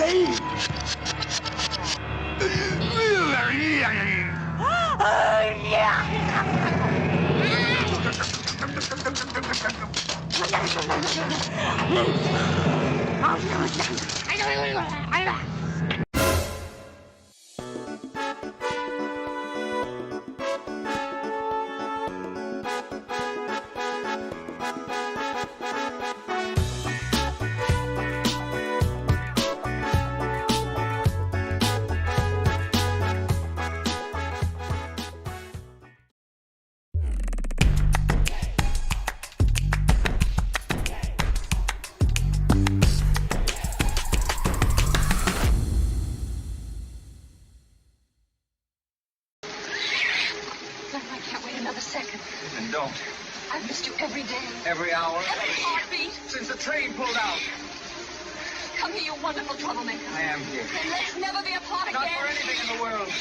I've missed you every day. Every hour? Every heartbeat. Since the train pulled out. Come here, you wonderful troublemaker. I am here. Then let's never be apart again. Not for anything in the world.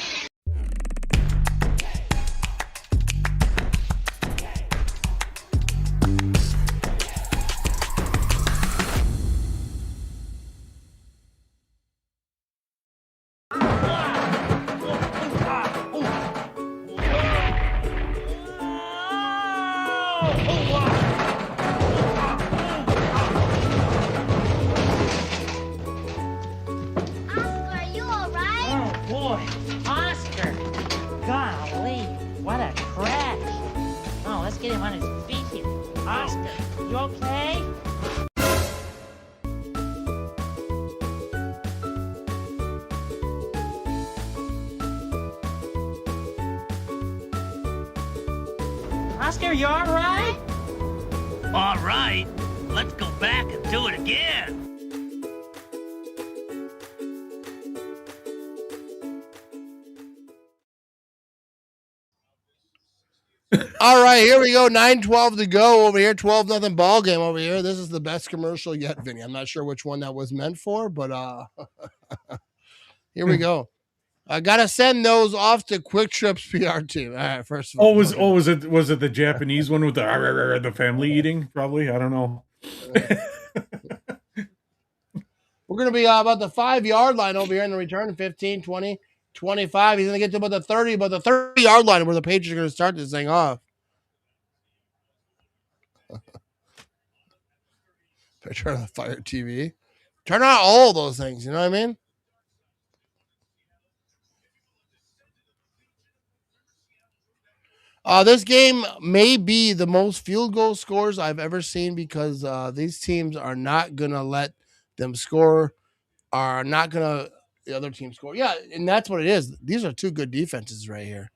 boy, Oscar. Golly, what a crash. Oh, let's get him on his feet here. Oscar, you okay? Oscar, you all right? All right, let's go back and do it again. All right, here we go. 9:12 to go over here. 12-0 ball game over here. This is the best commercial yet, Vinny. I'm not sure which one that was meant for, but here we go. I gotta send those off to Quick Trip's PR team. All right, first of all. Was it the Japanese one with the family eating? Probably. I don't know. We're gonna be about the 5-yard line over here in the return. 15, 20, 25. He's gonna get to about the 30-yard line where the Patriots are gonna start this thing off. Turn on the Fire TV. Turn on all those things. You know what I mean? This game may be the most field goal scores I've ever seen because these teams are not going to let them score, are not going to the other team score. Yeah, and that's what it is. These are two good defenses right here.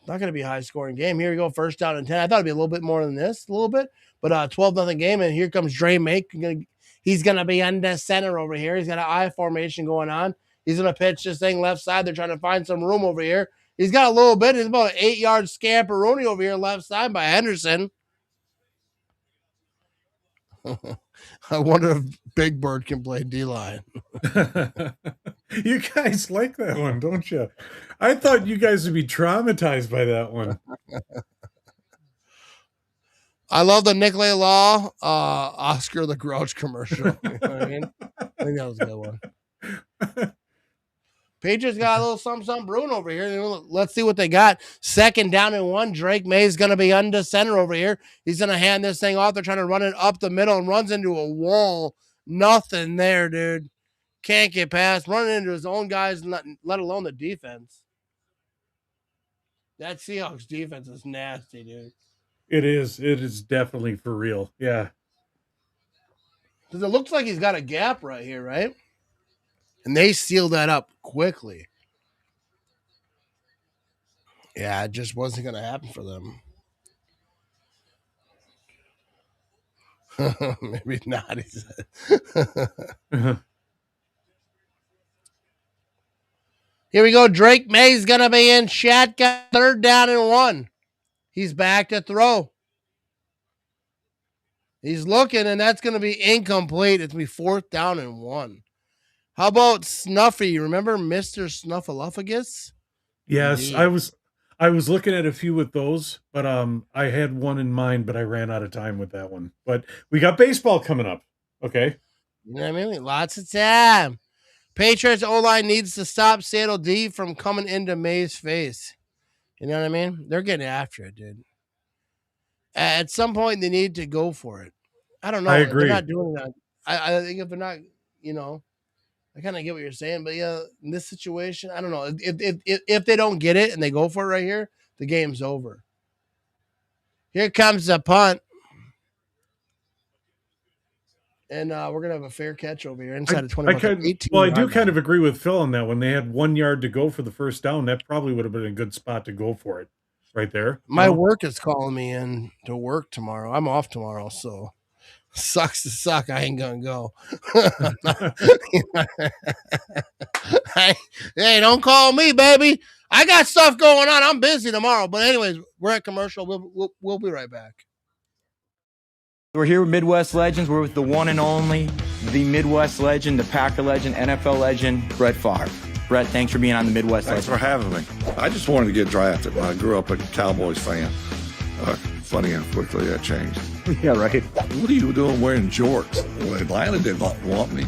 Not going to be a high-scoring game. Here we go, first down and 10. I thought it'd be a little bit more than this, a little bit. But 12-0 game, and here comes Dre Make. He's going to be under center over here. He's got an I formation going on. He's going to pitch this thing left side. They're trying to find some room over here. He's got a little bit. He's about an 8-yard scamperoonie over here left side by Henderson. I wonder if Big Bird can play D-line. You guys like that one, don't you? I thought you guys would be traumatized by that one. I love the Nicolet Law, Oscar the Grouch commercial. You know what I mean? I think that was a good one. Patriots got a little something brewing over here. Let's see what they got. 2nd down and 1. Drake May's going to be under center over here. He's going to hand this thing off. They're trying to run it up the middle and runs into a wall. Nothing there, dude. Can't get past. Running into his own guys, let alone the defense. That Seahawks defense is nasty, dude. It is. It is definitely for real. Yeah. Because it looks like he's got a gap right here, right? And they sealed that up quickly. Yeah, it just wasn't going to happen for them. Maybe not, he said. Here we go. Drake May's going to be in shotgun, 3rd down and 1. He's back to throw. He's looking, and that's going to be incomplete. It's going to be 4th down and 1. How about Snuffy? Remember Mr. Snuffleupagus? Yes, indeed. I was looking at a few with those, but I had one in mind, but I ran out of time with that one. But we got baseball coming up. Okay. You know what I mean? Lots of time. Patriots O-line needs to stop Seattle D from coming into May's face. You know what I mean? They're getting after it, dude. At some point, they need to go for it. I don't know. I agree. They're not doing that. I think if they're not, I kind of get what you're saying, but yeah, in this situation, I don't know. If they don't get it and they go for it right here, the game's over. Here comes the punt. And we're going to have a fair catch over here inside of 20. I do kind of agree with Phil on that one. They had 1 yard to go for the first down. That probably would have been a good spot to go for it right there. My work is calling me in to work tomorrow. I'm off tomorrow, so sucks to suck. I ain't going to go. Hey, don't call me, baby. I got stuff going on. I'm busy tomorrow. But anyways, we're at commercial. We'll be right back. We're here with Midwest Legends. We're with the one and only, the Midwest legend, the Packer legend, NFL legend, Brett Favre. Brett, thanks for being on the Midwest Thanks Legends. for having me. I just wanted to get drafted. I grew up a Cowboys fan. Funny how quickly that changed. Yeah, right. What are you doing wearing jorts? Well, Atlanta didn't want me.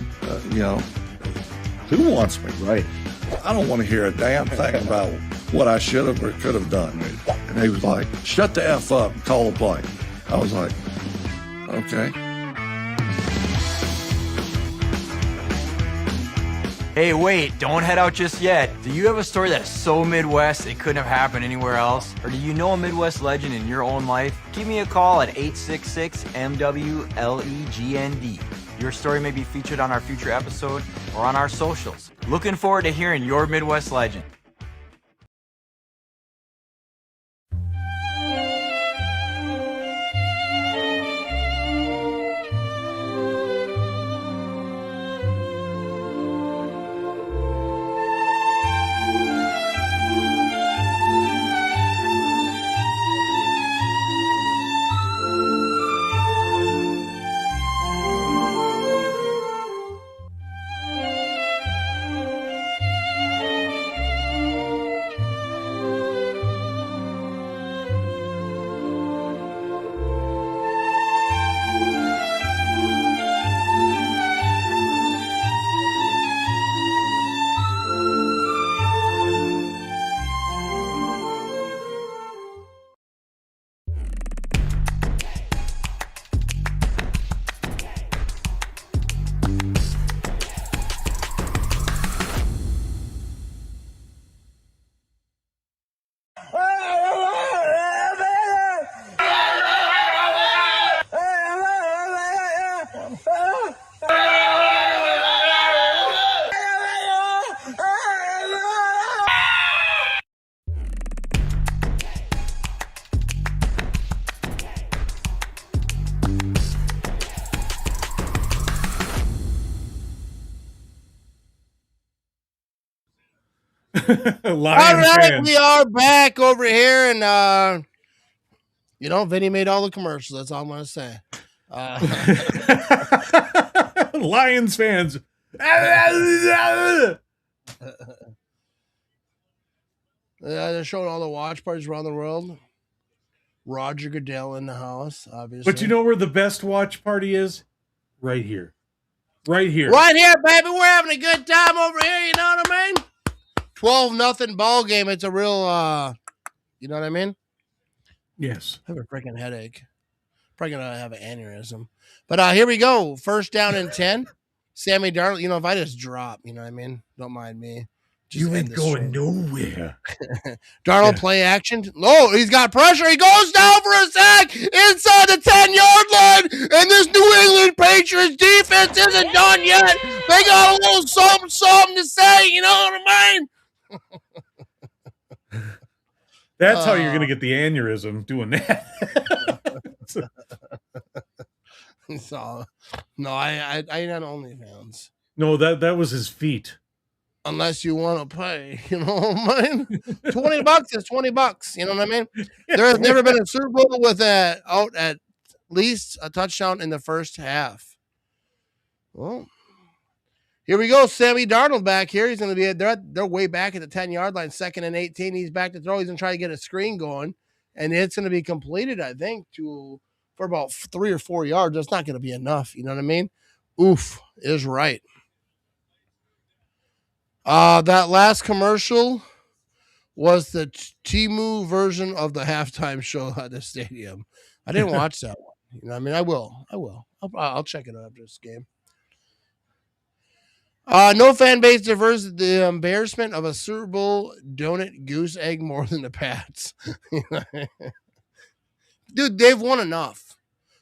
Who wants me? Right. I don't want to hear a damn thing about what I should have or could have done. And he was like, shut the F up and call the play. I was like, okay. Hey, wait, don't head out just yet. Do you have a story that's so Midwest it couldn't have happened anywhere else? Or do you know a Midwest legend in your own life? Give me a call at 866-MWLEGND. Your story may be featured on our future episode or on our socials. Looking forward to hearing your Midwest legend. All right, we are back over here, and Vinny made all the commercials. That's all I'm gonna say. Lions fans. They're showing all the watch parties around the world. Roger Goodell in the house, obviously. But you know where the best watch party is? Right here. Right here. Right here, baby. We're having a good time over here. You know what I mean? 12-0 ball game. It's a real, you know what I mean? Yes. I have a freaking headache. Probably going to have an aneurysm. But here we go. First down and 10. Sammy Darnold, if I just drop, you know what I mean? Don't mind me. Just you ain't going nowhere. Darnold play action. No, he's got pressure. He goes down for a sack inside the 10-yard line. And this New England Patriots defense isn't done yet. They got a little something to say. You know what I mean? That's how you're going to get the aneurysm doing that. So, no, I ain't on OnlyFans. No, that was his feet. Unless you want to pay, you know what I mean? $20 is $20, you know what I mean? There has never been a Super Bowl with out at least a touchdown in the first half. Well, here we go. Sammy Darnold back here. He's going to be they're way back at the 10-yard line, 2nd and 18. He's back to throw. He's going to try to get a screen going, and it's going to be completed, I think, for about 3 or 4 yards. That's not going to be enough. You know what I mean? Oof is right. That last commercial was the Temu version of the halftime show at the stadium. I didn't watch that one. You know, I mean, I will. I'll check it out after this game. No fan base diverse the embarrassment of a Super Bowl donut goose egg more than the Pats. Dude, they've won enough.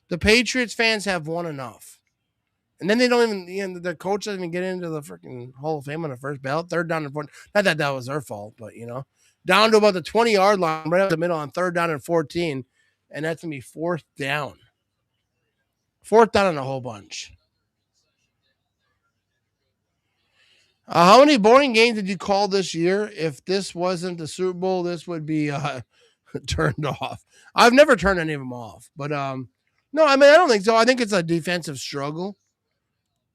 The Patriots fans have won enough. And then they don't even, the coach doesn't even get into the freaking Hall of Fame on the first ballot. 3rd down and 14. Not that that was their fault, but, down to about the 20-yard line, right up the middle on 3rd down and 14. And that's going to be 4th down. 4th down and a whole bunch. How many boring games did you call this year? If this wasn't the Super Bowl, this would be turned off. I've never turned any of them off. But, no, I mean, I don't think so. I think it's a defensive struggle.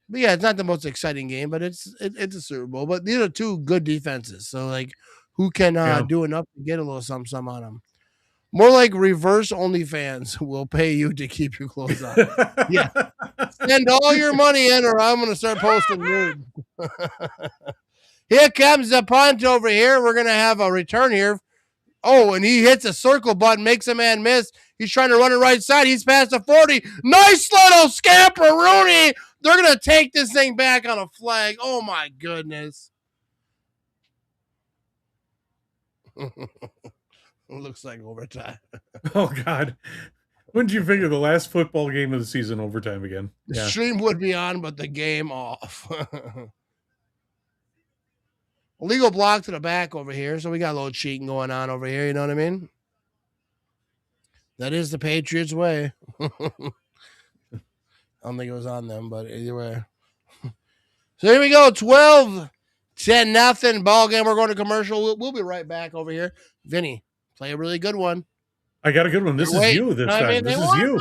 But yeah, it's not the most exciting game, but it's a Super Bowl. But these are two good defenses. So, who can do enough to get a little something on them? More like reverse OnlyFans will pay you to keep your clothes on. Yeah. Send all your money in or I'm going to start posting nude. Here comes the punt over here. We're going to have a return here. Oh, and he hits a circle button, makes a man miss. He's trying to run it right side. He's past the 40. Nice little scamper, Rooney. They're going to take this thing back on a flag. Oh, my goodness. Looks like overtime. Oh, God. Wouldn't you figure the last football game of the season overtime again? The stream would be on, but the game off. Illegal block to the back over here, so we got a little cheating going on over here, you know what I mean? That is the Patriots' way. I don't think it was on them, but either way. So here we go, 12-10 ball game. We're going to commercial. We'll be right back over here. Vinny, play a really good one. I got a good one. This is you this time. This is you.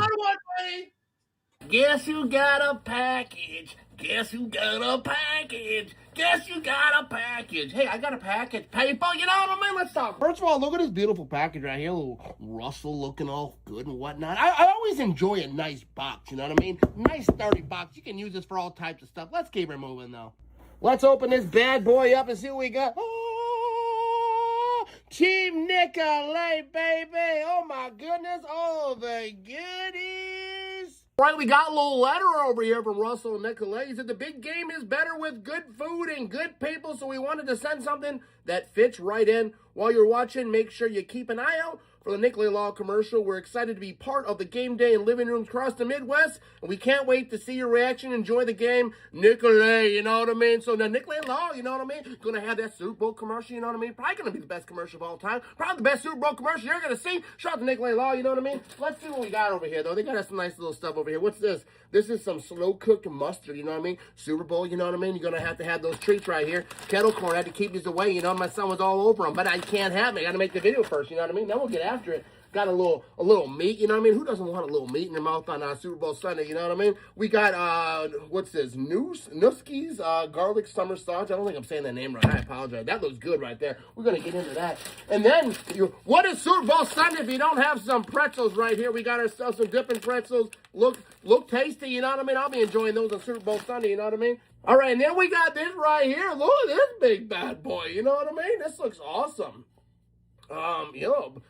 Guess who got a package? Guess who got a package? Guess you got a package? Hey, I got a package. Paper, you know what I mean? Let's talk. First of all, look at this beautiful package right here. A little Russell looking all good and whatnot. I always enjoy a nice box, you know what I mean? Nice sturdy box. You can use this for all types of stuff. Let's keep it moving, though. Let's open this bad boy up and see what we got. Oh, Team Nicolet, baby. Oh, my goodness. Oh, the goodies. Right, we got a little letter over here from Russell and Nicolet. He said the big game is better with good food and good people, so we wanted to send something that fits right in. While you're watching, make sure you keep an eye out for the Nicolet Law commercial. We're excited to be part of the game day and living rooms across the Midwest, and we can't wait to see your reaction. Enjoy the game. Nicolet, you know what I mean? So now Nicolet Law, you know what I mean? Gonna have that Super Bowl commercial, you know what I mean? Probably gonna be the best commercial of all time. Probably the best Super Bowl commercial you're gonna see. Shout out to Nicolet Law, you know what I mean? Let's see what we got over here, though. They got us some nice little stuff over here. What's this? This is some slow-cooked mustard, you know what I mean? Super Bowl, you know what I mean? You're going to have those treats right here. Kettle corn, I had to keep these away, you know? My son was all over them, but I can't have it. I got to make the video first, you know what I mean? Then we'll get after it. Got a little meat, you know what I mean? Who doesn't want a little meat in their mouth on Super Bowl Sunday, you know what I mean? We got, what's this? Nuski's garlic summer sausage. I don't think I'm saying that name right. I apologize. That looks good right there. We're going to get into that. And then, what is Super Bowl Sunday if you don't have some pretzels right here? We got ourselves some dipping pretzels. Look tasty, you know what I mean? I'll be enjoying those on Super Bowl Sunday, you know what I mean? All right, and then we got this right here. Look at this big bad boy, you know what I mean? This looks awesome.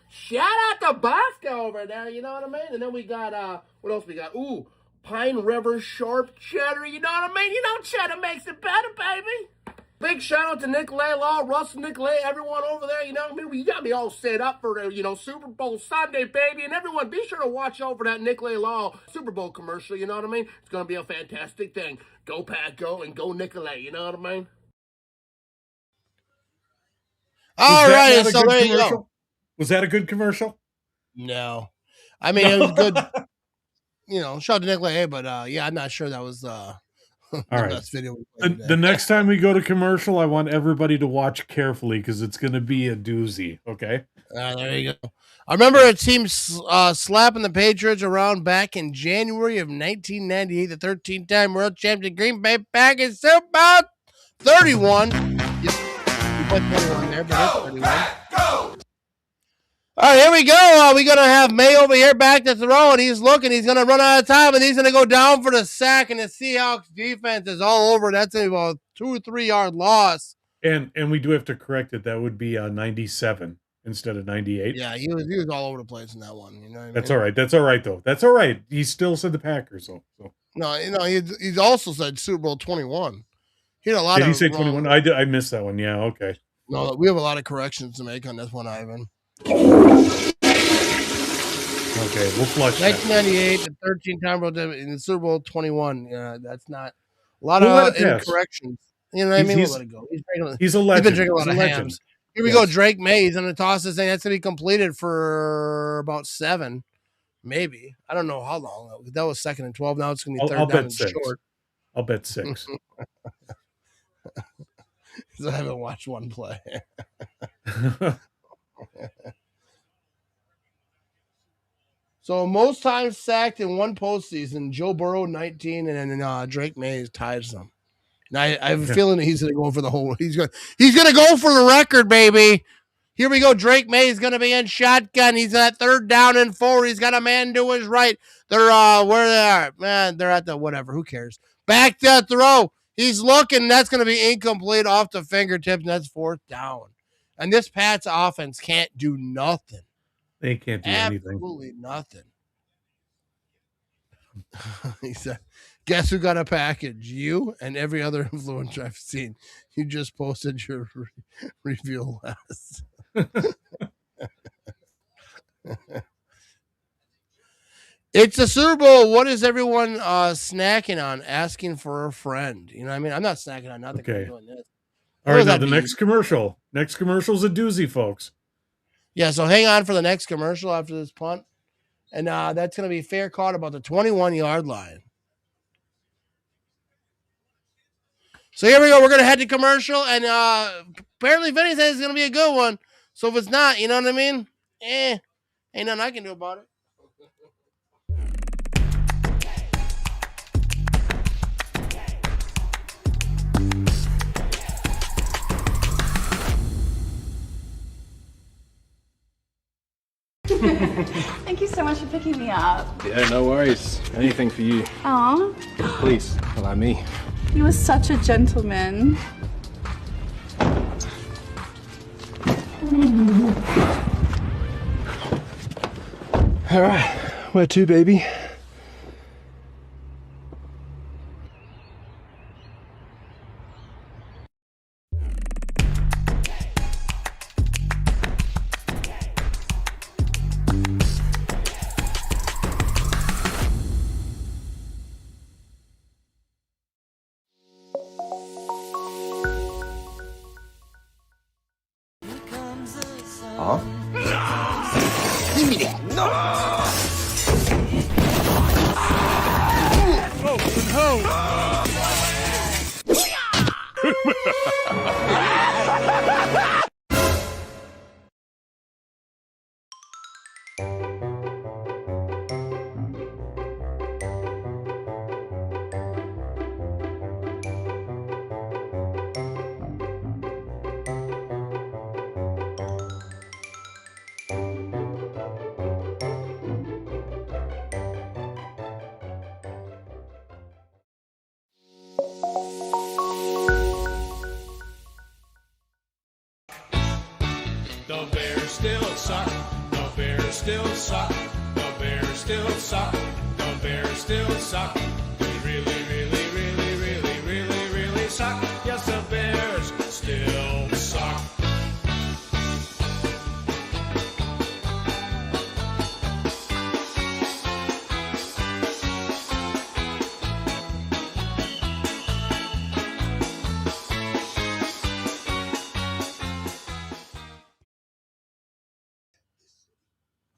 Shout out to Bosco over there, you know what I mean? And then we got, what else we got? Ooh, Pine River Sharp Cheddar, you know what I mean? You know cheddar makes it better, baby. Big shout out to Nicolet Law, Russell Nicolet, everyone over there, you know what I mean? You got me all set up for the, Super Bowl Sunday, baby. And everyone, be sure to watch out for that Nicolet Law Super Bowl commercial, you know what I mean? It's going to be a fantastic thing. Go Pack, go, and go Nicolet, you know what I mean? All right, so there you go. Was that a good commercial? No. I mean, it was good, shout out to Nicolet, but yeah, I'm not sure that was the best video we played today. The next time we go to commercial, I want everybody to watch carefully because it's going to be a doozy, okay? There you go. I remember a team slapping the Patriots around back in January of 1998, the 13-time world champion Green Bay Packers, Super Bowl 31. You put 21 there, but it's 31. Go! All right, here we go. We're going to have May over here back to throw, and he's looking. He's going to run out of time, and he's going to go down for the sack, and the Seahawks defense is all over. That's about 2 or 3 yard loss. And we do have to correct it. That would be 97 instead of 98. Yeah, he was all over the place in that one. You know what I mean? That's all right. That's all right, though. That's all right. He still said the Packers, so. No, he's also said Super Bowl 21. He had a lot Did of. Did he say 21? I missed that one. Yeah, okay. No, we have a lot of corrections to make on this one, Ivan. Okay, we'll flush 1998, the 13-time world in the Super Bowl 21. Yeah, that's not a lot of incorrections. You know what I mean? We'll let it go. He's a legend. He's been drinking a lot of hams. Here we go. Drake May. He's going to toss this thing. That's going to be completed for about 7, maybe. I don't know how long. That was 2nd and 12. Now it's going to be 3rd down and short. I'll bet 6. I haven't watched one play. So most times sacked in one postseason, Joe Burrow 19, and then Drake May ties them. Now I have a feeling that he's going to go for the whole. He's going to go for the record, baby. Here we go. Drake May is going to be in shotgun. He's at 3rd down and 4. He's got a man to his right. They're where they are, man. They're at the whatever. Who cares? Back to throw. He's looking. That's going to be incomplete off the fingertips. And that's 4th down. And this Pats offense can't do nothing. They can't do anything. Absolutely nothing. He said, "Guess who got a package? You and every other influencer I've seen. You just posted your reveal last." It's the Super Bowl. What is everyone snacking on? Asking for a friend. You know what I mean? I'm not snacking on nothing. Okay. I'm doing this. All right, now the next commercial. Next commercial's a doozy, folks. Yeah, so hang on for the next commercial after this punt. And that's going to be fair caught about the 21-yard line. So here we go. We're going to head to commercial. And apparently Vinny says it's going to be a good one. So if it's not, you know what I mean? Ain't nothing I can do about it. Thank you so much for picking me up. Yeah, no worries. Anything for you. Aw, Please, allow me. you were such a gentleman. All right, where to, baby? Huh? Give me that. No! The Bears still suck. The Bears still suck. The Bears still suck. The Bears still suck. They really, really, really, really, really, really suck. Yes, the Bears still suck.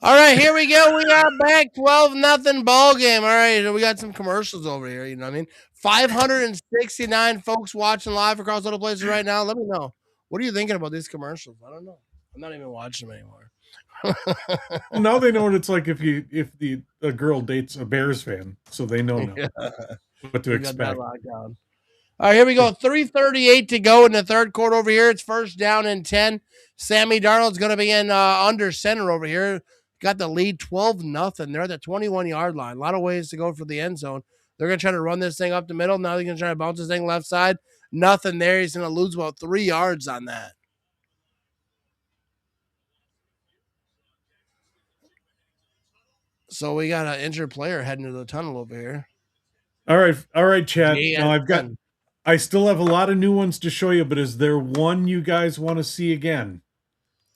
All right, here we go. We are back. 12-0 ball game. All right, we got some commercials over here. You know what I mean? 569 folks watching live across all the places right now. Let me know. What are you thinking about these commercials? I don't know. I'm not even watching them anymore. Well, now they know what it's like if a girl dates a Bears fan, so they know now what to We got that expect. locked down. All right, here we go. 3:38 to go in the third quarter over here. It's first down and 10. Sammy Darnold's going to be in under center over here. Got the lead 12-0. They're at the 21-yard line. A lot of ways to go for the end zone. They're going to try to run this thing up the middle. Now they're going to try to bounce this thing left side. Nothing there. He's going to lose about 3 yards on that. So we got an injured player heading to the tunnel over here. All right, Chad. Yeah, Now I still have a lot of new ones to show you, but is there one you guys want to see again?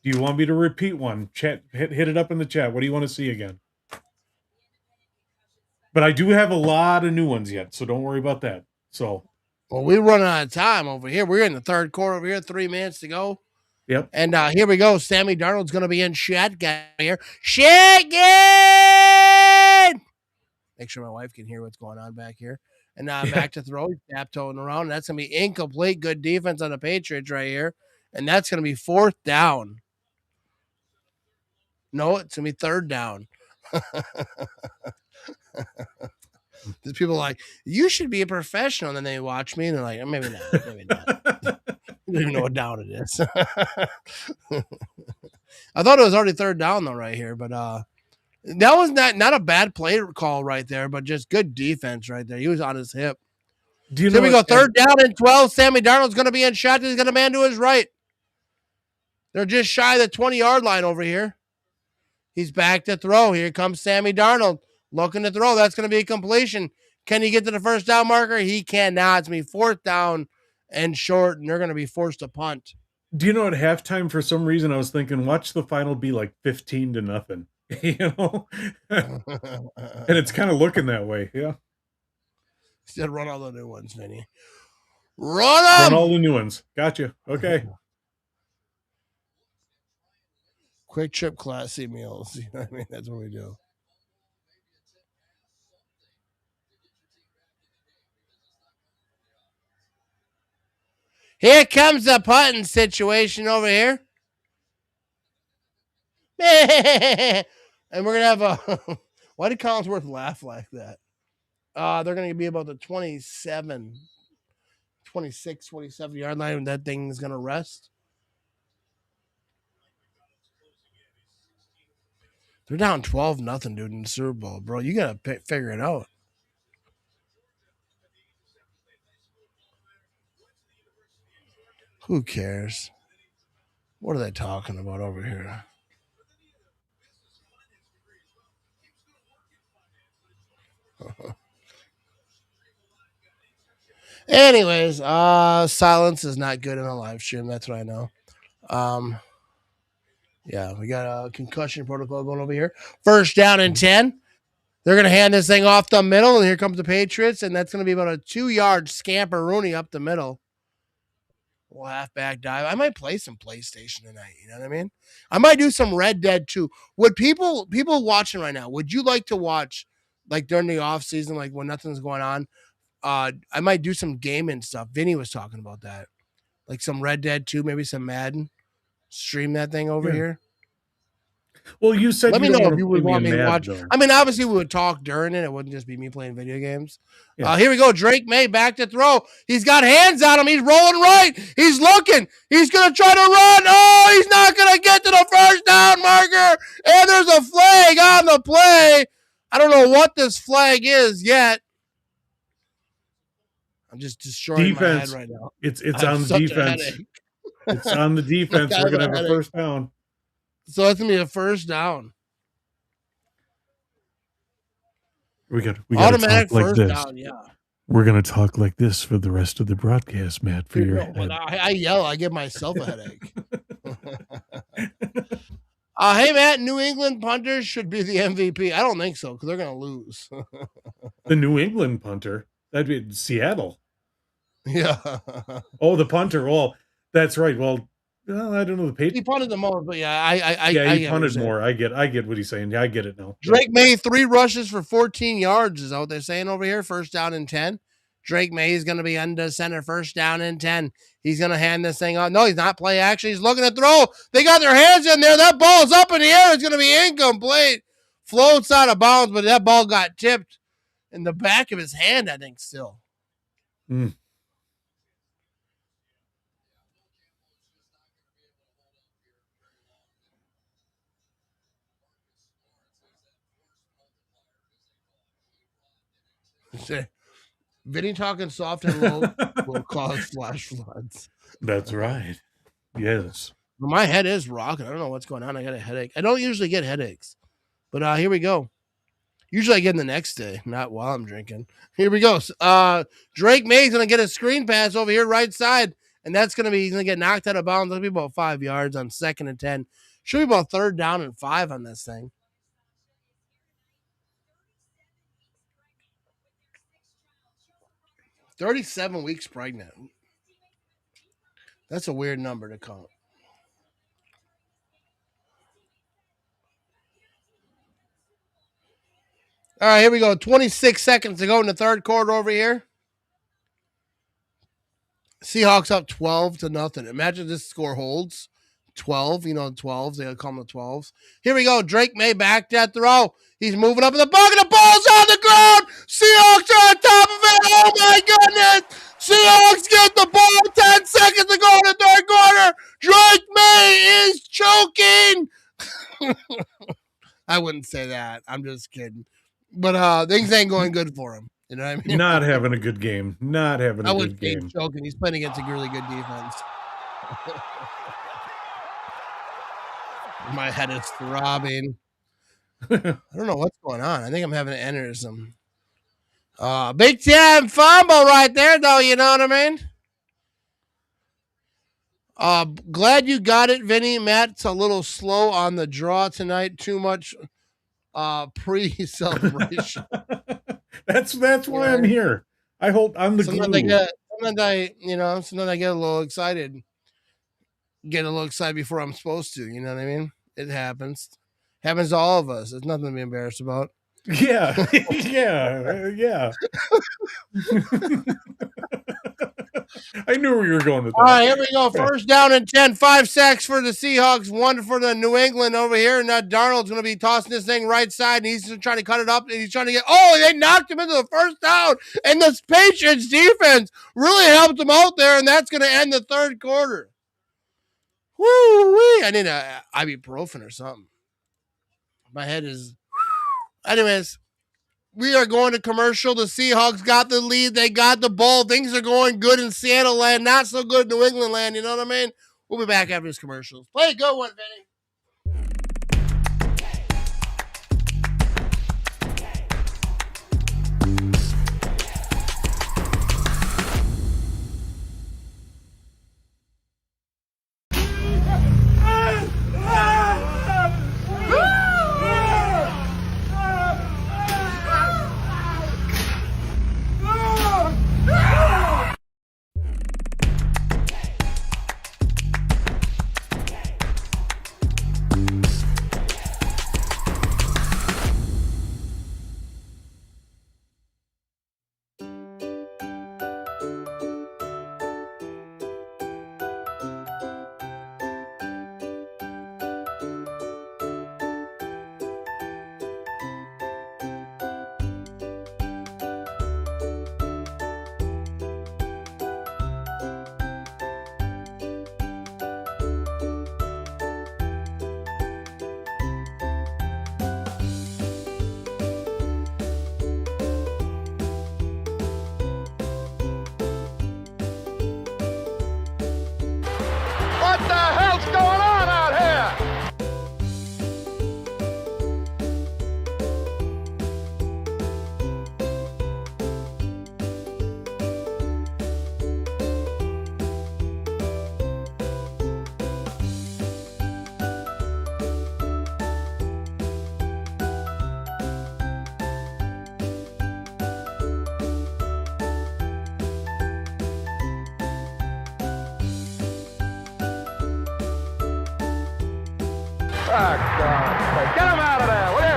Do you want me to repeat one? Chat, hit it up in the chat. What do you want to see again? But I do have a lot of new ones yet, so don't worry about that. So, well, we're running out of time over here. We're in the third quarter over here. 3 minutes to go. Yep. And here we go. Sammy Darnold's going to be in shotgun here. Shotgun! Make sure my wife can hear what's going on back here. And back to throw. He's tap-toeing around. That's going to be incomplete. Good defense on the Patriots right here. And that's going to be fourth down. No, it's going to be third down. There's people like, you should be a professional. And then they watch me and they're like, maybe not. Maybe not. I don't even know what down it is. I thought it was already third down though right here, but that was not a bad play call right there, but just good defense right there. He was on his hip. Here we go. Third down and 12. Sammy Darnold's going to be in shotgun. He's got a man to his right. They're just shy of the 20-yard line over here. He's back to throw. Here comes Sammy Darnold. looking to throw. That's going to be a completion. Can he get to the first down marker? He cannot. It's going to be fourth down and short, and they're going to be forced to punt. Do you know at halftime, for some reason, I was thinking, watch the final be like 15-0. You know? And it's kind of looking that way, yeah. Said run all the new ones, Vinny. Run them! Run all the new ones. Gotcha. Okay. Quick Trip classy meals. You know what I mean? That's what we do. Here comes the punting situation over here. And we're going to have a... Why did Collinsworth laugh like that? They're going to be about the 26, 27 yard line, and that thing is going to rest. They're down 12-0, dude, in the Super Bowl, bro. You got to figure it out. Who cares? What are they talking about over here? Anyways, silence is not good in a live stream. That's what I know. Yeah, we got a concussion protocol going over here. First down and 10. They're going to hand this thing off the middle, and here comes the Patriots, and that's going to be about a 2-yard scamper-rooney up the middle. Little halfback dive. I might play some PlayStation tonight. You know what I mean? I might do some Red Dead 2. Would people watching right now, would you like to watch, like during the off season, like when nothing's going on? I might do some gaming stuff. Vinny was talking about that. Like some Red Dead 2, maybe some Madden. Stream that thing over here. Well, you said let me know if you would want me to watch. Though. I mean, obviously we would talk during it. It wouldn't just be me playing video games. Yeah. Here we go. Drake May back to throw. He's got hands on him. He's rolling right. He's looking. He's going to try to run. Oh, he's not going to get to the first down marker. And there's a flag on the play. I don't know what this flag is yet. I'm just destroying my head right now. It's on the defense. It's on the defense. We're going to have a first down. So it's going to be a first down. We got automatic talk like first this. Down, yeah. We're going to talk like this for the rest of the broadcast, Matt. For your head. I yell. I give myself a headache. Hey, Matt, New England punters should be the MVP. I don't think so because they're going to lose. The New England punter? That'd be Seattle. Yeah. Oh, the punter. Well, that's right. Well, I don't know the Patriots. He punted the most, but yeah, he punted more. I get what he's saying. Yeah, I get it now. Drake May 3 rushes for 14 yards. Is that what they're saying over here? First down and 10. Drake May is going to be under center. First down and 10. He's going to hand this thing out. No, he's not play action. He's looking to throw. They got their hands in there. That ball's up in the air. It's going to be incomplete. Floats out of bounds, but that ball got tipped in the back of his hand, I think, still. Mm. Vinny talking soft and low will cause flash floods. That's right. Yes. Well, my head is rocking. I don't know what's going on. I got a headache. I don't usually get headaches. But here we go. Usually I get them the next day, not while I'm drinking. Here we go. Drake May's going to get a screen pass over here right side. And that's going to be, he's going to get knocked out of bounds. That'll be about 5 yards on 2nd and 10. Should be about 3rd down and 5 on this thing. "37 weeks pregnant." That's a weird number to count. All right, here we go. 26 seconds to go in the 3rd quarter over here. Seahawks up 12-0. Imagine this score holds. 12, 12s. They call them the 12s. Here we go. Drake May back that throw. He's moving up in the bucket. The ball's on the ground. Seahawks are on top of it. Oh, my goodness. Seahawks get the ball. 10 seconds to go in the 3rd quarter. Drake May is choking. I wouldn't say that. I'm just kidding. But things ain't going good for him. You know what I mean? Not having a good game. Not having a good game. Choking. He's playing against a really good defense. My head is throbbing. I don't know what's going on. I think I'm having an aneurysm. Big time fumble right there, though. You know what I mean? Glad you got it, Vinny. Matt's a little slow on the draw tonight. Too much pre-celebration. That's why I'm here. I hope I'm the glue. Sometimes I get a little excited. Get a little excited before I'm supposed to. You know what I mean? It happens. Happens to all of us. There's nothing to be embarrassed about. Yeah, yeah. I knew where you were going with that. All right, here we go. First down and 10. 5 sacks for the Seahawks. 1 for the New England over here. Now Darnold's going to be tossing this thing right side, and he's trying to cut it up, and he's trying to get. Oh, they knocked him into the first down, and the Patriots defense really helped him out there, and that's going to end the third quarter. Woo-wee. I need a ibuprofen or something. My head is. Anyways, we are going to commercial. The Seahawks got the lead. They got the ball. Things are going good in Seattle land. Not so good in New England land. You know what I mean? We'll be back after this commercials. Play a good one, Vinny. What the hell's going on out here? Oh, God. Get him out of there, will you?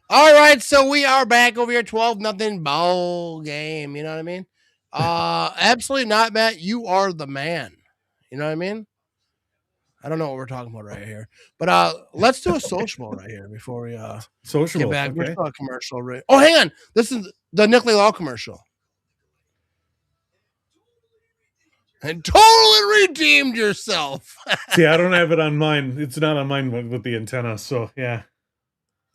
All right, so we are back over here, 12-0 ball game. You know what I mean? Absolutely not, Matt. You are the man. You know what I mean? I don't know what we're talking about right here, but let's do a social right here before we Sociable, get back. okay. We're still a commercial. Right? Oh, hang on. This is the Nicolet Law commercial. And totally redeemed yourself. See, I don't have it on mine. It's not on mine with the antenna. So yeah.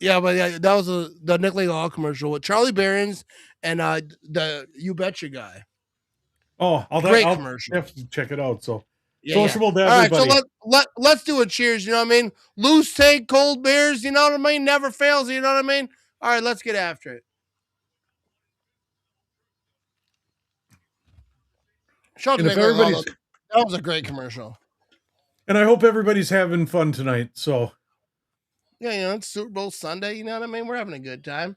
Yeah, but yeah, that was the Nicolet Law commercial with Charlie Behrens and the You Betcha guy. Oh, Great I'll commercial. have to check it out. So Yeah, sociable to All right, everybody. so let's do a cheers. You know what I mean? Loose tank, cold beers. You know what I mean? Never fails. You know what I mean? All right, let's get after it. Shout out to And if Nicolet Law. everybody's- That was a great commercial. And I hope everybody's having fun tonight. So Yeah, it's Super Bowl Sunday. You know what I mean? We're having a good time.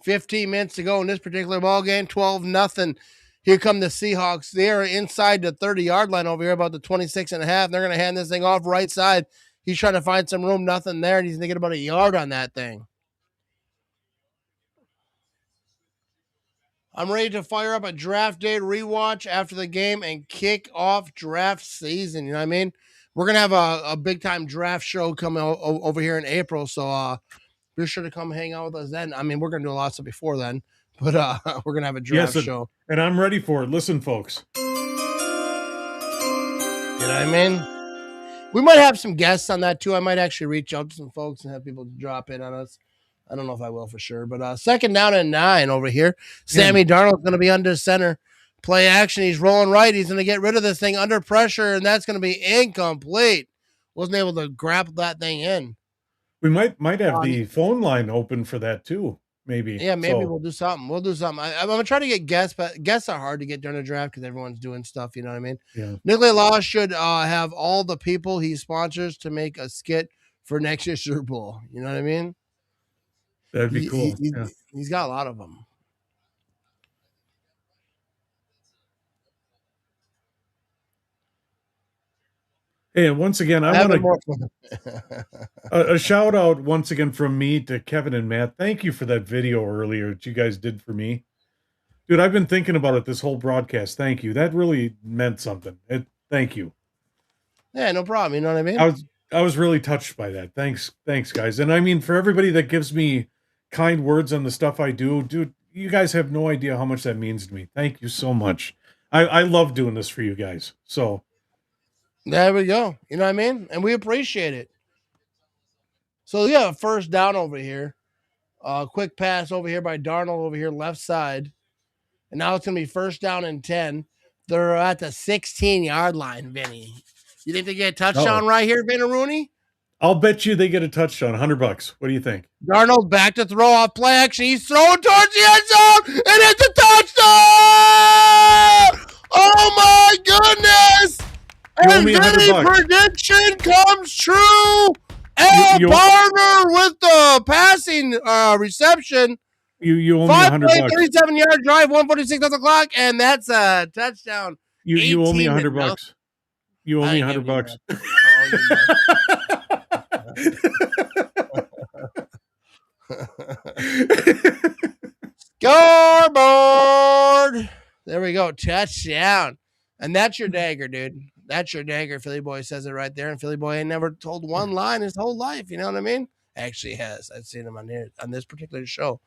15 minutes to go in this particular ball game. 12-0. Here come the Seahawks. They are inside the 30-yard line over here, about the 26.5. They're going to hand this thing off right side. He's trying to find some room. Nothing there, and he's going to get about a yard on that thing. I'm ready to fire up a draft day rewatch after the game and kick off draft season. You know what I mean? We're going to have a big-time draft show coming over here in April, so be sure to come hang out with us then. I mean, we're going to do a lot of stuff before then, but we're going to have a draft show. And I'm ready for it. Listen, folks. You know what I mean? We might have some guests on that too. I might actually reach out to some folks and have people drop in on us. I don't know if I will for sure, but second down and 9 over here. Sammy Darnold's going to be under center. Play action. He's rolling right. He's going to get rid of this thing under pressure, and that's going to be incomplete. Wasn't able to grapple that thing in. We might have the phone line open for that too. Maybe. Yeah, maybe we'll do something. I'm going to try to get guests, but guests are hard to get during the draft because everyone's doing stuff. You know what I mean? Yeah. Nicolet Law should have all the people he sponsors to make a skit for next year's Super Bowl. You know what I mean? That'd be cool. He's got a lot of them. Hey, and once again, I want a shout out once again from me to Kevin and Matt. Thank you for that video earlier that you guys did for me. Dude, I've been thinking about it this whole broadcast. Thank you. That really meant something. Thank you. Yeah, no problem. You know what I mean? I was really touched by that. Thanks, guys. And I mean, for everybody that gives me kind words on the stuff I do, dude, you guys have no idea how much that means to me. Thank you so much. I love doing this for you guys. So there we go. You know what I mean? And we appreciate it. So yeah, first down over here. Quick pass over here by Darnold over here, left side. And now it's going to be first down and 10. They're at the 16-yard line, Vinny. You think they get a touchdown right here, Vinny Rooney? I'll bet you they get a touchdown. $100. What do you think? Darnold back to throw off play action. He's throwing towards the end zone, and it's a touchdown! Oh my goodness! And Vinny's prediction comes true. Al Barner with the passing reception. You owe me $100. 37-yard drive, 146 on the clock, and that's a touchdown. You owe me $100. You owe me $100. Scoreboard. There we go. Touchdown. And that's your dagger, dude. That's your dagger. Philly Boy says it right there. And Philly Boy ain't never told one line his whole life. You know what I mean? Actually has. I've seen him on this particular show.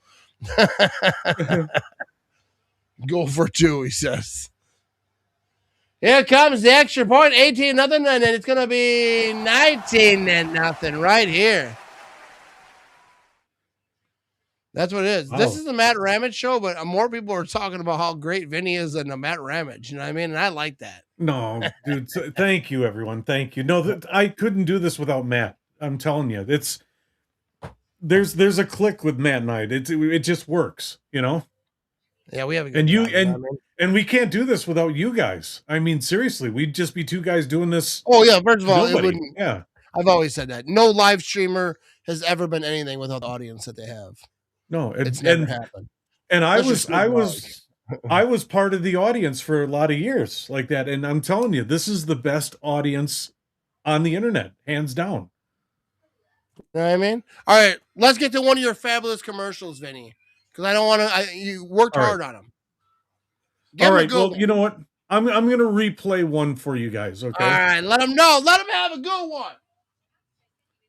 Go for 2, he says. Here comes the extra point, 18-0, and then it's going to be 19-0 right here. That's what it is. Wow. This is the Matt Ramage show, but more people are talking about how great Vinny is than the Matt Ramage. You know what I mean? And I like that. No, dude. Thank you, everyone. Thank you. No, I couldn't do this without Matt. I'm telling you, there's a click with Matt and I. It just works, you know. Yeah, we have a good time, and we can't do this without you guys. I mean, seriously, we'd just be two guys doing this. Oh yeah, first of all, it wouldn't. Yeah, I've always said that. No live streamer has ever been anything without the audience that they have. No, it's never happened. And I was part of the audience for a lot of years like that. And I'm telling you, this is the best audience on the internet, hands down. You know what I mean? All right, let's get to one of your fabulous commercials, Vinny. Because I don't want to. You worked hard on them. All right. Well, you know what? I'm going to replay one for you guys. Okay. All right. Let them know. Let them have a good one.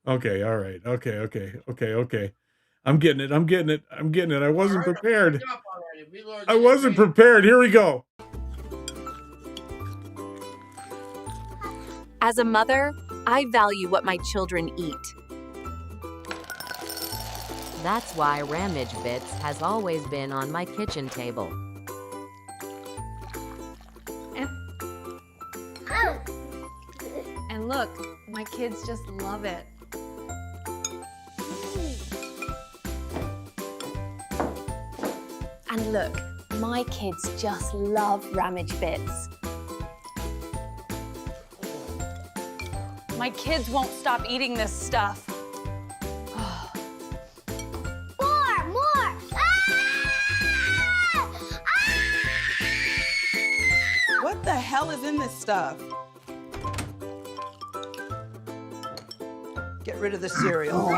Okay. All right. Okay. I'm getting it. I wasn't prepared. I wasn't prepared. Here we go. As a mother, I value what my children eat. That's why Ramage Bits has always been on my kitchen table. And look, my kids just love it. And look, my kids just love Ramage Bits. My kids won't stop eating this stuff. More! What the hell is in this stuff? Get rid of the cereal.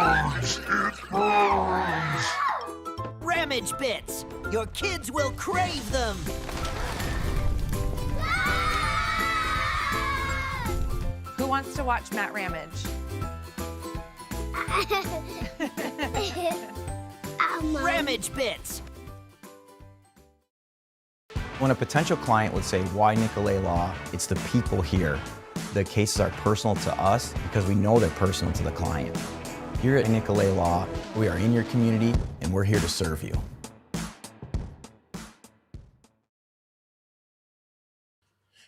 Ramage Bits. Your kids will crave them. Who wants to watch Matt Ramage? Ramage Bits. When a potential client would say, why Nicolet Law? It's the people here. the cases are personal to us because we know they're personal to the client. Here at Nicolet Law, we are in your community and we're here to serve you.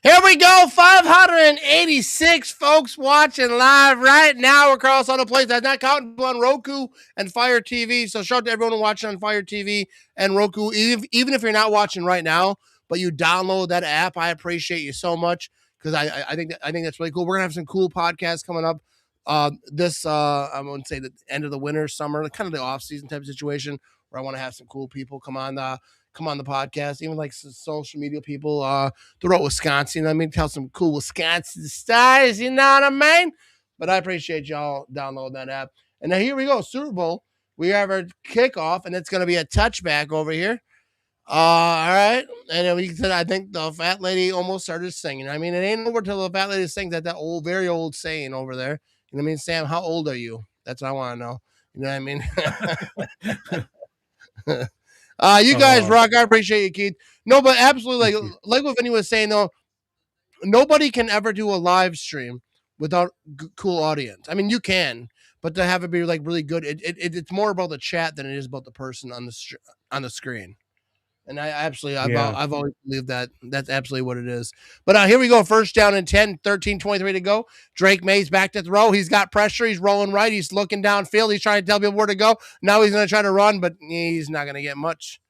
Here we go, 586 folks watching live right now across all the places. That's not counting on Roku and Fire TV. So shout out to everyone watching on Fire TV and Roku. Even if you're not watching right now, but you download that app, I appreciate you so much because I think that's really cool. We're gonna have some cool podcasts coming up. I wouldn't say the end of the winter, summer, kind of the off season type of situation where I want to have some cool people come on the podcast, even like some social media people throughout Wisconsin. I mean, tell some cool Wisconsin stories, you know what I mean? But I appreciate y'all download that app. And now here we go, Super Bowl. We have our kickoff, and it's going to be a touchback over here. All right. And then we said, I think the fat lady almost started singing. I mean, it ain't over till the fat lady sings that old, very old saying over there. You know what I mean? Sam, how old are you? That's what I want to know. You know what I mean? You guys rock. I appreciate you, Keith. No, but absolutely, like what Vinny was saying, though, nobody can ever do a live stream without cool audience. I mean, you can, but to have it be like really good, it's more about the chat than it is about the person on the screen. And I've always believed that that's absolutely what it is. But here we go. First down and 10, 13:23 to go. Drake May's back to throw. He's got pressure. He's rolling right. He's looking downfield. He's trying to tell people where to go. Now he's going to try to run, but he's not going to get much.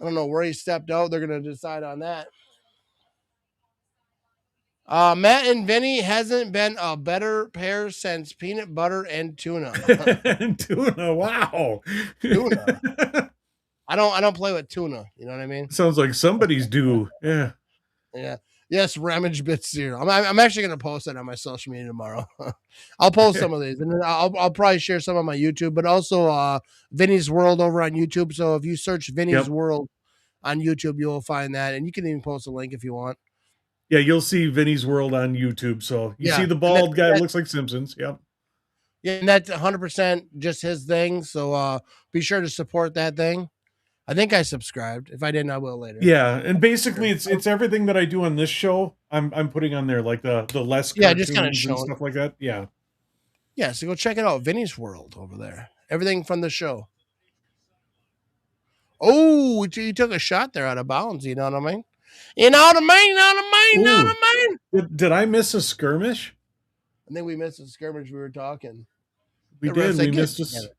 I don't know where he stepped out. They're going to decide on that. Matt and Vinny hasn't been a better pair since peanut butter and tuna. Tuna, wow. Tuna. I don't play with tuna. You know what I mean? Sounds like somebody's due. Yeah. Yeah. Yes, Ramage Bits Zero. I'm actually going to post that on my social media tomorrow. I'll post some of these, and then I'll probably share some on my YouTube, but also Vinny's World over on YouTube. So if you search Vinny's World on YouTube, you'll find that, and you can even post a link if you want. Yeah, you'll see Vinny's World on YouTube. So you see the bald guy looks like Simpsons. Yep. Yeah, and that's 100% just his thing. So be sure to support that thing. I think I subscribed. If I didn't, I will later. Yeah, and basically it's everything that I do on this show. I'm putting on there, like the less cartoons just kind of and stuff like that. Yeah. Yeah, so go check it out. Vinny's World over there. Everything from the show. Oh, he took a shot there out of bounds. You know what I mean? You know what I mean? You know what I mean? You know what I mean? Did I miss a skirmish? I think we missed a skirmish. We were talking. We did. We missed a.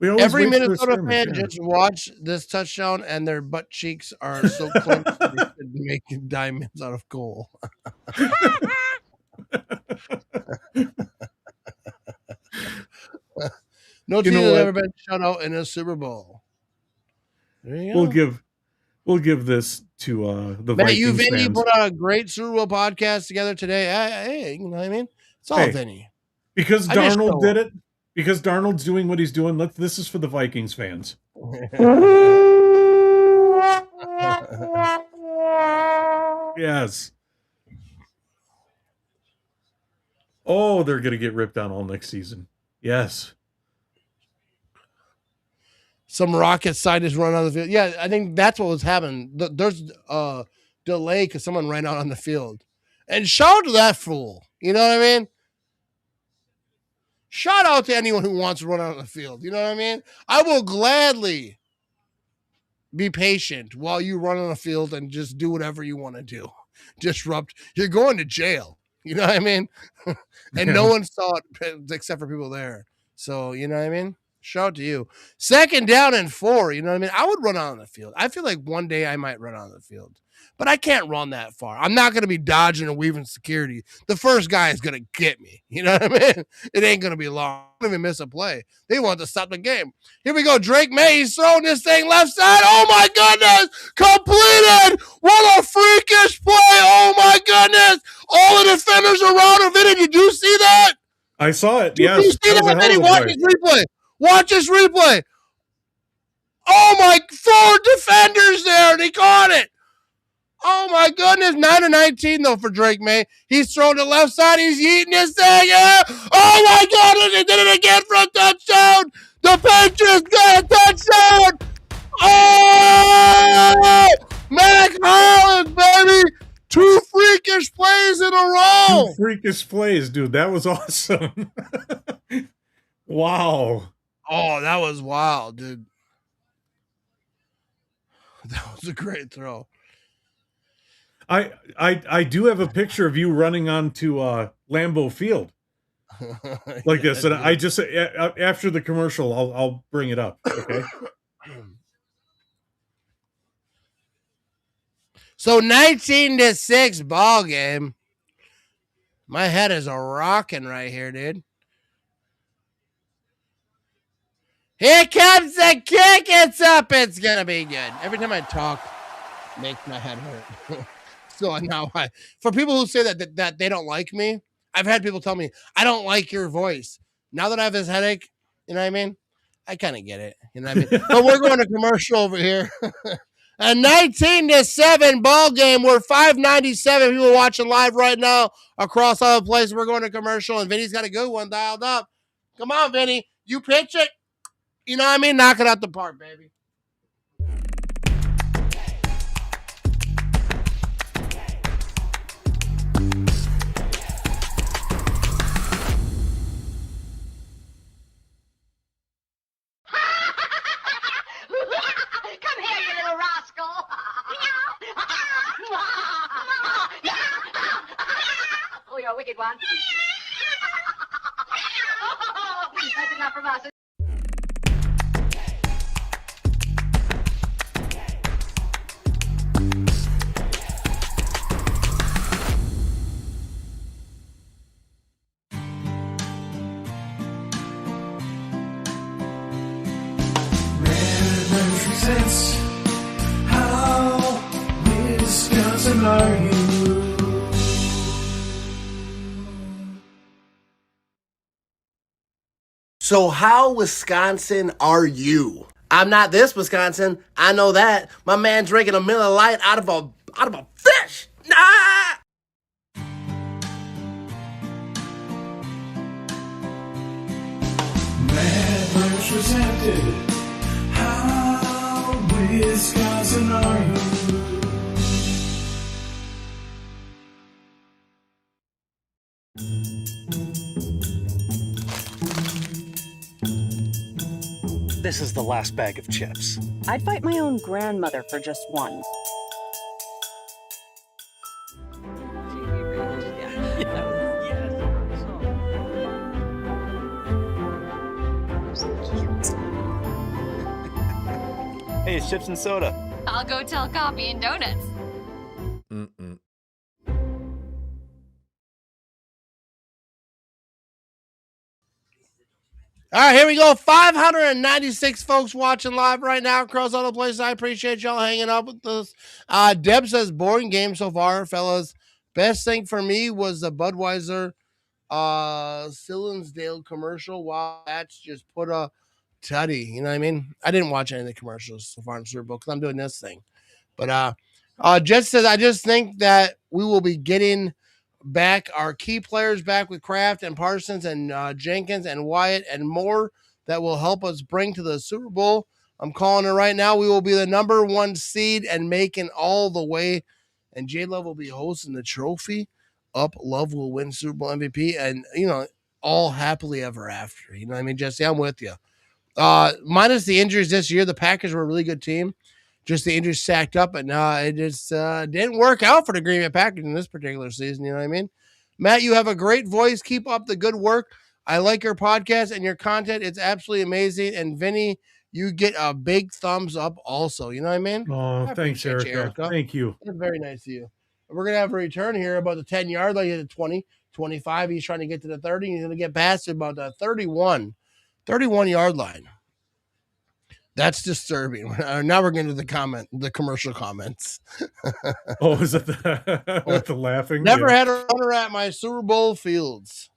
Every Minnesota fan just watch this touchdown, and their butt cheeks are so clenched they should make diamonds out of coal. No team has ever been shut out in a Super Bowl. There you go. We'll give this to the Matt, Vikings you, Vinny, fans. put out a great Super Bowl podcast together today. Hey, you know what I mean? It's all Vinny. Because Darnold did it. Because Darnold's doing what he's doing. This is for the Vikings fans. Yes. Oh, they're going to get ripped on all next season. Yes. Some rocket scientists run on the field. Yeah, I think that's what was happening. There's a delay because someone ran out on the field. And shout out to that fool. You know what I mean? Shout out to anyone who wants to run out on the field. You know what I mean? I will gladly be patient while you run on the field and just do whatever you want to do. Disrupt. You're going to jail. You know what I mean? And no one saw it except for people there. So, you know what I mean? Shout out to you. 2nd down and 4. You know what I mean? I would run out on the field. I feel like one day I might run out on the field. But I can't run that far. I'm not going to be dodging and weaving security. The first guy is going to get me. You know what I mean? It ain't going to be long. I don't even miss a play. They want to stop the game. Here we go. Drake May. He's throwing this thing left side. Oh, my goodness. Completed. What a freakish play. Oh, my goodness. All the defenders around him. Did you see that? I saw it. Yes. Did you see that? Vinny, watch this replay. Watch this replay. Oh, my. 4 defenders there. And he caught it. Oh, my goodness. 9-19, though, for Drake May. He's throwing to the left side. He's eating his thing. Yeah. Oh, my goodness. He did it again for a touchdown. The Patriots got a touchdown. Oh, Mac Hollins, baby. 2 free freakish plays in a 2 row. freakish plays, dude. That was awesome. Wow. Oh, that was wild, dude. That was a great throw. I do have a picture of you running onto Lambeau Field like Yeah, this, and dude. I just after the commercial, I'll bring it up. Okay. So 19-6 ball game. My head is a rocking right here, dude. Here comes the kick. It's up. It's gonna be good. Every time I talk, makes my head hurt. So now, for people who say that they don't like me, I've had people tell me I don't like your voice. Now that I have this headache, you know what I mean? I kind of get it. You know what I mean? But we're going to commercial over here. A 19-7 ball game. We're 597 people watching live right now across all the places. We're going to commercial, and Vinny's got a good one dialed up. Come on, Vinny. You pitch it. You know what I mean? Knock it out the park, baby. Come here, you little rascal. Oh, you're a wicked one. That's enough from us. Presents How Wisconsin Are You? So how Wisconsin are you? I'm not this Wisconsin. I know that. My man drinking a Miller Lite out of a fish. Nah! Mad Lunch presented How Wisconsin Are You? This is the last bag of chips. I'd fight my own grandmother for just one. Hey, it's chips and soda. I'll go tell Coffee and Donuts. Mm-mm. All right, here we go. 596 folks watching live right now across all the places. I appreciate y'all hanging out with us. Deb says, boring game so far, fellas. Best thing for me was the Budweiser Sillensdale commercial. Wow, that's just put a tutty. You know what I mean? I didn't watch any of the commercials so far in Super Bowl because I'm doing this thing. But Jet says, I just think that we will be getting back our key players back with Kraft and Parsons and Jenkins and Wyatt and more that will help us bring to the Super Bowl. I'm calling it right now. We will be the number 1 seed and making all the way. And J-Love will be hosting the trophy. Up, Love will win Super Bowl MVP. And, you know, all happily ever after. You know what I mean, Jesse? I'm with you. Minus the injuries this year, the Packers were a really good team. Just the injuries stacked up, and it just didn't work out for the Green Bay Packers in this particular season. You know what I mean? Matt, you have a great voice. Keep up the good work. I like your podcast and your content. It's absolutely amazing. And Vinny, you get a big thumbs up also. You know what I mean? Oh, thanks, Erica. Thank you. That's very nice of you. We're going to have a return here about the 10-yard line. He's at 20, 25. He's trying to get to the 30. He's going to get past about the 31-yard line. That's disturbing. Now we're getting to the commercial comments. Oh, is it with the laughing? Never had a runner at my Super Bowl fields.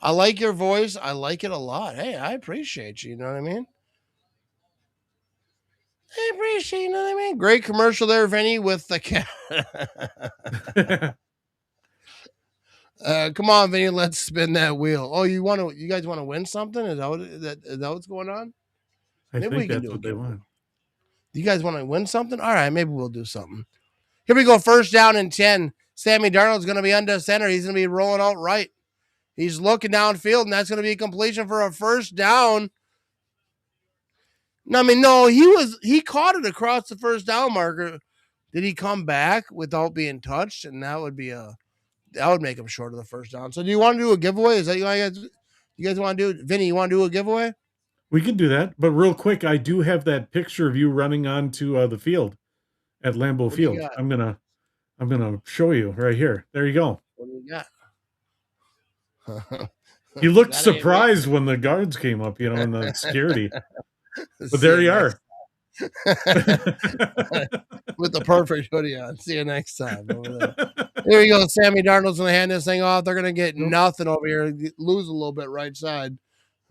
I like your voice. I like it a lot. Hey, I appreciate you. You know what I mean? I appreciate, you know what I mean? Great commercial there, Vinny, with the cat. Come on, Vinny, let's spin that wheel. Oh, you guys want to win something? Is that what's going on? I think that's what they want. You guys want to win something? All right, maybe we'll do something. Here we go. First down and 10. Sammy Darnold's going to be under center. He's going to be rolling out right. He's looking downfield, and that's going to be a completion for a first down. No, I mean, no, he caught it across the first down marker. Did he come back without being touched? And that would make him short of the first down. So do you want to do a giveaway? Is that you guys want to do it? Vinny, you want to do a giveaway? We can do that, but real quick, I do have that picture of you running onto the field at Lambeau Field. I'm gonna show you right here. There you go. What do you got? You looked surprised when the guards came up, and the security. But there you are. With the perfect hoodie on. See you next time. Over there. Here you go. Sammy Darnold's going to hand this thing off. They're going to get nothing over here. Lose a little bit right side.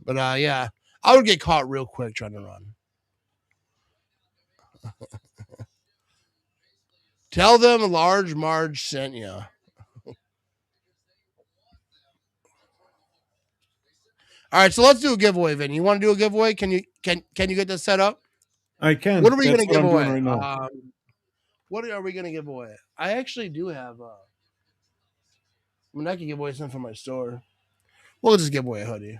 But, yeah, I would get caught real quick trying to run. Tell them Large Marge sent you. All right, so let's do a giveaway, Vinny. You want to do a giveaway? Can you get this set up? I can. What are we going to give away? Right now. What are we going to give away? I actually do have I can give away something from my store. We'll just give away a hoodie.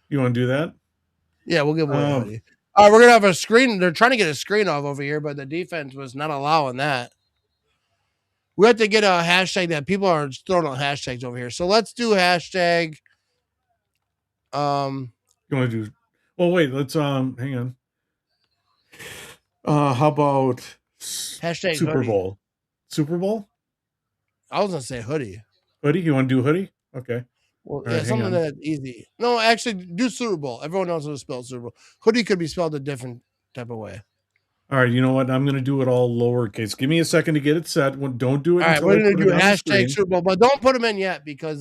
You want to do that? Yeah, we'll give away a hoodie. All right, we're going to have a screen. They're trying to get a screen off over here, but the defense was not allowing that. We have to get a hashtag that people are throwing out hashtags over here. So let's do hashtag. You want to do? Well, wait. Let's hang on. How about hashtag Super hoodie. Bowl? Super Bowl? I was gonna say hoodie. Hoodie? You want to do hoodie? Okay. Well, yeah, something that's easy. No, actually, do Super Bowl. Everyone knows how to spell Super Bowl. Hoodie could be spelled a different type of way. All right, you know what? I'm going to do it all lowercase. Give me a second to get it set. Don't do it. All right, we're going to do hashtag Super Bowl, but don't put them in yet because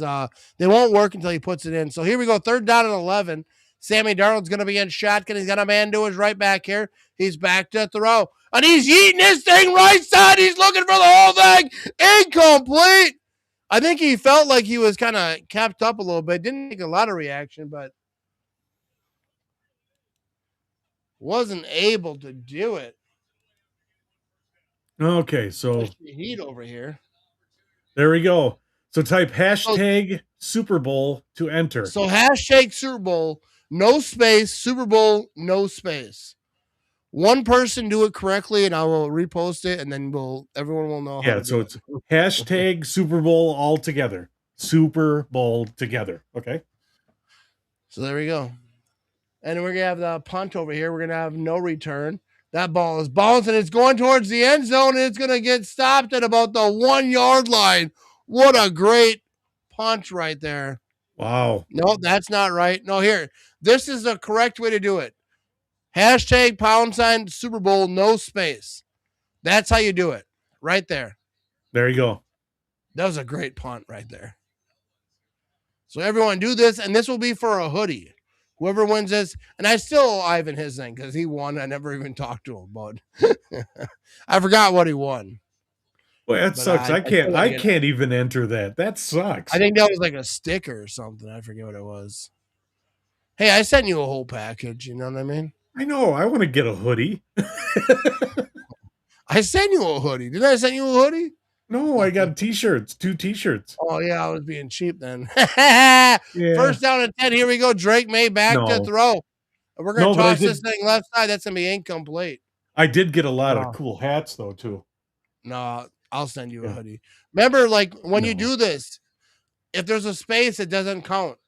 they won't work until he puts it in. So here we go, 3rd down and 11. Sammy Darnold's going to be in shotgun. He's got a man to his right back here. He's back to throw, and he's eating this thing right side. He's looking for the whole thing. Incomplete. I think he felt like he was kind of capped up a little bit. Didn't make a lot of reaction, but wasn't able to do it. Okay, so heat over here. There we go. So type hashtag Super Bowl to enter. So hashtag Super Bowl, no space, Super Bowl, no space. One person do it correctly, and I will repost it, and then everyone will know how to do it's hashtag Super Bowl all together. Super Bowl together. Okay. So there we go. And we're going to have the punt over here. We're going to have no return. That ball is bouncing. It's going towards the end zone, and it's going to get stopped at about the 1 yard line. What a great punch right there. Wow. No, that's not right. No, here. This is the correct way to do it. Hashtag # Super Bowl, no space. That's how you do it. Right there. There you go. That was a great punt right there. So everyone do this, and this will be for a hoodie. Whoever wins this, and I still owe Ivan his thing because he won. I never even talked to him, but I forgot what he won. Well, that sucks. I can't even enter that. That sucks. I think that was like a sticker or something. I forget what it was. Hey, I sent you a whole package. You know what I mean? I know. I want to get a hoodie. I sent you a hoodie. Didn't I send you a hoodie? No, I got t-shirts. 2 t-shirts. Oh, yeah. I was being cheap then. Yeah. First down and 10. Here we go. Drake May back to throw. We're going to toss this thing left side. That's going to be incomplete. I did get a lot of cool hats, though, too. No, I'll send you a hoodie. Remember, like, when you do this, if there's a space, it doesn't count.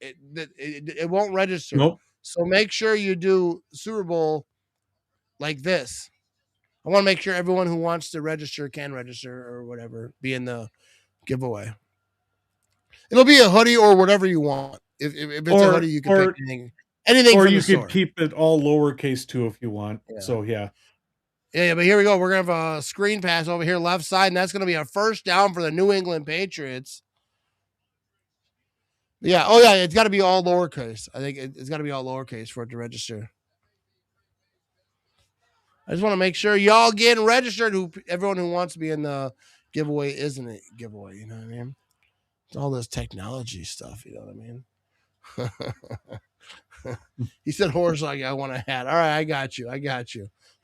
It won't register. Nope. So make sure you do Super Bowl like this. I want to make sure everyone who wants to register can register or whatever, be in the giveaway. It'll be a hoodie or whatever you want. If it's a hoodie, you can pick anything. Anything or from you the could store. keep it all lowercase too if you want. Yeah. So yeah, but here we go. We're gonna have a screen pass over here left side, and that's gonna be a first down for the New England Patriots. Yeah. Oh yeah, it's got to be all lowercase. I think it's got to be all lowercase for it to register. I just want to make sure y'all getting registered. Everyone who wants to be in the giveaway isn't a giveaway. You know what I mean? It's all this technology stuff. You know what I mean? He said, "Horse, like I want a hat." All right, I got you.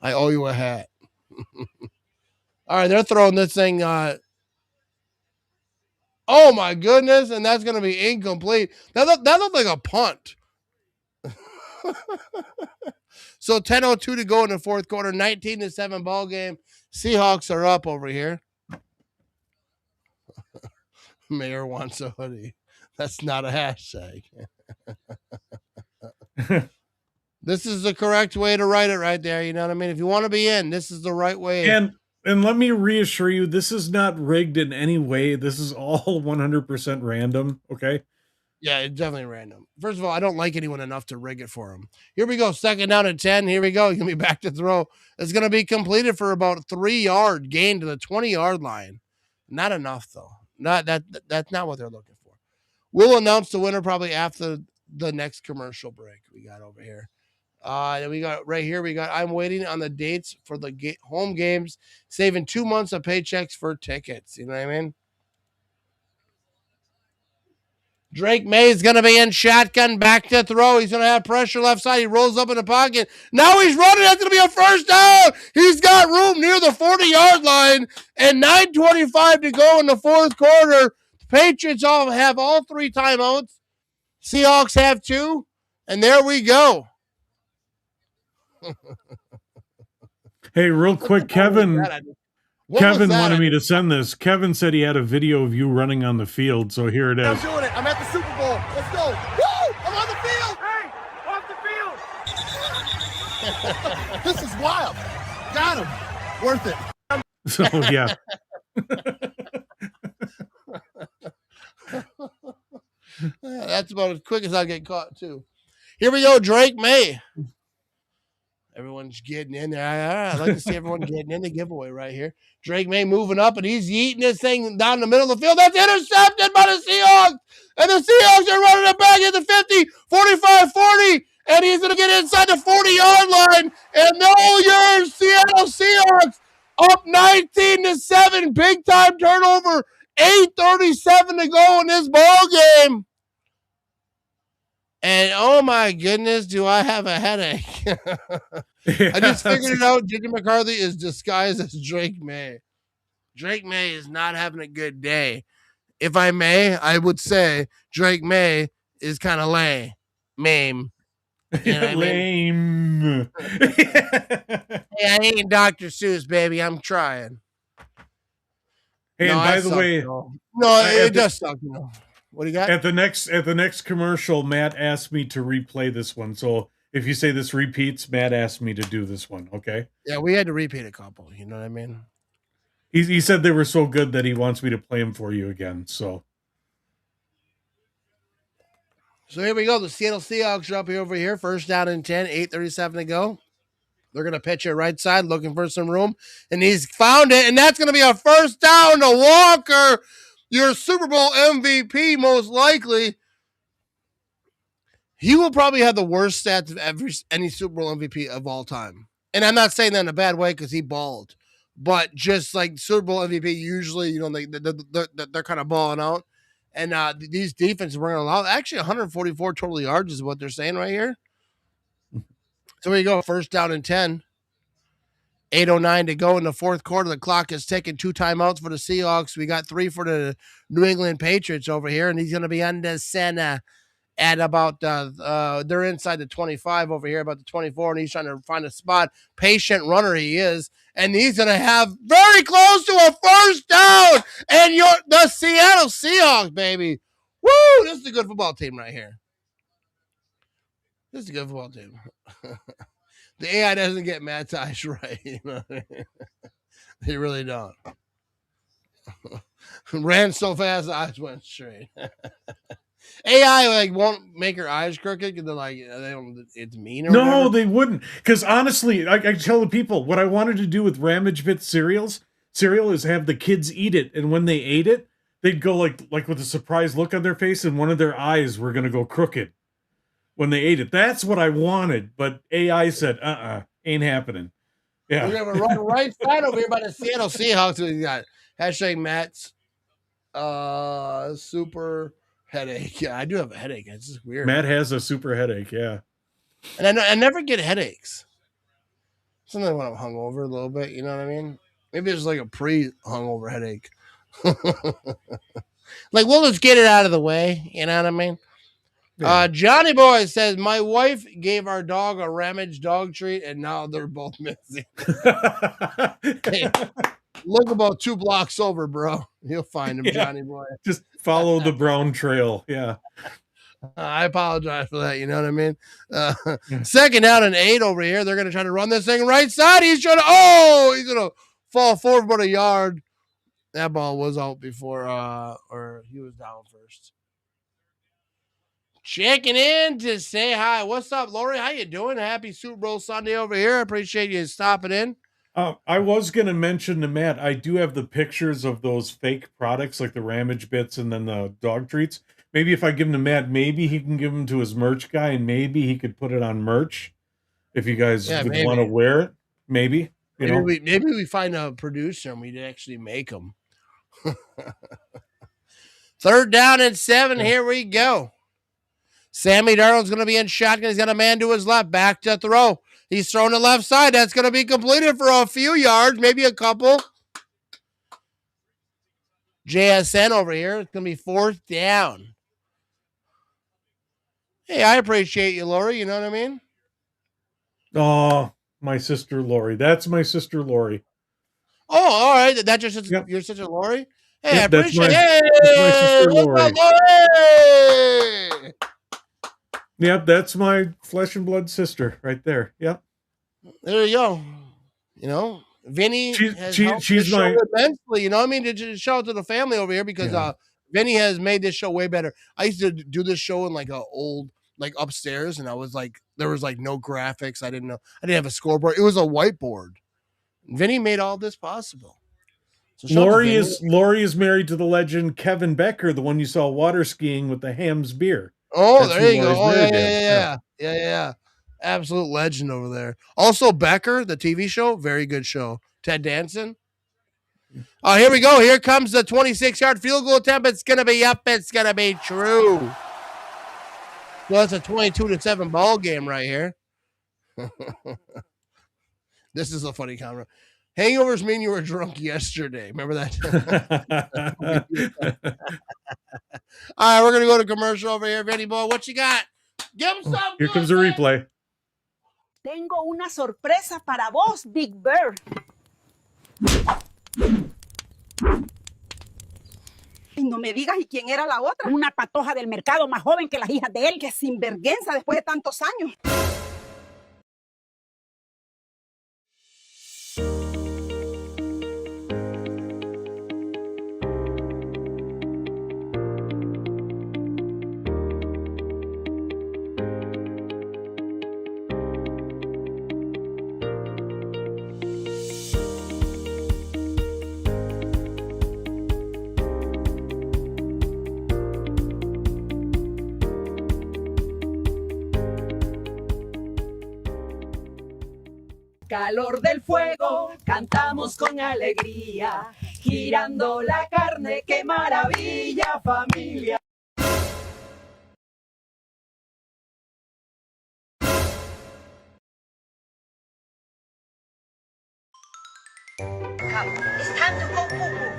I owe you a hat. All right, they're throwing this thing. Oh my goodness, and that's going to be incomplete. That looked like a punt. So 10:02 to go in the fourth quarter, 19-7 ball game. Seahawks are up over here. Mayor wants a hoodie. That's not a hashtag. This is the correct way to write it right there. You know what I mean? If you want to be in, this is the right way. And let me reassure you, this is not rigged in any way. This is all 100% random, okay? Yeah, it's definitely random. First of all, I don't like anyone enough to rig it for him. Here we go. Second down and 10. Here we go. He's going to be back to throw. It's going to be completed for about 3-yard gain to the 20-yard line. Not enough, though. That's not what they're looking for. We'll announce the winner probably after the next commercial break we got over here. We got right here. I'm waiting on the dates for the home games, saving 2 months of paychecks for tickets. You know what I mean? Drake May is going to be in shotgun, back to throw. He's going to have pressure left side. He rolls up in the pocket. Now he's running. That's going to be a first down. He's got room near the 40-yard line, and 9:25 to go in the fourth quarter. Patriots have all 3 timeouts. Seahawks have 2, and there we go. Hey, real quick, Kevin wanted me to send this. Kevin said he had a video of you running on the field, so here it is. I'm doing it. I'm at the Super Bowl. Let's go. Woo! I'm on the field. Hey, off the field! This is wild. Got him. Worth it. So, yeah. That's about as quick as I get caught, too. Here we go, Drake May. Everyone's getting in there. I'd like to see everyone getting in the giveaway right here. Drake May moving up, and he's eating this thing down the middle of the field. That's intercepted by the Seahawks. And the Seahawks are running it back at the 50, 45, 40. And he's going to get inside the 40-yard line. And no, your Seattle Seahawks up 19-7. Big-time turnover. 8:37 to go in this ball game. And oh my goodness, do I have a headache? I just figured it out. JJ McCarthy is disguised as Drake May. Drake May is not having a good day. If I may, I would say Drake May is kind of lame. You know what lame. Hey, I ain't Dr. Seuss, baby. I'm trying. Hey, no, and by the way, no, it does suck. You know. What do you got? At the next commercial, Matt asked me to replay this one. So if you say this repeats, Matt asked me to do this one. Okay. Yeah, we had to repeat a couple. You know what I mean? He said they were so good that he wants me to play them for you again. So here we go. The Seattle Seahawks are up here over here. First down and 10, 8:37 to go. They're going to pitch it right side, looking for some room. And he's found it, and that's going to be a first down to Walker, your Super Bowl MVP, most likely. He will probably have the worst stats of any Super Bowl MVP of all time. And I'm not saying that in a bad way because he balled. But just like Super Bowl MVP, usually, you know, they're kind of balling out. And these defenses were going to allow actually 144 total yards is what they're saying right here. So here you go, first down and 10. 8:09 to go in the fourth quarter. The clock is ticking. 2 timeouts for the Seahawks. We got 3 for the New England Patriots over here, and he's going to be on the center at about, they're inside the 25 over here, about the 24, and he's trying to find a spot. Patient runner he is, and he's going to have very close to a first down, and the Seattle Seahawks, baby. Woo! This is a good football team right here. This is a good football team. The AI doesn't get Matt's eyes right. You know? They really don't. Ran so fast, the eyes went straight. AI like won't make her eyes crooked because they're like they don't. It's mean or whatever. they wouldn't. Because honestly, I tell the people what I wanted to do with Ramage Bit cereal is have the kids eat it, and when they ate it, they'd go like with a surprised look on their face, and one of their eyes were gonna go crooked when they ate it. That's what I wanted, but AI said, ain't happening. Yeah. We're going to run right side over here by the Seattle Seahawks. We got hashtag Matt's super headache. Yeah, I do have a headache. It's just weird. Matt has a super headache, yeah. And I never get headaches. Sometimes when I'm hungover a little bit, you know what I mean? Maybe it's like a pre-hungover headache. Like, we'll just get it out of the way. You know what I mean? Yeah. Johnny Boy says, my wife gave our dog a Ramage dog treat, and now they're both missing. Hey, look about 2 blocks over, bro. You'll find him, Yeah. Johnny Boy. Just follow the brown trail. Yeah. I apologize for that. You know what I mean? Second down and 8 over here. They're going to try to run this thing right side. He's going to fall forward about a yard. That ball was out before, or he was down first. Checking in to say hi. What's up, Lori? How you doing? Happy Super Bowl Sunday over here. I appreciate you stopping in. I was going to mention to Matt, I do have the pictures of those fake products like the Ramage bits and then the dog treats. Maybe if I give them to Matt, maybe he can give them to his merch guy and maybe he could put it on merch if you guys would want to wear it. Maybe. Maybe we find a producer and we'd actually make them. Third down and 7. Here we go. Sammy Darnold's going to be in shotgun. He's got a man to his left. Back to throw. He's throwing the left side. That's going to be completed for a few yards, maybe a couple. JSN over here. It's going to be 4th down. Hey, I appreciate you, Lori. You know what I mean? Oh, my sister Lori. That's my sister Lori. Oh, all right. That's your sister Lori? Hey, Yep, I appreciate that's my sister Lori. Lori? Yep, that's my flesh and blood sister right there. Yep. There you go. You know, Vinny has helped she's the show my immensely. You know what I mean? To shout out to the family over here because Vinny has made this show way better. I used to do this show in like a old, like upstairs, and I was like, there was like no graphics. I didn't have a scoreboard. It was a whiteboard. Vinny made all this possible. So Lori is married to the legend Kevin Becker, the one you saw water skiing with the Hams beer. Oh, That's there you who go. Lori's Oh, married to. yeah. Absolute legend over there. Also, Becker, the TV show, very good show. Ted Danson. Oh, here we go. Here comes the 26-yard field goal attempt. It's going to be up. It's going to be true. Well, it's a 22-7 ball game right here. This is a funny comment. Hangovers mean you were drunk yesterday. Remember that? All right, we're going to go to commercial over here. Vinny Boy, what you got? Give him some. Here comes a replay. Tengo una sorpresa para vos, Big Bird. Y no me digas, ¿y quién era la otra? Una patoja del mercado más joven que las hijas de él, que sinvergüenza después de tantos años. Calor del fuego, cantamos con alegría, girando la carne, qué maravilla, familia. Come, it's time to go poo-poo.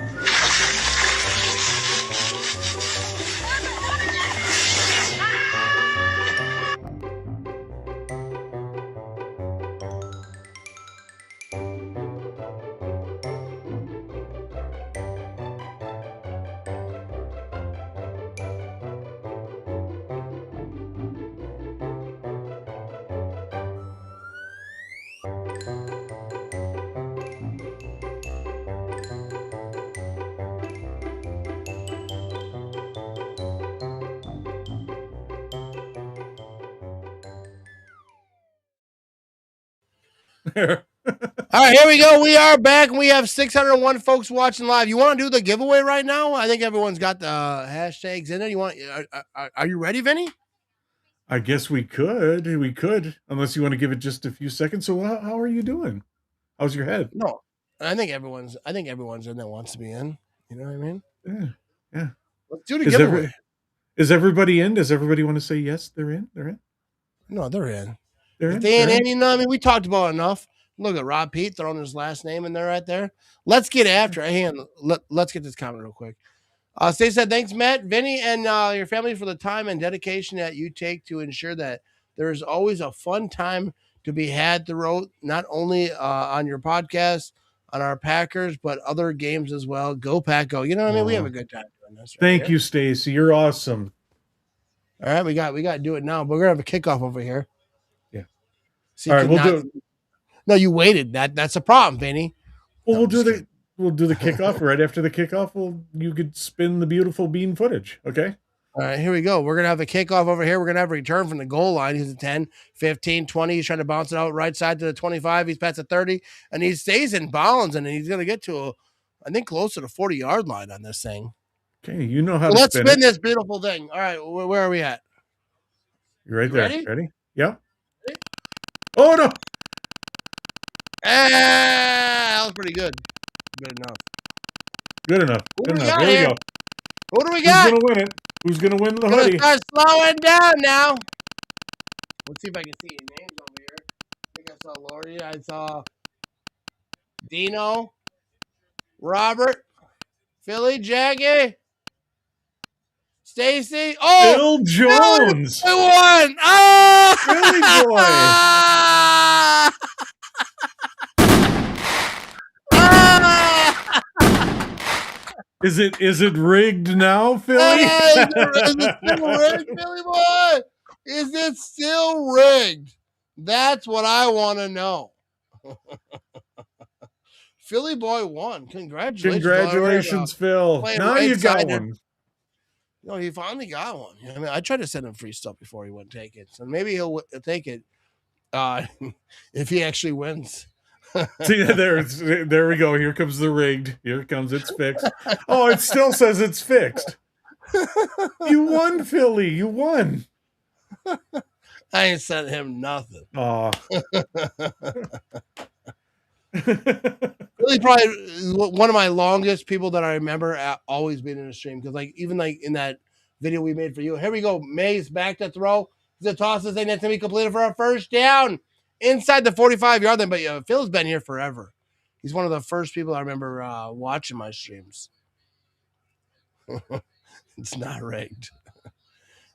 All right, here we go. We are back, and we have 601 folks watching live. You want to do the giveaway right now? I think everyone's got the hashtags in there. You want? Are you ready, Vinny? I guess we could. We could, unless you want to give it just a few seconds. So, how are you doing? How's your head? No, I think everyone's in that wants to be in. You know what I mean? Yeah. Let's do the giveaway. Is everybody in? Does everybody want to say yes? They're in. They're in. No, they're in. They're If in. they ain't in, you know, I mean, we talked about enough. Look at Rob Pete throwing his last name in there right there. Let's get after it. Hang on. Let's get this comment real quick. Stay said, thanks, Matt, Vinny, and your family for the time and dedication that you take to ensure that there is always a fun time to be had throughout, not only on your podcast, on our Packers, but other games as well. Go Pack, go! You know what I mean? We have a good time doing this. Thank you, Stacy. You're awesome. All right, we got to do it now. But we're gonna have a kickoff over here. Yeah. So all right, we'll do. No, you waited. That's a problem, Vinny. Well, we'll do the kickoff right after the kickoff. You could spin the beautiful bean footage. Okay. All right, here we go. We're going to have a kickoff over here. We're going to have a return from the goal line. He's at 10, 15, 20. He's trying to bounce it out right side to the 25. He's past the 30, and he stays in bounds, and he's going to get to, I think, close to the 40-yard line on this thing. Okay, you know how to let's spin spin this beautiful thing. All right, where are we at? You're right there. Ready? Yeah. Ready? Oh, no. That was pretty good. Good enough. Good enough. Good enough. Here we go. Who do we got? Who's going to win it? Who's going to win the hoodie? Start slowing down now. Let's see if I can see your names over here. I think I saw Lordy. I saw Dino, Robert, Philly, Jackie, Stacy. Oh, Phil Jones. Philly won. Oh, Philly boy. Is it rigged now, Philly? Is it still rigged, Philly boy? Is it still rigged? That's what I want to know. Philly boy won. Congratulations. Congratulations, Phil. Now you got one. No, he finally got one. I mean, I tried to send him free stuff before he wouldn't take it. So maybe he'll take it if he actually wins. See, there we go. Here comes the rigged. Here it comes. It's fixed. Oh, it still says it's fixed. You won, Philly. You won. I ain't sent him nothing. Oh. Really, probably one of my longest people that I remember always being in a stream, because even in that video we made for you. Here we go. Mays back to throw. The toss is in. That's gonna be completed for a first down inside the 45-yard line. But Phil's been here forever. He's one of the first people I remember watching my streams. It's not rigged.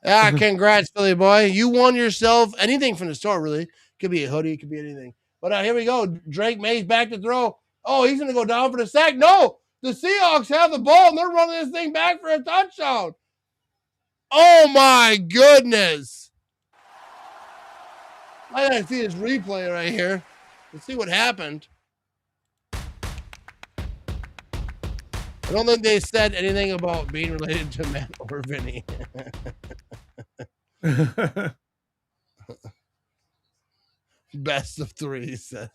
Congrats, Philly boy. You won yourself anything from the store, really. Could be a hoodie, could be anything. But here we go. Drake Mays back to throw. Oh, he's going to go down for the sack. No, the Seahawks have the ball, and they're running this thing back for a touchdown. Oh, my goodness. I got to see this replay right here. Let's see what happened. I don't think they said anything about being related to Matt or Vinny. Best of 3, he says.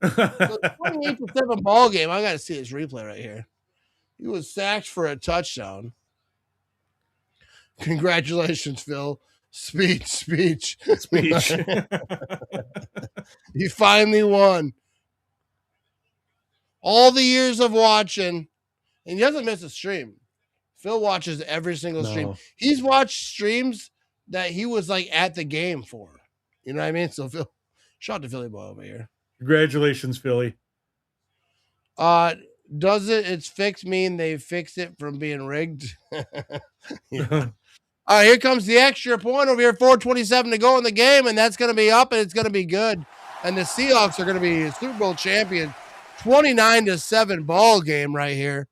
So 28-7 ball game. I got to see this replay right here. He was sacked for a touchdown. Congratulations, Phil. Speech. He finally won. All the years of watching, and he doesn't miss a stream. Phil watches every single stream. He's watched streams that he was at the game for. You know what I mean? So Phil, shout out to Philly boy over here. Congratulations, Philly. Does it's fixed mean they fixed it from being rigged? Yeah. All right, here comes the extra point over here. 4:27 to go in the game, and that's going to be up, and it's going to be good. And the Seahawks are going to be Super Bowl champions. 29-7 ball game right here.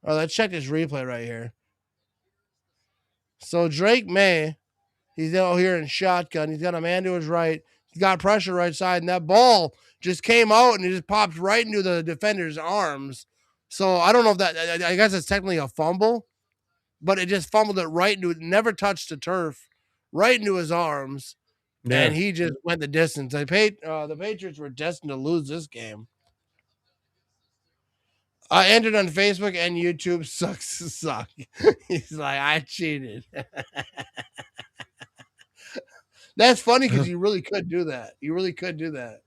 Oh, let's check this replay right here. So Drake May, he's out here in shotgun. He's got a man to his right. He's got pressure right side, and that ball just came out, and it just popped right into the defender's arms. So I don't know if that, I guess it's technically a fumble, but it just fumbled it right into it, never touched the turf, right into his arms, and he just went the distance. The Patriots were destined to lose this game. I entered on Facebook and YouTube. Sucks to suck. He's like, I cheated. That's funny because you really could do that. You really could do that.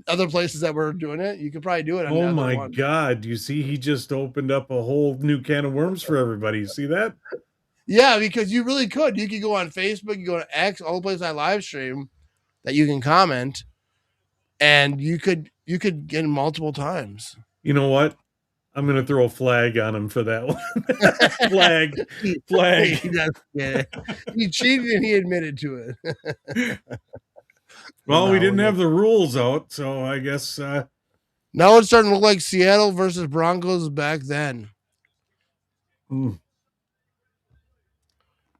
Other places that were doing it, you could probably do it. Oh my God. You see, he just opened up a whole new can of worms for everybody. You see that? Yeah, because you really could. You could go on Facebook, you go to X, all the places I live stream, that you can comment, and you could get it multiple times. You know what? I'm going to throw a flag on him for that one. Flag. He does get it. He cheated and he admitted to it. Well, we No, didn't have the rules out, so I guess. Now it's starting to look like Seattle versus Broncos back then. Mm.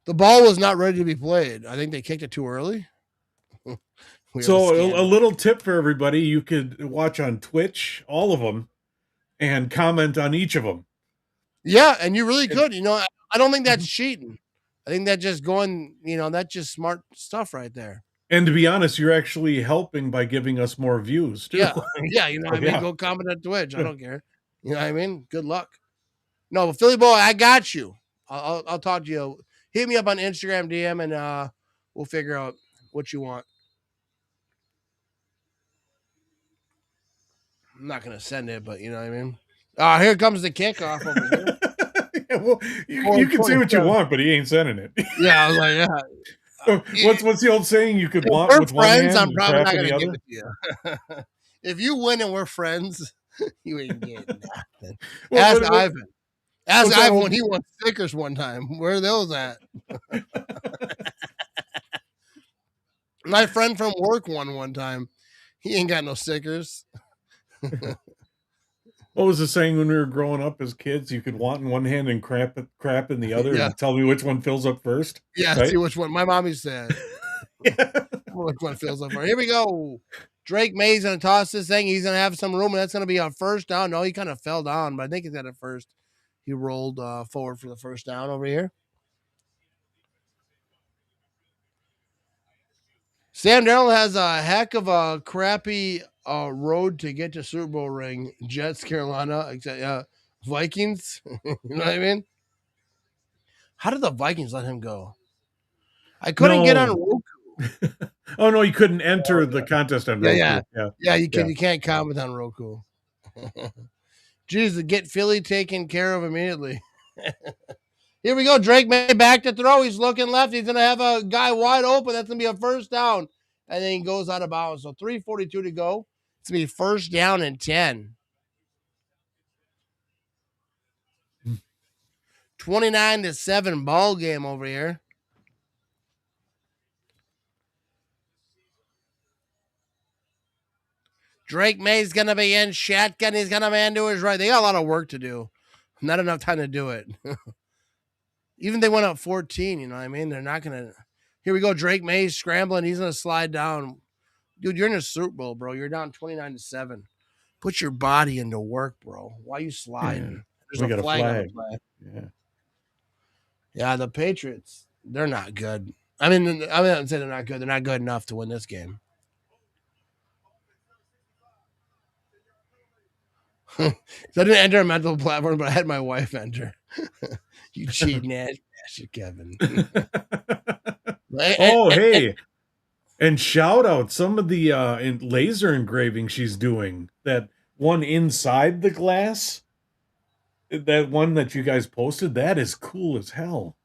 The ball was not ready to be played. I think they kicked it too early. So a little tip for everybody: you could watch on Twitch all of them and comment on each of them. Yeah, and you really could. I don't think that's cheating. I think that's just going. That's just smart stuff right there. And to be honest, you're actually helping by giving us more views too. Yeah, yeah. You know what I mean? Yeah. Go comment on Twitch. I don't care. You know what I mean? Good luck. No, but Philly Boy, I got you. I'll talk to you. Hit me up on Instagram DM and we'll figure out what you want. I'm not gonna send it, but you know what I mean. Here comes the kickoff over here. Yeah, well, you can say what you want, but he ain't sending it. Yeah, I was like, yeah. What's the old saying? You could want We're with one friends. hand I'm and probably crap not in the gonna give other. it to you. If you win and we're friends, you ain't getting nothing. Ask Ivan. Ask Ivan when he won stickers one time. Where are those at? My friend from work won one time. He ain't got no stickers. What was the saying when we were growing up as kids? You could want in one hand and crap in the other, Yeah. and tell me which one fills up first. Yeah, right? see which one. My mommy said. Which one fills up first. Here we go. Drake May's going to toss this thing. He's going to have some room, and that's going to be a first down. No, he kind of fell down, but I think he's at a first. He rolled forward for the first down over here. Sam Darnold has a heck of a crappy road to get to Super Bowl ring. Jets, Carolina, Vikings. You know what I mean? How did the Vikings let him go? I couldn't get on Roku. Oh no, you couldn't enter the contest on Roku. Yeah, you can. You can't comment on Roku. Jeez, get Philly taken care of immediately. Here we go. Drake May back to throw. He's looking left. He's going to have a guy wide open. That's going to be a first down. And then he goes out of bounds. So 3:42 to go. It's going to be first down and 10. 29-7 ball game over here. Drake May's going to be in shotgun. He's going to man to his right. They got a lot of work to do. Not enough time to do it. Even they went up 14, you know what I mean? They're not going to. Here we go. Drake May's scrambling. He's going to slide down. Dude, you're in a Super Bowl, bro. You're down 29-7. Put your body into work, bro. Why are you sliding? Yeah. There's We a got flag on the flag. play. Yeah, the Patriots, they're not good. I mean, I wouldn't say they're not good. They're not good enough to win this game. So I didn't enter a mental platform, but I had my wife enter. You cheating ass bastard, Kevin. Oh, hey. And shout out some of the laser engraving she's doing. That one inside the glass. That one that you guys posted, that is cool as hell.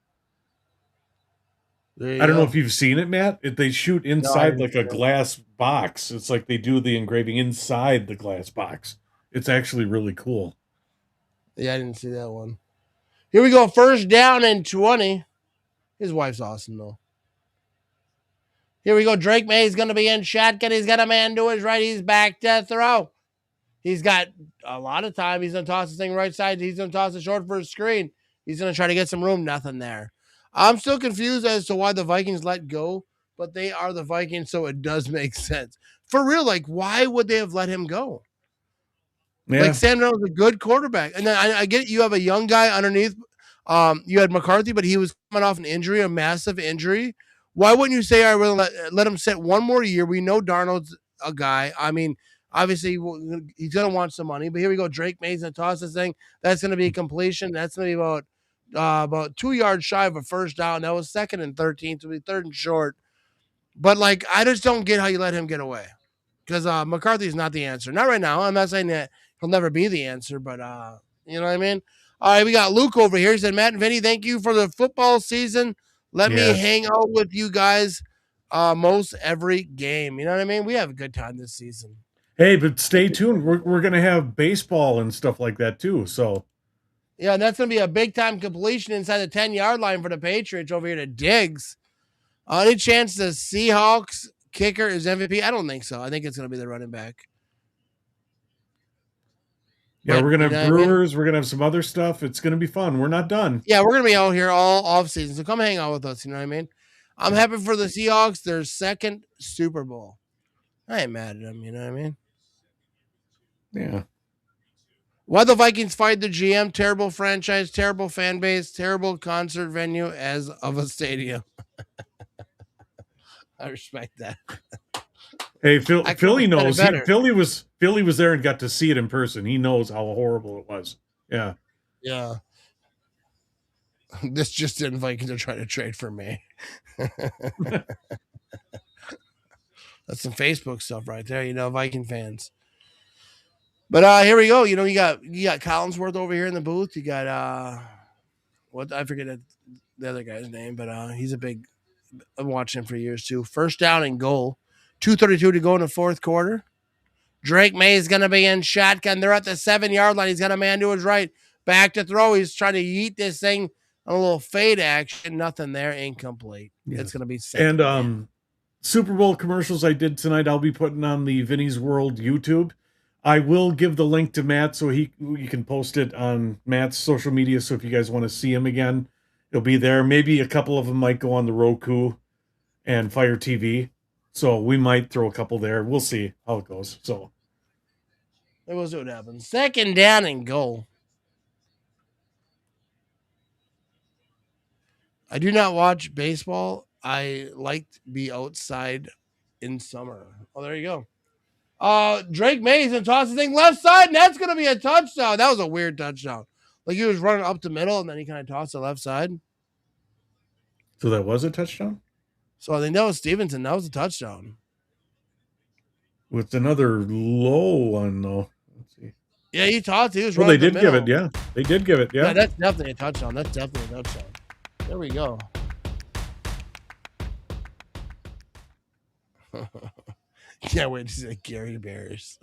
I don't know if you've seen it, Matt. They shoot inside like a glass box. It's like they do the engraving inside the glass box. It's actually really cool. Yeah, I didn't see that one. Here we go. First down and 20. His wife's awesome, though. Here we go. Drake May's going to be in shotgun. He's got a man to his right. He's back to throw. He's got a lot of time. He's going to toss this thing right side. He's going to toss it short for a screen. He's going to try to get some room. Nothing there. I'm still confused as to why the Vikings let go, but they are the Vikings, so it does make sense. For real, like, why would they have let him go? Yeah. Like, Sam Darnold's a good quarterback. And then I get it, you have a young guy underneath. You had McCarthy, but he was coming off an injury, a massive injury. Why wouldn't you say, I really let him sit one more year? We know Darnold's a guy. I mean, obviously, he's going to want some money. But here we go. Drake May's going to toss this thing. That's going to be a completion. That's going to be about 2 yards shy of a first down. That was 2nd and 13. So it'll be 3rd and short. But, like, I just don't get how you let him get away. Because McCarthy's not the answer. Not right now. I'm not saying that he'll never be the answer. But, you know what I mean? All right, we got Luke over here. He said, Matt and Vinny, thank you for the football season. Let me hang out with you guys most every game. You know what I mean? We have a good time this season. Hey, but stay tuned. We're going to have baseball and stuff like that too. So yeah, and that's going to be a big time completion inside the 10-yard line for the Patriots over here to Diggs. Any chance the Seahawks kicker is MVP? I don't think so. I think it's going to be the running back. yeah, But, we're going to you have know what I mean? Brewers. We're going to have some other stuff. It's going to be fun. We're not done. Yeah, we're going to be out here all off season. So come hang out with us. You know what I mean? I'm happy for the Seahawks. Their second Super Bowl. I ain't mad at them. You know what I mean? Yeah. Why the Vikings fired the GM? Terrible franchise, terrible fan base, terrible concert venue as of a stadium. I respect that. Hey, Philly knows. Philly was there and got to see it in person. He knows how horrible it was. Yeah. Yeah. This just didn't Vikings are trying to trade for me. That's some Facebook stuff right there, you know, Viking fans. But here we go. You know, you got Collinsworth over here in the booth. You got what I forget the other guy's name, but he's a big. I've watched him for years too. First down and goal, 2:32 to go in the fourth quarter. Drake May is going to be in shotgun. They're at the 7-yard line. He's got a man to his right. Back to throw. He's trying to yeet this thing on a little fade action. Nothing there. Incomplete. Yeah. It's going to be sick. And Super Bowl commercials I did tonight, I'll be putting on the Vinny's World YouTube. I will give the link to Matt so you can post it on Matt's social media. So if you guys want to see him again, it'll be there. Maybe a couple of them might go on the Roku and Fire TV. So we might throw a couple there. We'll see how it goes. So we'll see what happens. Second down and goal. I do not watch baseball. I like to be outside in summer. Oh, there you go. Drake Mays and toss the thing left side, and that's going to be a touchdown. That was a weird touchdown. Like he was running up the middle, and then he kind of tossed the left side. So that was a touchdown? So I think that was Stevenson. That was a touchdown. With another low one, though. Let's see. Yeah, he tossed. He was running the middle. Give it, yeah. They did give it, yeah. Yeah, that's definitely a touchdown. That's definitely a touchdown. There we go. Can't wait to see Gary Bears.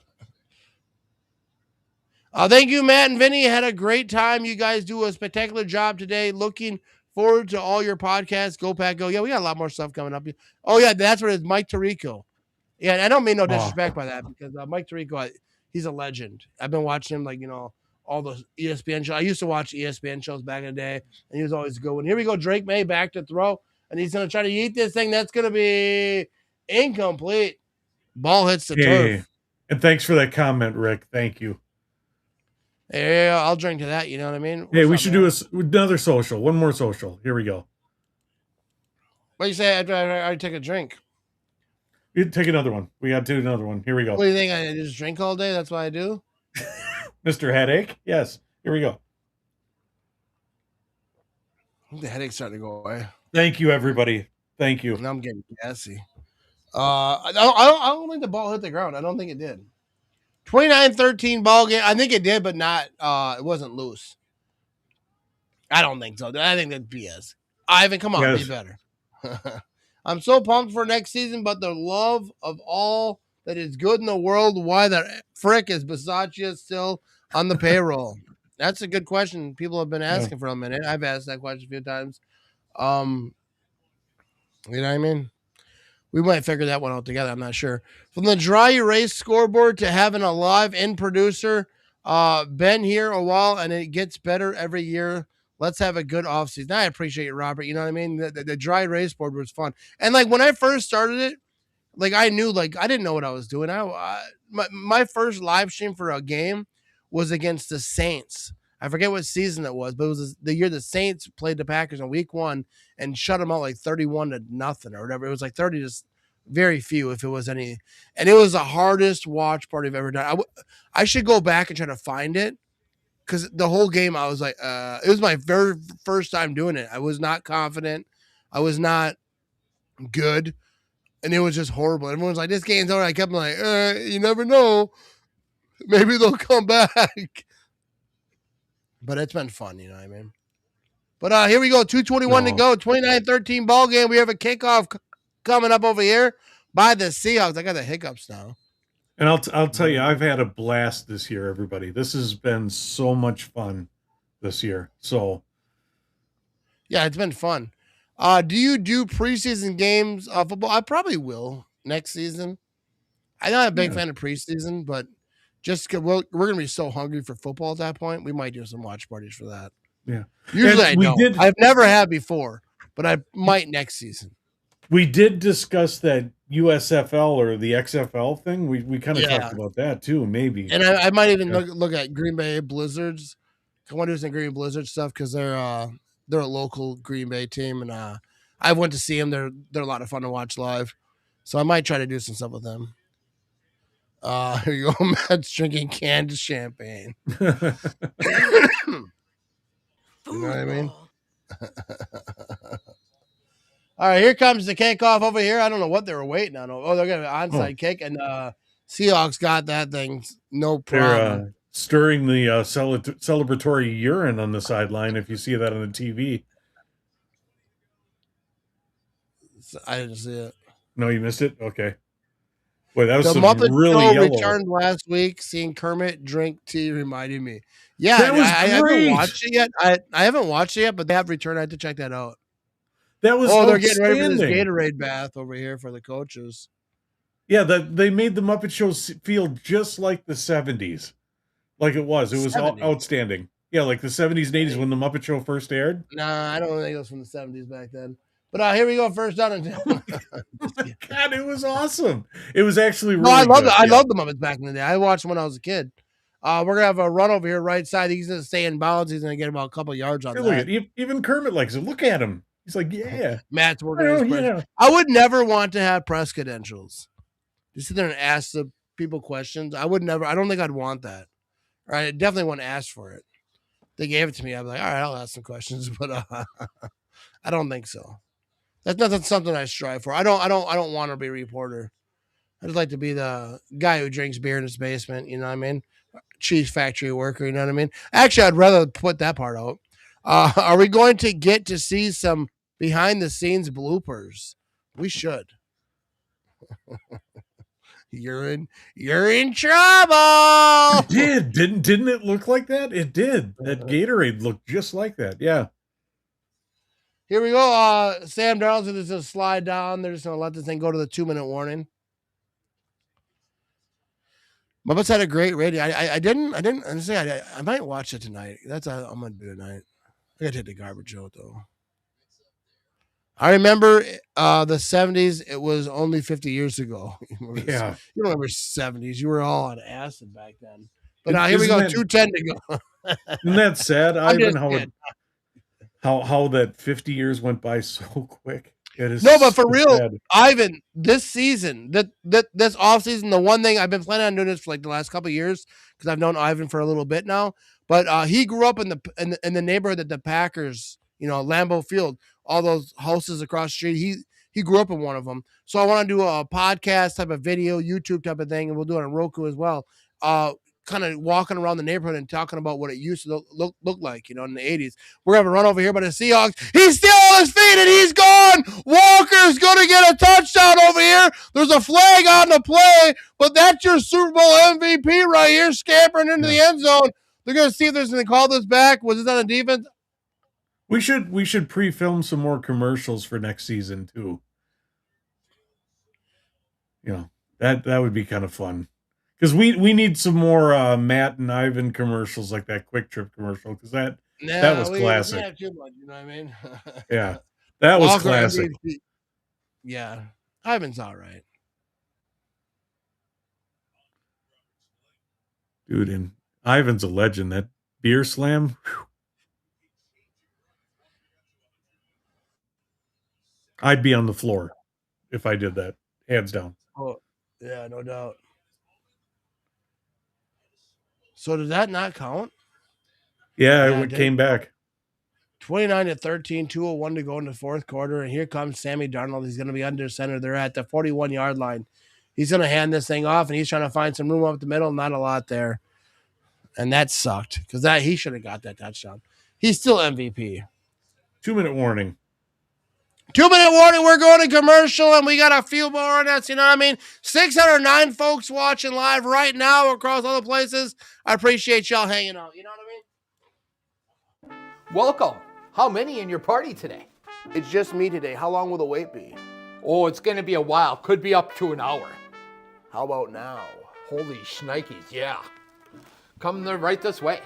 Thank you, Matt and Vinny. Had a great time. You guys do a spectacular job today. Looking forward to all your podcasts. Go Pack Go. Yeah, we got a lot more stuff coming up. Oh, yeah, that's what it is. Mike Tirico. Yeah, and I don't mean no disrespect by that because Mike Tirico, he's a legend. I've been watching him, like, you know, all the ESPN shows. I used to watch ESPN shows back in the day, and he was always good. And here we go, Drake May back to throw, and he's going to try to eat this thing. That's going to be incomplete. Ball hits the turf. And thanks for that comment, Rick. Thank you. Yeah, I'll drink to that. You know what I mean? Hey, we should do another social. One more social. Here we go. What do you say after I take a drink? You take another one. We got to do another one. Here we go. What do you think? I just drink all day? That's what I do? Mr. Headache? Yes. Here we go. The headache's starting to go away. Thank you, everybody. Thank you. Now I'm getting gassy. I don't think the ball hit the ground. I don't think it did. 29-13 ball game. I think it did, but not. It wasn't loose. I don't think so. I think that's BS. Ivan, come on, be better. I'm so pumped for next season, but the love of all that is good in the world, why the frick is Bisaccia still on the payroll? That's a good question. People have been asking for a minute. I've asked that question a few times. You know what I mean? We might figure that one out together. I'm not sure. From the dry erase scoreboard to having a live in producer, been here a while and it gets better every year. Let's have a good offseason. I appreciate you, Robert. You know what I mean? The dry erase board was fun. And like when I first started it, like I knew, like I didn't know what I was doing. My first live stream for a game was against the Saints. I forget what season it was, but it was the year the Saints played the Packers in week 1 and shut them out like 31-0 or whatever. It was like 30 to very few, if it was any. And it was the hardest watch party I've ever done. I should go back and try to find it because the whole game I was like, it was my very first time doing it. I was not confident. I was not good. And it was just horrible. Everyone's like, this game's over. I kept like, you never know. Maybe they'll come back. But it's been fun, you know what I mean? But here we go, 2:21 to go, 29-13 ball game. We have a kickoff coming up over here by the Seahawks. I got the hiccups now. And I'll tell you, I've had a blast this year, everybody. This has been so much fun this year. So yeah, it's been fun. Do you do preseason games of football? I probably will next season. I'm not a big fan of preseason, but just 'cause we're going to be so hungry for football at that point, we might do some watch parties for that. Yeah. Usually And I don't. I've never had before, but I might next season. We did discuss that USFL or the XFL thing. We kind of Yeah. talked about that too, maybe. And I might even look at Green Bay Blizzards. I want to do some Green Blizzard stuff because they're a local Green Bay team, and I went to see them. They're a lot of fun to watch live, so I might try to do some stuff with them. Here you go, Matt's drinking canned champagne. You know what I mean? All right, here comes the kickoff over here. I don't know what they were waiting on. Oh, they're going to onside kick, and Seahawks got that thing. No problem. They're stirring the celebratory urine on the sideline if you see that on the TV. I didn't see it. No, you missed it? Okay. Boy, that was the some Muppet really Show yellow. returned last week. Seeing Kermit drink tea reminded me. Yeah, That was I haven't great. watched it yet. I haven't watched it yet, but they have returned. I had to check that out. That was they're getting ready for this outstanding. Gatorade bath over here for the coaches. Yeah, they made the Muppet Show feel just like the 70s. Like it was. It was 70s. outstanding. Yeah, like the 70s and 80s when the Muppet Show first aired. Nah, I don't think it was from the 70s back then. But here we go, first down and 10. God, it was awesome. It was actually really No, I love good. I love the Muppets back in the day. I watched them when I was a kid. We're gonna have a run over here, right side. He's gonna stay in bounds. He's gonna get about a couple yards on Hey, look that. at even Kermit likes it. Look at him. He's like, yeah. Matt's working Oh, his press. yeah. I would never want to have press credentials. Just sit there and ask the people questions. I would never. I don't think I'd want that. All right, I definitely wouldn't ask for it. They gave it to me. I'd be like, all right, I'll ask some questions, but I don't think so. That's not something I strive for. I don't want to be a reporter. I just like to be the guy who drinks beer in his basement. You know what I mean? Cheese factory worker. You know what I mean? Actually, I'd rather put that part out. Are we going to get to see some behind the scenes bloopers? We should. You're in trouble. It did. Didn't it look like that? It did. That Gatorade looked just like that. Yeah. Here we go. Sam Darnold is going to slide down. They're just going to let this thing go to the 2-minute warning. Muppets had a great rating. I didn't honestly. I might watch it tonight. That's what I'm going to do tonight. I got to take the garbage out though. I remember the 70s. It was only 50 years ago. Yeah. You remember 70s. You were all on acid back then. But now here we go. 2:10 to go. Isn't that sad, I'm Ivan? just kidding. How that 50 years went by so quick. It is No, but for so real, sad. Ivan, this season, this off season, the one thing I've been planning on doing this for like the last couple of years because I've known Ivan for a little bit now. But he grew up in the neighborhood that the Packers, Lambeau Field, all those houses across the street. He grew up in one of them. So I want to do a podcast type of video, YouTube type of thing, and we'll do it on Roku as well. Kind of walking around the neighborhood and talking about what it used to look like, in the 80s. We're going to run over here by the Seahawks. He's still on his feet and he's gone. Walker's going to get a touchdown over here. There's a flag on the play, but that's your Super Bowl MVP right here, scampering into the end zone. They're going to see if there's going to call this back. Was this on a defense? We should pre-film some more commercials for next season too. That would be kind of fun. Because we need some more Matt and Ivan commercials like that Quick Trip commercial because that was classic. We have too much, you know what I mean? Yeah, that was Walker classic. MVP. Yeah, Ivan's all right. Dude, and Ivan's a legend. That beer slam. Whew. I'd be on the floor if I did that, hands down. Oh, yeah, no doubt. So did that not count? Yeah, it came back. 29-13, 2:01 to go in the fourth quarter, and here comes Sammy Darnold. He's going to be under center. They're at the 41-yard line. He's going to hand this thing off, and he's trying to find some room up the middle. Not a lot there, and that sucked because he should have got that touchdown. He's still MVP. 2-minute warning. 2-minute warning, we're going to commercial, and we got a few more on us, you know what I mean? 609 folks watching live right now across all the places. I appreciate y'all hanging out, you know what I mean? Welcome. How many in your party today? It's just me today. How long will the wait be? Oh, it's going to be a while. Could be up to an hour. How about now? Holy shnikes, yeah. Come right this way.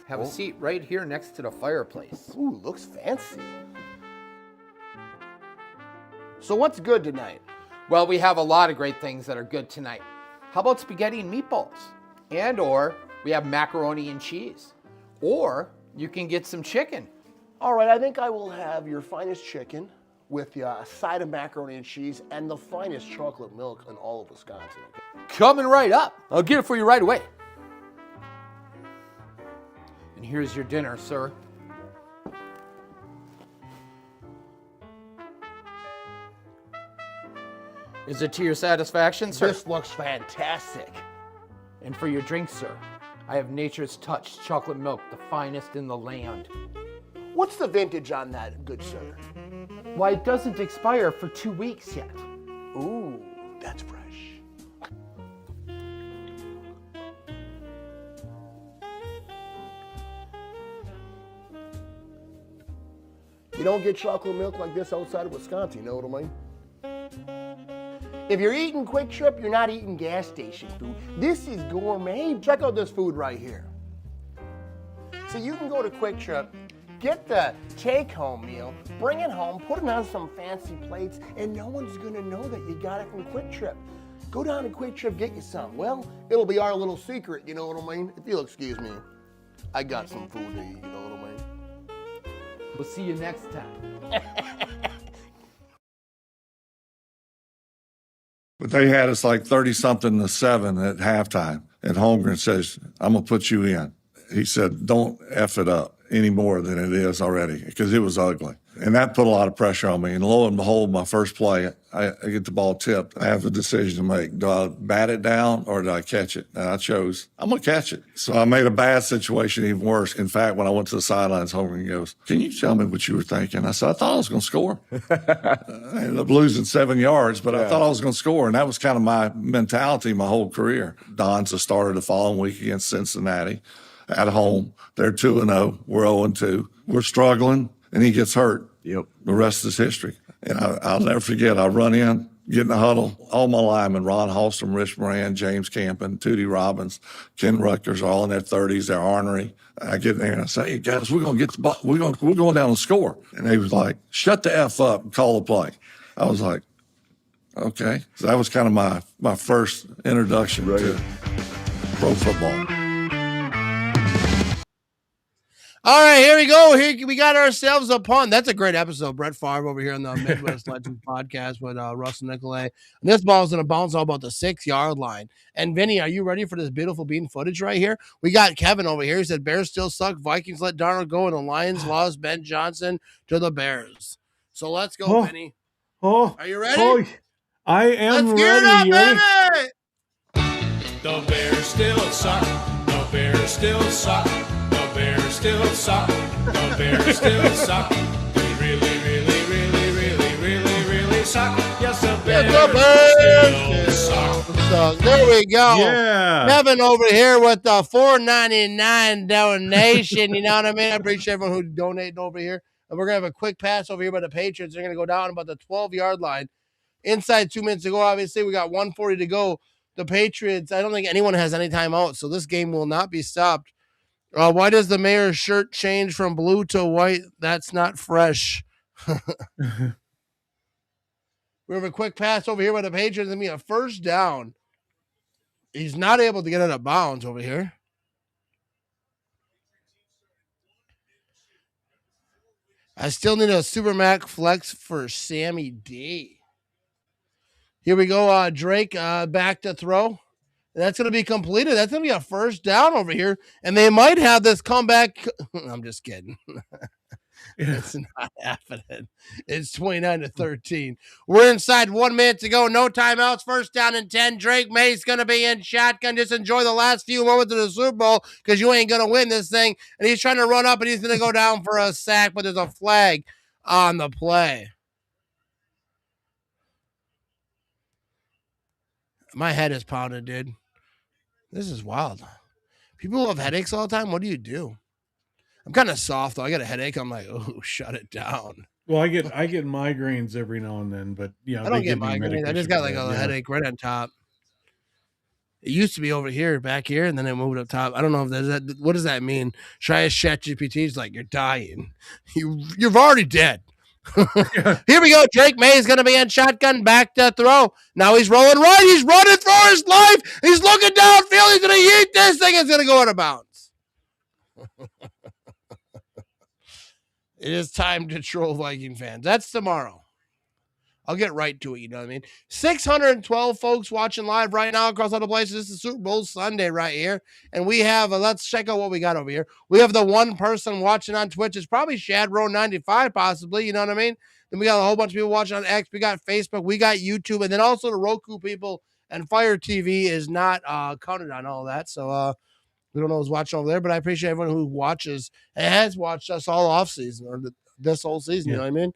Have a seat right here next to the fireplace. Ooh, looks fancy. So what's good tonight? Well, we have a lot of great things that are good tonight. How about spaghetti and meatballs? And or we have macaroni and cheese. Or you can get some chicken. All right, I think I will have your finest chicken with a side of macaroni and cheese and the finest chocolate milk in all of Wisconsin. Okay? Coming right up. I'll get it for you right away. And here's your dinner, sir. Is it to your satisfaction, sir? This looks fantastic. And for your drink, sir, I have Nature's Touch chocolate milk, the finest in the land. What's the vintage on that, good sir? Why, it doesn't expire for 2 weeks yet. Ooh, that's fresh. You don't get chocolate milk like this outside of Wisconsin, you know what I mean? If you're eating Quick Trip, you're not eating gas station food. This is gourmet. Check out this food right here. So you can go to Quick Trip, get the take-home meal, bring it home, put it on some fancy plates, and no one's gonna know that you got it from Quick Trip. Go down to Quick Trip, get you some. Well, it'll be our little secret, you know what I mean? If you'll excuse me, I got some food to eat, you know what I mean? We'll see you next time. But they had us like 30-something to 7 at halftime. And Holmgren says, I'm going to put you in. He said, don't F it up any more than it is already, because it was ugly. And that put a lot of pressure on me. And lo and behold, my first play, I get the ball tipped. I have a decision to make. Do I bat it down or do I catch it? And I chose, I'm going to catch it. So I made a bad situation even worse. In fact, when I went to the sidelines, Holmgren goes, can you tell me what you were thinking? I said, I thought I was going to score. I ended up losing 7 yards, but I thought I was going to score. And that was kind of my mentality my whole career. Don's the starter the following week against Cincinnati at home. They're 2-0. We're 0-2. We're struggling. And he gets hurt. Yep. The rest is history. And I'll never forget, I run in, get in the huddle, all my linemen, Ron Halstrom, Rich Moran, James Campen, Tootie Robbins, Ken Rutgers, all in their 30s, they're ornery. I get in there and I say, hey, guys, we're going to get the ball. We're going down and score. And they was like, shut the F up and call the play. I was like, okay. So that was kind of my first introduction to pro football. All right, here we go. Here we got ourselves a punt. That's a great episode. Brett Favre over here on the Midwest Legends podcast with Russell Nicolet. And this ball's going to bounce all about the 6-yard line. And Vinny, are you ready for this beautiful bean footage right here? We got Kevin over here. He said, Bears still suck. Vikings let Darnold go, and the Lions lost Ben Johnson to the Bears. So let's go, Vinny. Are you ready? I am Let's ready. Get it up, baby! The Bears still suck. The Bears still suck. The Bears still suck. The Bears still suck. They really, really, really, really, really, really suck. Yes, the Bears still suck. There we go. Yeah. Kevin over here with the $4.99 donation. You know what I mean? I appreciate everyone who's donating over here. And we're going to have a quick pass over here by the Patriots. They're going to go down about the 12-yard line. Inside 2 minutes to go, obviously, we got 1:40 to go. The Patriots, I don't think anyone has any timeout, so this game will not be stopped. Why does the mayor's shirt change from blue to white? That's not fresh. We have a quick pass over here by the Patriots. I mean, a first down. He's not able to get out of bounds over here. I still need a Supermax flex for Sammy D. Here we go. Drake back to throw. That's going to be completed. That's going to be a first down over here. And they might have this comeback. I'm just kidding. It's not happening. It's 29-13. We're inside 1 minute to go. No timeouts. First down and 10. Drake May's going to be in shotgun. Just enjoy the last few moments of the Super Bowl because you ain't going to win this thing. And he's trying to run up and he's going to go down for a sack, but there's a flag. on the play. My head is pounded, dude. This is wild. People have headaches all the time. What do you do? I'm kind of soft though. I got a headache. I'm like, oh, shut it down. Well, I get migraines every now and then, but yeah, I don't get migraines. I just got like a yeah. headache right on top. It used to be over here, back here, and then it moved up top. I don't know if there's that. What does that mean? Should I ask ChatGPT? It's like, you're dying. You're already dead. Here we go. Drake May is going to be in shotgun, back to throw. Now he's rolling right. He's running for his life. He's looking downfield. He's going to yeet this thing. It's going to go out of bounds. It is time to troll Viking fans. That's tomorrow. I'll get right to it, you know what I mean? 612 folks watching live right now across all the places. This is Super Bowl Sunday right here. And we have, let's check out what we got over here. We have the one person watching on Twitch. It's probably Shadrow95 possibly, you know what I mean? Then we got a whole bunch of people watching on X. We got Facebook. We got YouTube. And then also the Roku people and Fire TV is not counted on all that. So we don't know who's watching over there, but I appreciate everyone who watches and has watched us all off season or this whole season, you know what I mean?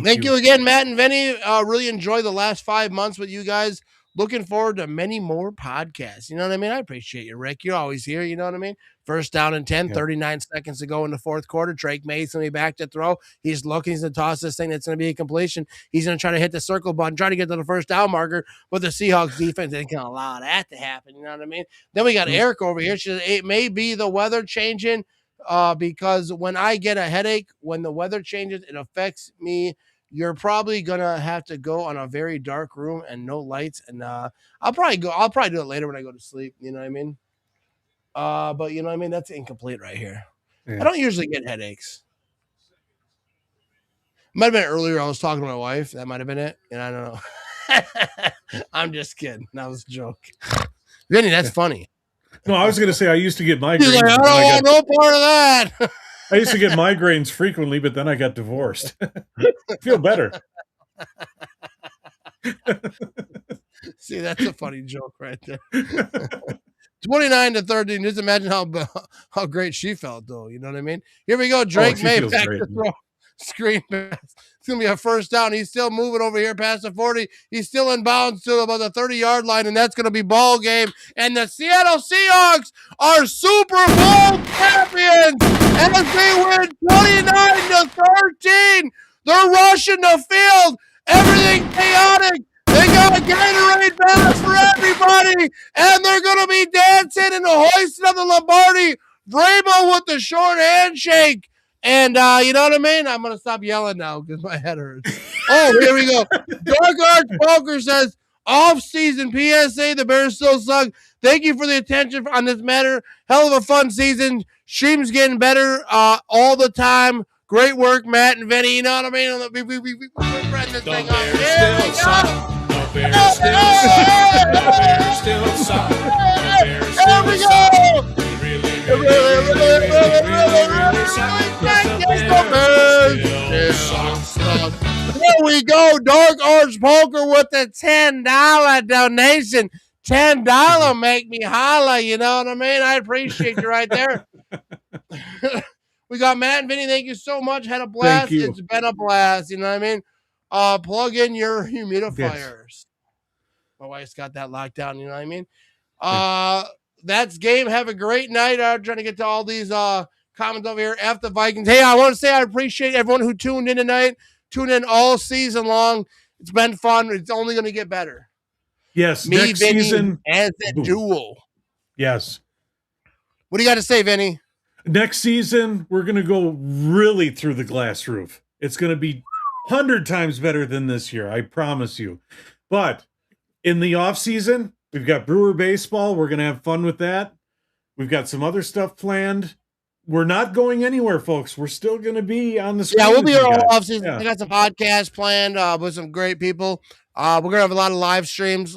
Thank you again, Matt and Vinny. Really enjoy the last 5 months with you guys. Looking forward to many more podcasts. You know what I mean? I appreciate you, Rick. You're always here. You know what I mean? First down and 10, 39 seconds to go in the fourth quarter. Drake May's going to be back to throw. He's looking to toss this thing. That's going to be a completion. He's going to try to hit the circle button, try to get to the first down marker, but the Seahawks defense ain't going to allow that to happen. You know what I mean? Then we got Eric over here. She says, it may be the weather changing because when I get a headache, when the weather changes, it affects me. You're probably gonna have to go on a very dark room and no lights. And I'll probably do it later when I go to sleep. You know what I mean? But you know what I mean? That's incomplete right here. Yeah. I don't usually get headaches. Might have been earlier. I was talking to my wife. That might have been it. And I don't know. I'm just kidding. That was a joke. Vinny, that's funny. No, I was gonna say I used to get migraines. He's like, I don't want no part of that. I used to get migraines frequently, but then I got divorced. I feel better. See, that's a funny joke right there. 29-13. Just imagine how great she felt, though. You know what I mean? Here we go. Drake May back to throw. Screen pass. It's going to be a first down. He's still moving over here past the 40. He's still in bounds to about the 30-yard line, and that's going to be ball game. And the Seattle Seahawks are Super Bowl champions as they win 29-13. They're rushing the field. Everything chaotic. They got a Gatorade bath for everybody, and they're going to be dancing and hoisting up the Lombardi. Vrabel with the short handshake. And you know what I mean? I'm going to stop yelling now because my head hurts. Oh, here we go. Dark Arch Poker says, off-season PSA, the Bears still suck. Thank you for the attention on this matter. Hell of a fun season. Stream's getting better all the time. Great work, Matt and Vinny. You know what I mean? We're spreading this thing out. Here we go. The Bears still suck. The Bears still suck. The Bears still suck. There we go. Dark Arch Poker with the $10 donation. $10 make me holla. You know what I mean? I appreciate you right there. We got Matt and Vinny. Thank you so much. Had a blast. It's been a blast. You know what I mean? Plug in your humidifiers. Yes. My wife's got that locked down. You know what I mean? That's game. Have a great night. I'm trying to get to all these comments over here. F the Vikings. Hey, I want to say I appreciate everyone who tuned in tonight. Tuned in all season long. It's been fun. It's only going to get better. Yes, Me, next Vinny, season as a duel. Yes. What do you got to say, Vinny? Next season, we're going to go really through the glass roof. It's going to be 100 times better than this year. I promise you. But in the off season, we've got Brewer baseball. We're going to have fun with that. We've got some other stuff planned. We're not going anywhere, folks. We're still going to be on the screen. Yeah, we'll be here all off season. I got some podcasts planned with some great people. We're going to have a lot of live streams,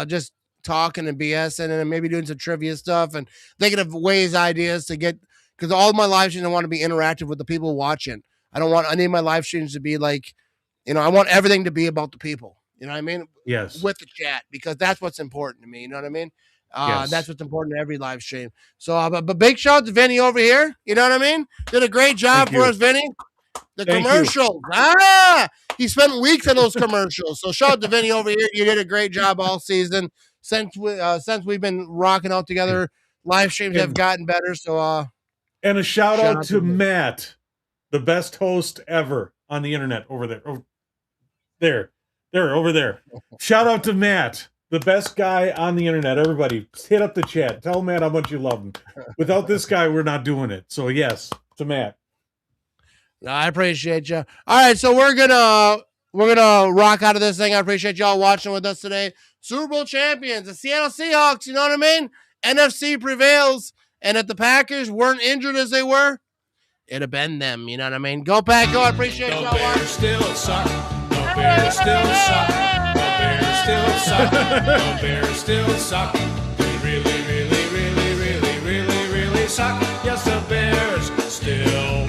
just talking and BSing and maybe doing some trivia stuff and thinking of ways, ideas to get, because all my live streams, I want to be interactive with the people watching. I don't want any of my live streams to be like, I want everything to be about the people. You know what I mean? Yes. With the chat, because that's what's important to me. You know what I mean? Yes. That's what's important to every live stream. So, but big shout out to Vinny over here. You know what I mean? Did a great job for us, Vinny. The Thank you. commercials. He spent weeks on those commercials. So shout out to Vinny over here. You did a great job all season. Since we've been rocking out together, live streams have gotten better. So and a shout out to Matt, the best host ever on the internet over there. Over there. Shout out to Matt, the best guy on the internet. Everybody, hit up the chat. Tell Matt how much you love him. Without this guy, we're not doing it. So yes, to Matt. No, I appreciate you. All right, so we're gonna rock out of this thing. I appreciate y'all watching with us today. Super Bowl champions, the Seattle Seahawks. You know what I mean? NFC prevails, and if the Packers weren't injured as they were, it'd have been them. You know what I mean? Go Pack, go! I appreciate y'all watching. The Bears still suck. The Bears still suck. The Bears still suck. The Bears still suck. They really, really, really, really, really, really suck. Yes, the Bears still